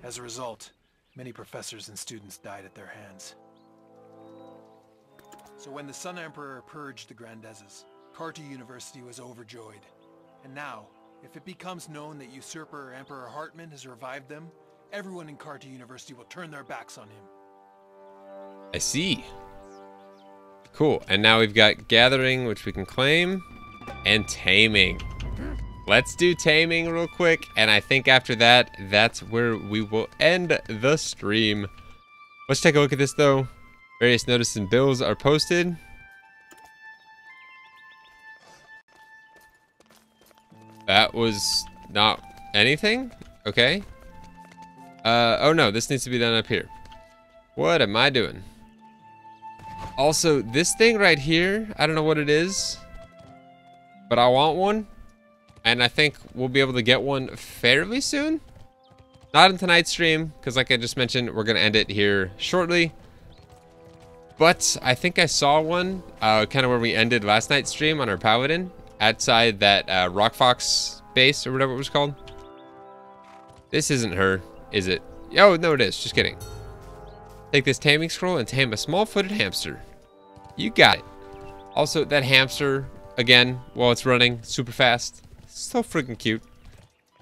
As a result, many professors and students died at their hands. So when the Sun Emperor purged the grandezas, Carta University was overjoyed. And now, if it becomes known that usurper Emperor Hartman has revived them, everyone in Carta University will turn their backs on him. I see. Cool. And now we've got Gathering, which we can claim, and Taming. Let's do Taming real quick, and I think after that, that's where we will end the stream. Let's take a look at this, though. Various notices and bills are posted. That was not anything? Okay. Oh no, this needs to be done up here. What am I doing? Also, this thing right here, I don't know what it is, but I want one. And I think we'll be able to get one fairly soon. Not in tonight's stream, because like I just mentioned, we're going to end it here shortly. But I think I saw one, kind of where we ended last night's stream on our Paladin, outside that Rock Fox base, or whatever it was called. This isn't her, is it? Oh, no it is, just kidding. Take this taming scroll and tame a small-footed hamster. You got it. Also, that hamster, again, while it's running super fast, so freaking cute.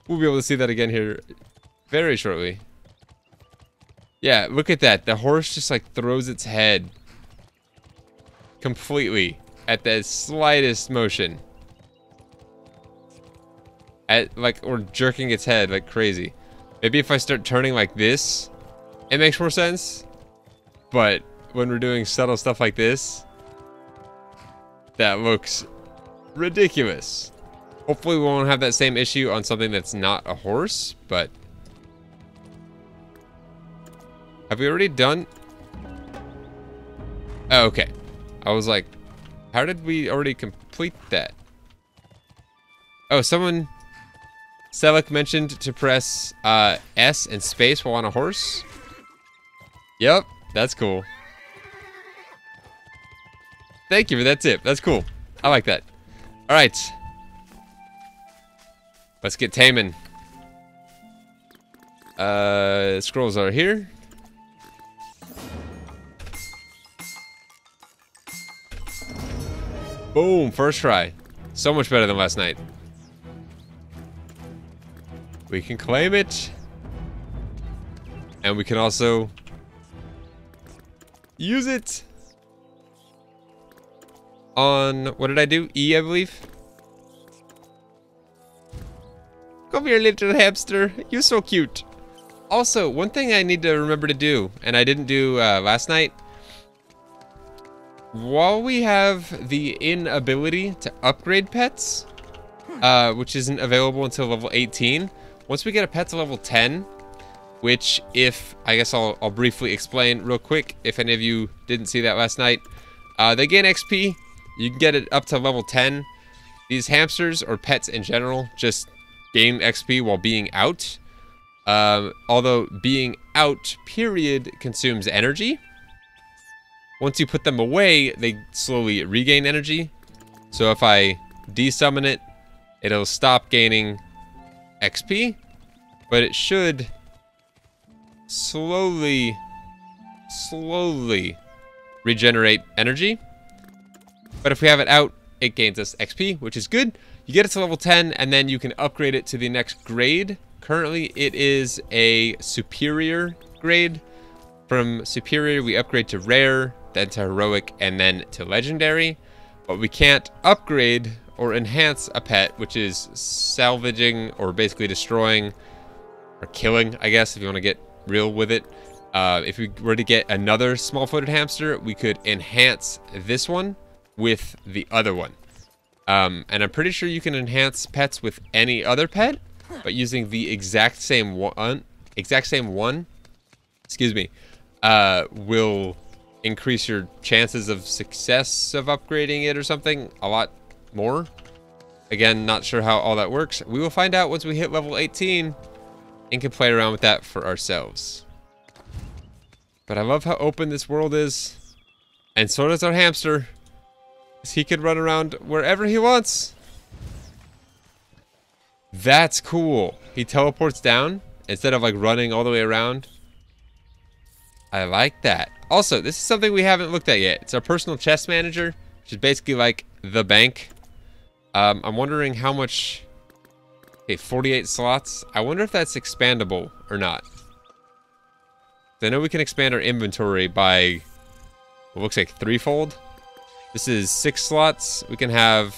We'll be able to see that again here very shortly. Yeah, look at that. The horse just like throws its head completely at the slightest motion. Or jerking its head like crazy. Maybe if I start turning like this, it makes more sense. But when we're doing subtle stuff like this, that looks ridiculous. Hopefully we won't have that same issue on something that's not a horse, but... Have we already done... Oh, okay. I was like, how did we already complete that? Oh, someone... Selleck mentioned to press S and space while on a horse. Yep, that's cool. Thank you for that tip. That's cool. I like that. All right. Let's get taming. Scrolls are here. Boom, first try. So much better than last night. We can claim it. And we can also use it on, what did I do? E, I believe. Come here, little hamster. You're so cute. Also, one thing I need to remember to do, and I didn't do last night. While we have the inability to upgrade pets, which isn't available until level 18, once we get a pet to level 10, which if, I guess I'll briefly explain real quick, if any of you didn't see that last night, they gain XP. You can get it up to level 10. These hamsters, or pets in general, just gain XP while being out. Although being out, period, consumes energy. Once you put them away, they slowly regain energy. So if I desummon it, it'll stop gaining XP. But it should slowly regenerate energy. But if we have it out, it gains us XP, which is good. You get it to level 10, and then you can upgrade it to the next grade. Currently, it is a superior grade. From superior, we upgrade to rare, then to heroic, and then to legendary. But we can't upgrade or enhance a pet, which is salvaging or basically destroying or killing, I guess, if you want to get real with it. If we were to get another small-footed hamster, we could enhance this one with the other one. And I'm pretty sure you can enhance pets with any other pet, but using the exact same one, excuse me, will increase your chances of success of upgrading it or something a lot more. Again, not sure how all that works. We will find out once we hit level 18 and can play around with that for ourselves. But I love how open this world is. And so does our hamster. He can run around wherever he wants. That's cool. He teleports down instead of like running all the way around. I like that. Also, this is something we haven't looked at yet. It's our personal chest manager, which is basically like the bank. I'm wondering how much... Okay, 48 slots. I wonder if that's expandable or not. I know we can expand our inventory by... It looks like threefold. This is 6 slots. We can have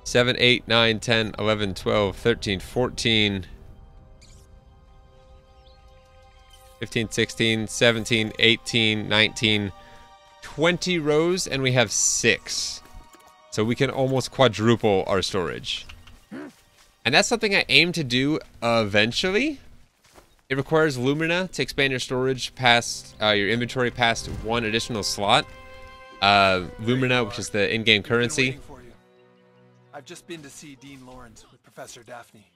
7, 8, 9, 10, 11, 12, 13, 14, 15, 16, 17, 18, 19, 20 rows, and we have 6. So we can almost quadruple our storage. And that's something I aim to do eventually. It requires Lumina to expand your storage past your inventory past 1 additional slot. Lumina, which is the in-game currency. I've just been to see Dean Lawrence with Professor Daphne.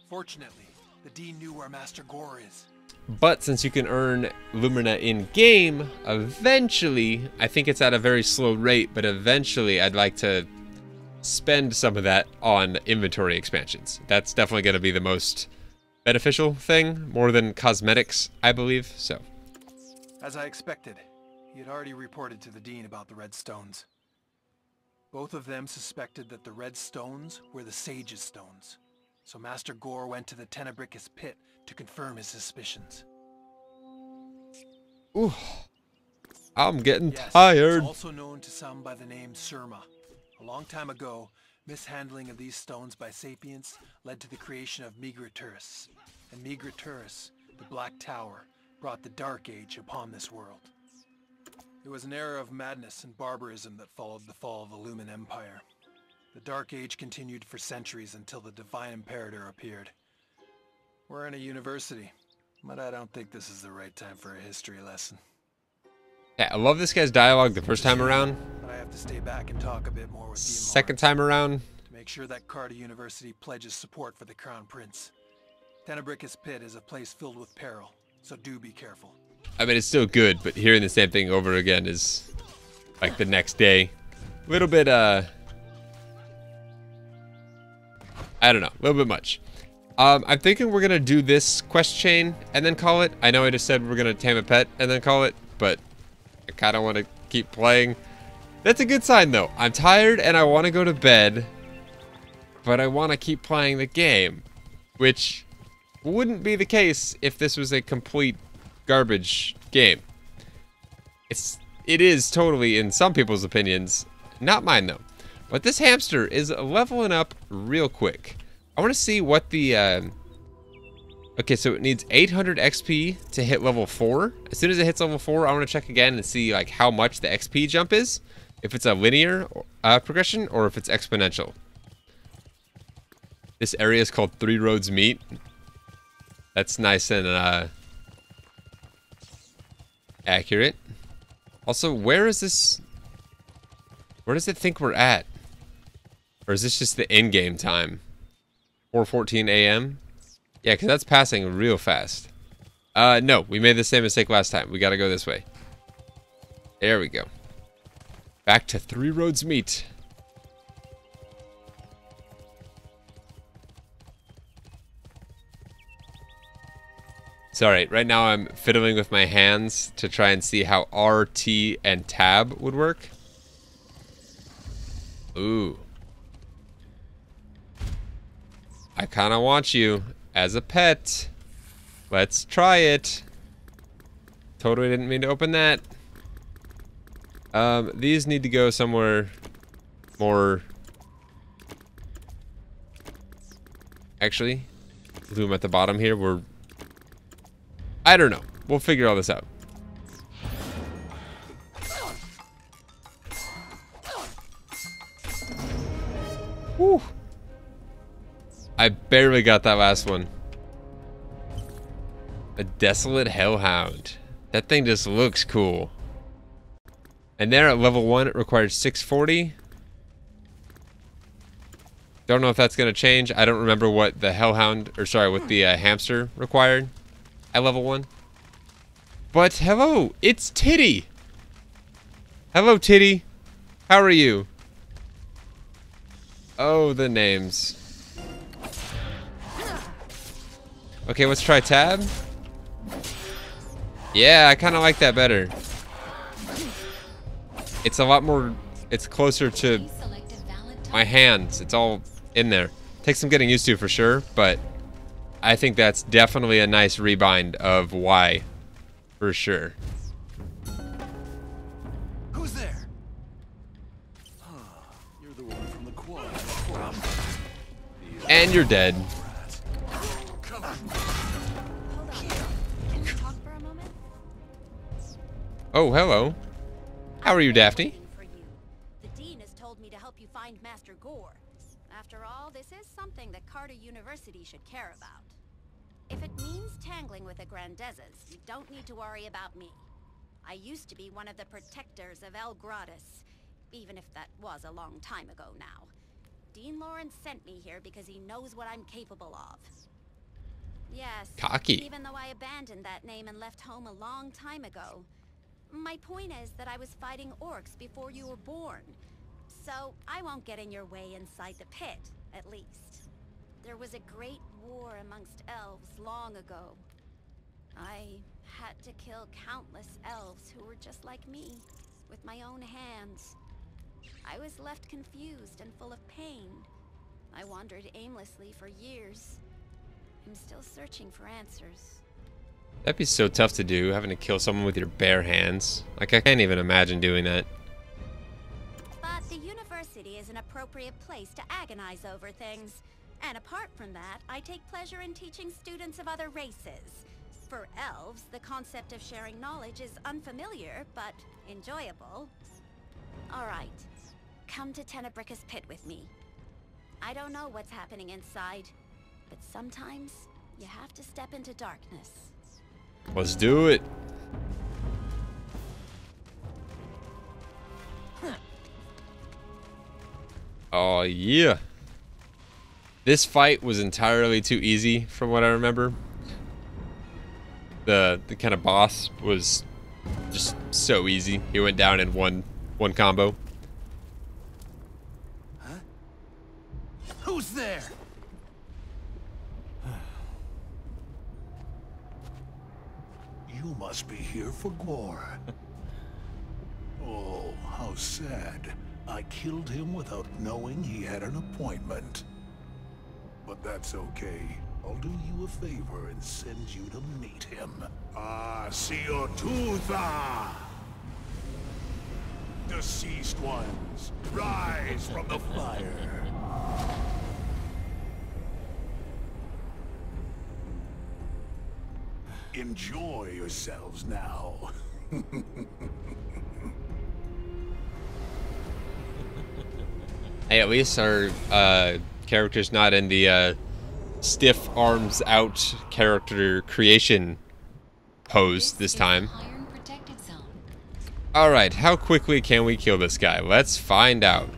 Fortunately, the Dean knew where Master Gore is. But since you can earn Lumina in-game, eventually, I think it's at a very slow rate, but eventually I'd like to spend some of that on inventory expansions. That's definitely going to be the most beneficial thing, more than cosmetics, I believe, so. As I expected, he had already reported to the Dean about the red stones. Both of them suspected that the red stones were the Sage's stones. So Master Gore went to the Tenebricus pit to confirm his suspicions. Ooh, I'm getting yes, tired. It's also known to some by the name Surma. A long time ago, mishandling of these stones by sapients led to the creation of Migraturus. And Migraturus, the Black Tower, brought the Dark Age upon this world. It was an era of madness and barbarism that followed the fall of the Lumen Empire. The Dark Age continued for centuries until the Divine Imperator appeared. We're in a university, but I don't think this is the right time for a history lesson. Yeah, I love this guy's dialogue the first time around. But I have to stay back and talk a bit more with Dean Second time around. To make sure that Carta University pledges support for the Crown Prince. Tenebricus Pit is a place filled with peril, so do be careful. I mean, it's still good, but hearing the same thing over again is like the next day. A little bit, I don't know, a little bit much. I'm thinking we're gonna do this quest chain and then call it. I know I just said we're gonna tame a pet and then call it, but I kind of want to keep playing. That's a good sign, though. I'm tired and I want to go to bed, but I want to keep playing the game, which wouldn't be the case if this was a complete garbage game. It is totally, in some people's opinions, not mine though. But this hamster is leveling up real quick. I want to see what the okay, so it needs 800 XP to hit level 4. As soon as it hits level 4, I want to check again and see like how much the XP jump is. If it's a linear progression or if it's exponential. This area is called 3 Roads Meet. That's nice and accurate. Also, where is this? Where does it think we're at? Or is this just the in-game time? 4:14 a.m.? Yeah, because that's passing real fast. No, we made the same mistake last time. We gotta go this way. There we go. Back to 3 Roads Meet. Sorry, right now I'm fiddling with my hands to try and see how R, T, and Tab would work. Ooh. I kind of want you as a pet. Let's try it. Totally didn't mean to open that. These need to go somewhere more... Actually, leave them at the bottom here. I don't know. We'll figure all this out. Whew. I barely got that last one. A desolate hellhound. That thing just looks cool. And there at level 1 it requires 640. Don't know if that's gonna change. I don't remember what the hellhound, or sorry, what the hamster required at level 1. But hello, it's Titty. Hello, Titty. How are you? Oh, the names. Okay, let's try tab. Yeah, I kind of like that better. It's a lot more, it's closer to my hands. It's all in there. Takes some getting used to for sure, but I think that's definitely a nice rebind of Y for sure. Who's there? You're the one from the quad. And you're dead. Oh, hello. How are you, Daphne? The Dean has told me to help you find Master Gore. After all, this is something that Carter University should care about. If it means tangling with the Grandezas, you don't need to worry about me. I used to be one of the protectors of El Gratis, even if that was a long time ago now. Dean Lawrence sent me here because he knows what I'm capable of. Yes, cocky. Even though I abandoned that name and left home a long time ago. My point is that I was fighting orcs before you were born. So I won't get in your way inside the pit, at least. There was a great war amongst elves long ago. I had to kill countless elves who were just like me, with my own hands. I was left confused and full of pain. I wandered aimlessly for years. I'm still searching for answers. That'd be so tough to do, having to kill someone with your bare hands. Like, I can't even imagine doing that. But the university is an appropriate place to agonize over things. And apart from that, I take pleasure in teaching students of other races. For elves, the concept of sharing knowledge is unfamiliar, but enjoyable. Alright, come to Tenebricus Pit with me. I don't know what's happening inside, but sometimes you have to step into darkness. Let's do it. Oh, yeah. This fight was entirely too easy from what I remember. The kind of boss was just so easy. He went down in one combo. Huh? Who's there? You must be here for Gore. Oh, how sad. I killed him without knowing he had an appointment. But that's okay. I'll do you a favor and send you to meet him. Ah, Seotutha! Deceased ones, rise from the fire. Enjoy yourselves now. Hey, at least our character's not in the stiff arms out character creation pose this time. Alright, how quickly can we kill this guy? Let's find out.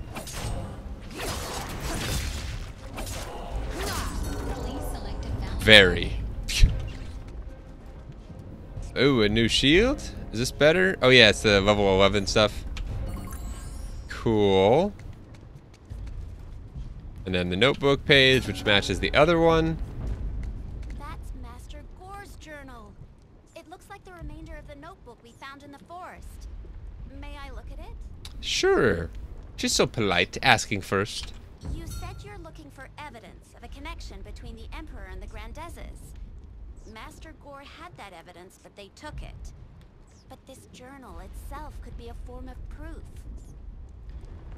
Very. Ooh, a new shield? Is this better? Oh yeah, it's the level 11 stuff. Cool. And then the notebook page, which matches the other one. That's Master Gore's journal. It looks like the remainder of the notebook we found in the forest. May I look at it? Sure. She's so polite, asking first. You said you're looking for evidence of a connection between the Emperor and the Grandezas. Master Gore had that evidence, but they took it. But this journal itself could be a form of proof.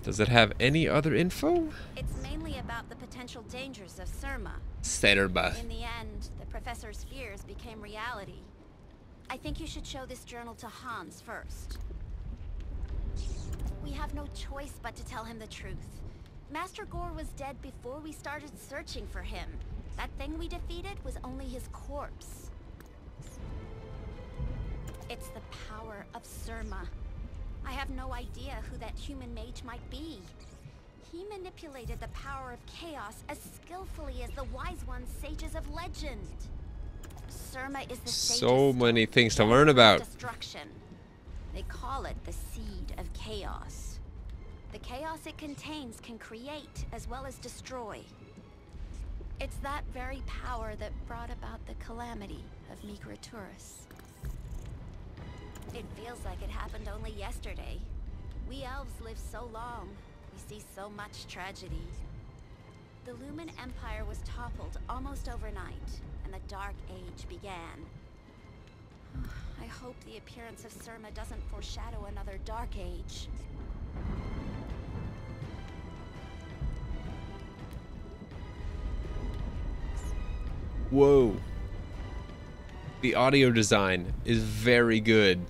Does it have any other info? It's mainly about the potential dangers of Surma. Scarab. In the end, the professor's fears became reality. I think you should show this journal to Hans first. We have no choice but to tell him the truth. Master Gore was dead before we started searching for him. That thing we defeated was only his corpse. It's the power of Surma. I have no idea who that human mage might be. He manipulated the power of chaos as skillfully as the wise ones, sages of legend. Surma is the So many things to learn about. Destruction. They call it the Seed of Chaos. The chaos it contains can create as well as destroy. It's that very power that brought about the calamity of Hereakan. It feels like it happened only yesterday. We elves live so long. We see so much tragedy. The Lumen Empire was toppled almost overnight, and the Dark Age began. I hope the appearance of Surma doesn't foreshadow another Dark Age. Whoa. The audio design is very good.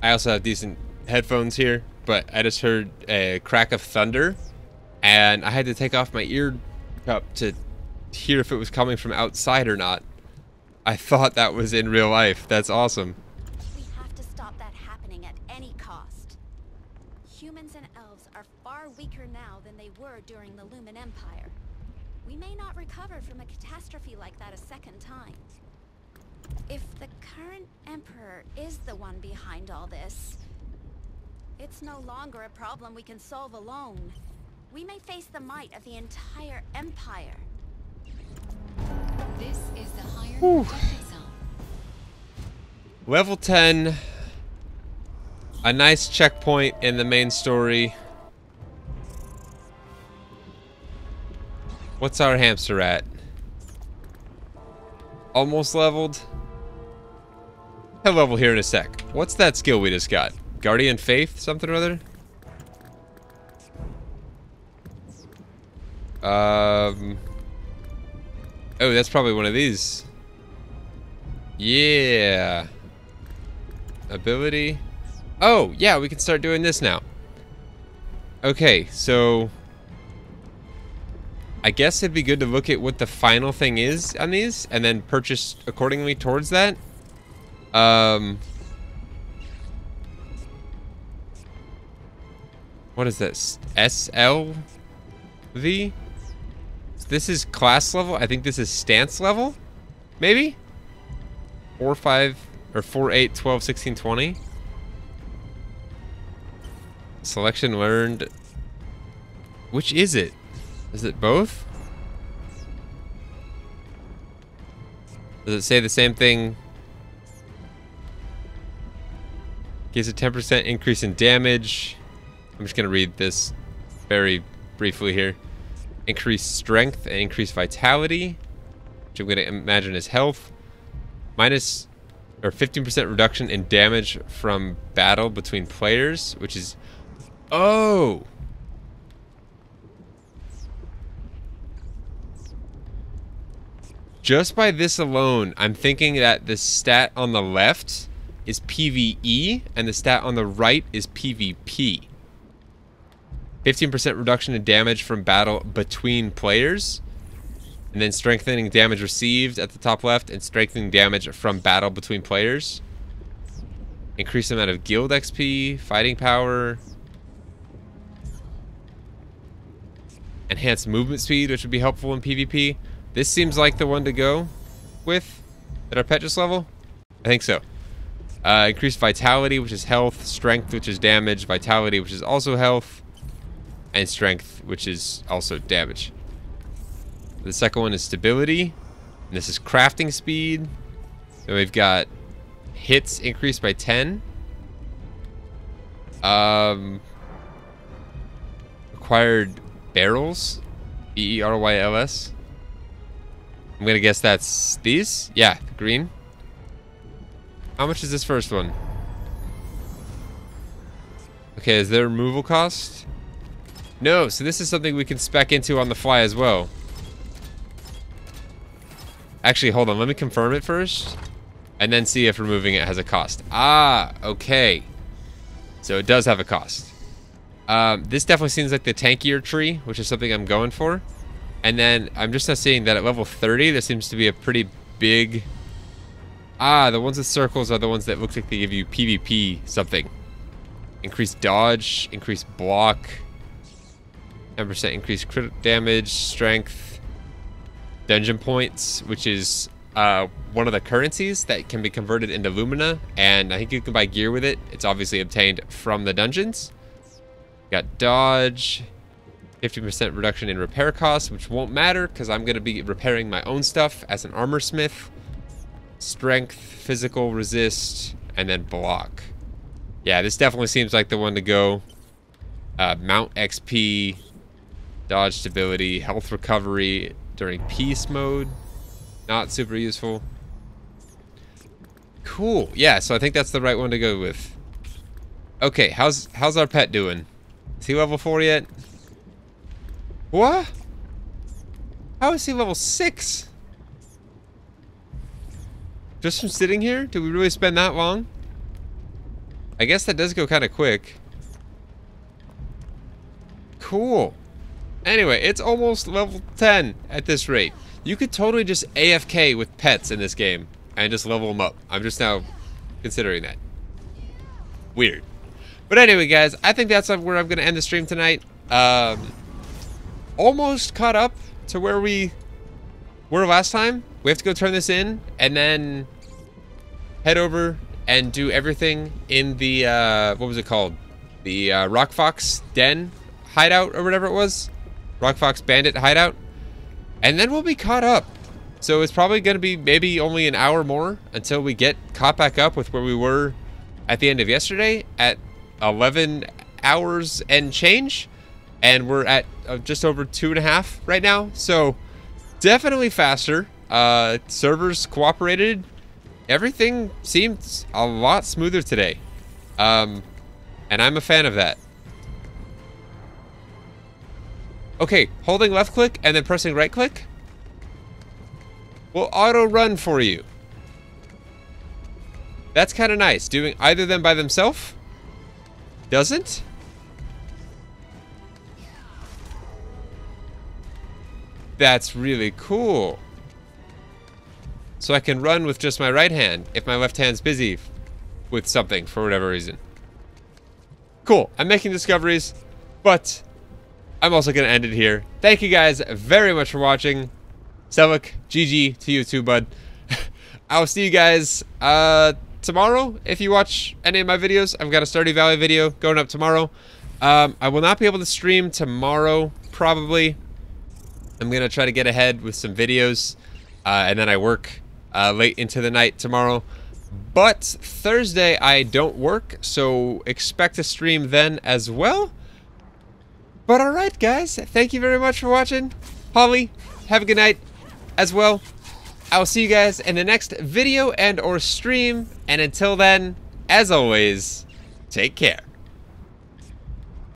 I also have decent headphones here, but I just heard a crack of thunder, and I had to take off my ear cup to hear if it was coming from outside or not. I thought that was in real life. That's awesome. We have to stop that happening at any cost. Humans and elves are far weaker now than they were during the Lumen Empire. We may not recover from a catastrophe like that a second time. If the current Emperor is the one behind all this, it's no longer a problem we can solve alone. We may face the might of the entire Empire. This is the higher protected zone. Level 10. A nice checkpoint in the main story. What's our hamster at? Almost leveled. He'll level here in a sec. What's that skill we just got? Guardian Faith? Something or other? Oh, that's probably one of these. Yeah. Ability. Oh, yeah, we can start doing this now. Okay, so I guess it'd be good to look at what the final thing is on these and then purchase accordingly towards that. What is this? SLV? This is class level. I think this is stance level. Maybe? 4, 5, or 4, 8, 12, 16, 20. Selection learned. Which is it? Is it both? Does it say the same thing? Gives a 10% increase in damage. I'm just gonna read this very briefly here. Increased strength and increased vitality, which I'm gonna imagine is health. Minus or 15% reduction in damage from battle between players, which is oh. Just by this alone, I'm thinking that the stat on the left is PvE and the stat on the right is PvP. 15% reduction in damage from battle between players. And then strengthening damage received at the top left and strengthening damage from battle between players. Increased amount of guild XP, fighting power. Enhanced movement speed, which would be helpful in PvP. This seems like the one to go with at our Petrus level. I think so. Increased vitality, which is health. Strength, which is damage. Vitality, which is also health. And strength, which is also damage. The second one is stability. And this is crafting speed. Then we've got hits increased by 10. Required barrels. BERYLS. I'm gonna guess that's these? Yeah, green. How much is this first one? Okay, is there removal cost? No, so this is something we can spec into on the fly as well. Actually, hold on, let me confirm it first. And then see if removing it has a cost. Ah, okay. So it does have a cost. This definitely seems like the tankier tree, which is something I'm going for. And then I'm just not seeing that at level 30, there seems to be a pretty big... Ah, the ones with circles are the ones that look like they give you PvP something. Increased dodge, increased block, 10% increased crit damage, strength, dungeon points, which is one of the currencies that can be converted into Lumina, and I think you can buy gear with it. It's obviously obtained from the dungeons. Got dodge, 50% reduction in repair costs, which won't matter because I'm going to be repairing my own stuff as an armor smith. Strength, physical, resist, and then block. Yeah, this definitely seems like the one to go. Mount XP, dodge stability, health recovery during peace mode. Not super useful. Cool. Yeah, so I think that's the right one to go with. Okay, how's our pet doing? Is he level 4 yet? What? How is he level 6? Just from sitting here? Did we really spend that long? I guess that does go kind of quick. Cool. Anyway, it's almost level 10 at this rate. You could totally just AFK with pets in this game and just level them up. I'm just now considering that. Weird. But anyway, guys, I think that's where I'm going to end the stream tonight. Almost caught up to where we were last time. We have to go turn this in and then head over and do everything in the, what was it called? The Rock Fox Den hideout or whatever it was. Rock Fox Bandit hideout. And then we'll be caught up. So it's probably going to be maybe only an hour more until we get caught back up with where we were at the end of yesterday at 11 hours and change. And we're at just over 2.5 right now. So definitely faster. Servers cooperated. Everything seemed a lot smoother today. And I'm a fan of that. Okay, holding left click and then pressing right click will auto run for you. That's kind of nice. Doing either of them by themselves doesn't. That's really cool. So I can run with just my right hand if my left hand's busy with something for whatever reason. Cool. I'm making discoveries, but I'm also going to end it here. Thank you guys very much for watching. Selleck, GG to you too, bud. I'll see you guys tomorrow. If you watch any of my videos, I've got a Stardew Valley video going up tomorrow. I will not be able to stream tomorrow, probably. I'm going to try to get ahead with some videos, and then I work late into the night tomorrow. But Thursday, I don't work, so expect a stream then as well. But alright, guys, thank you very much for watching. Holly, have a good night as well. I'll see you guys in the next video and or stream. And until then, as always, take care.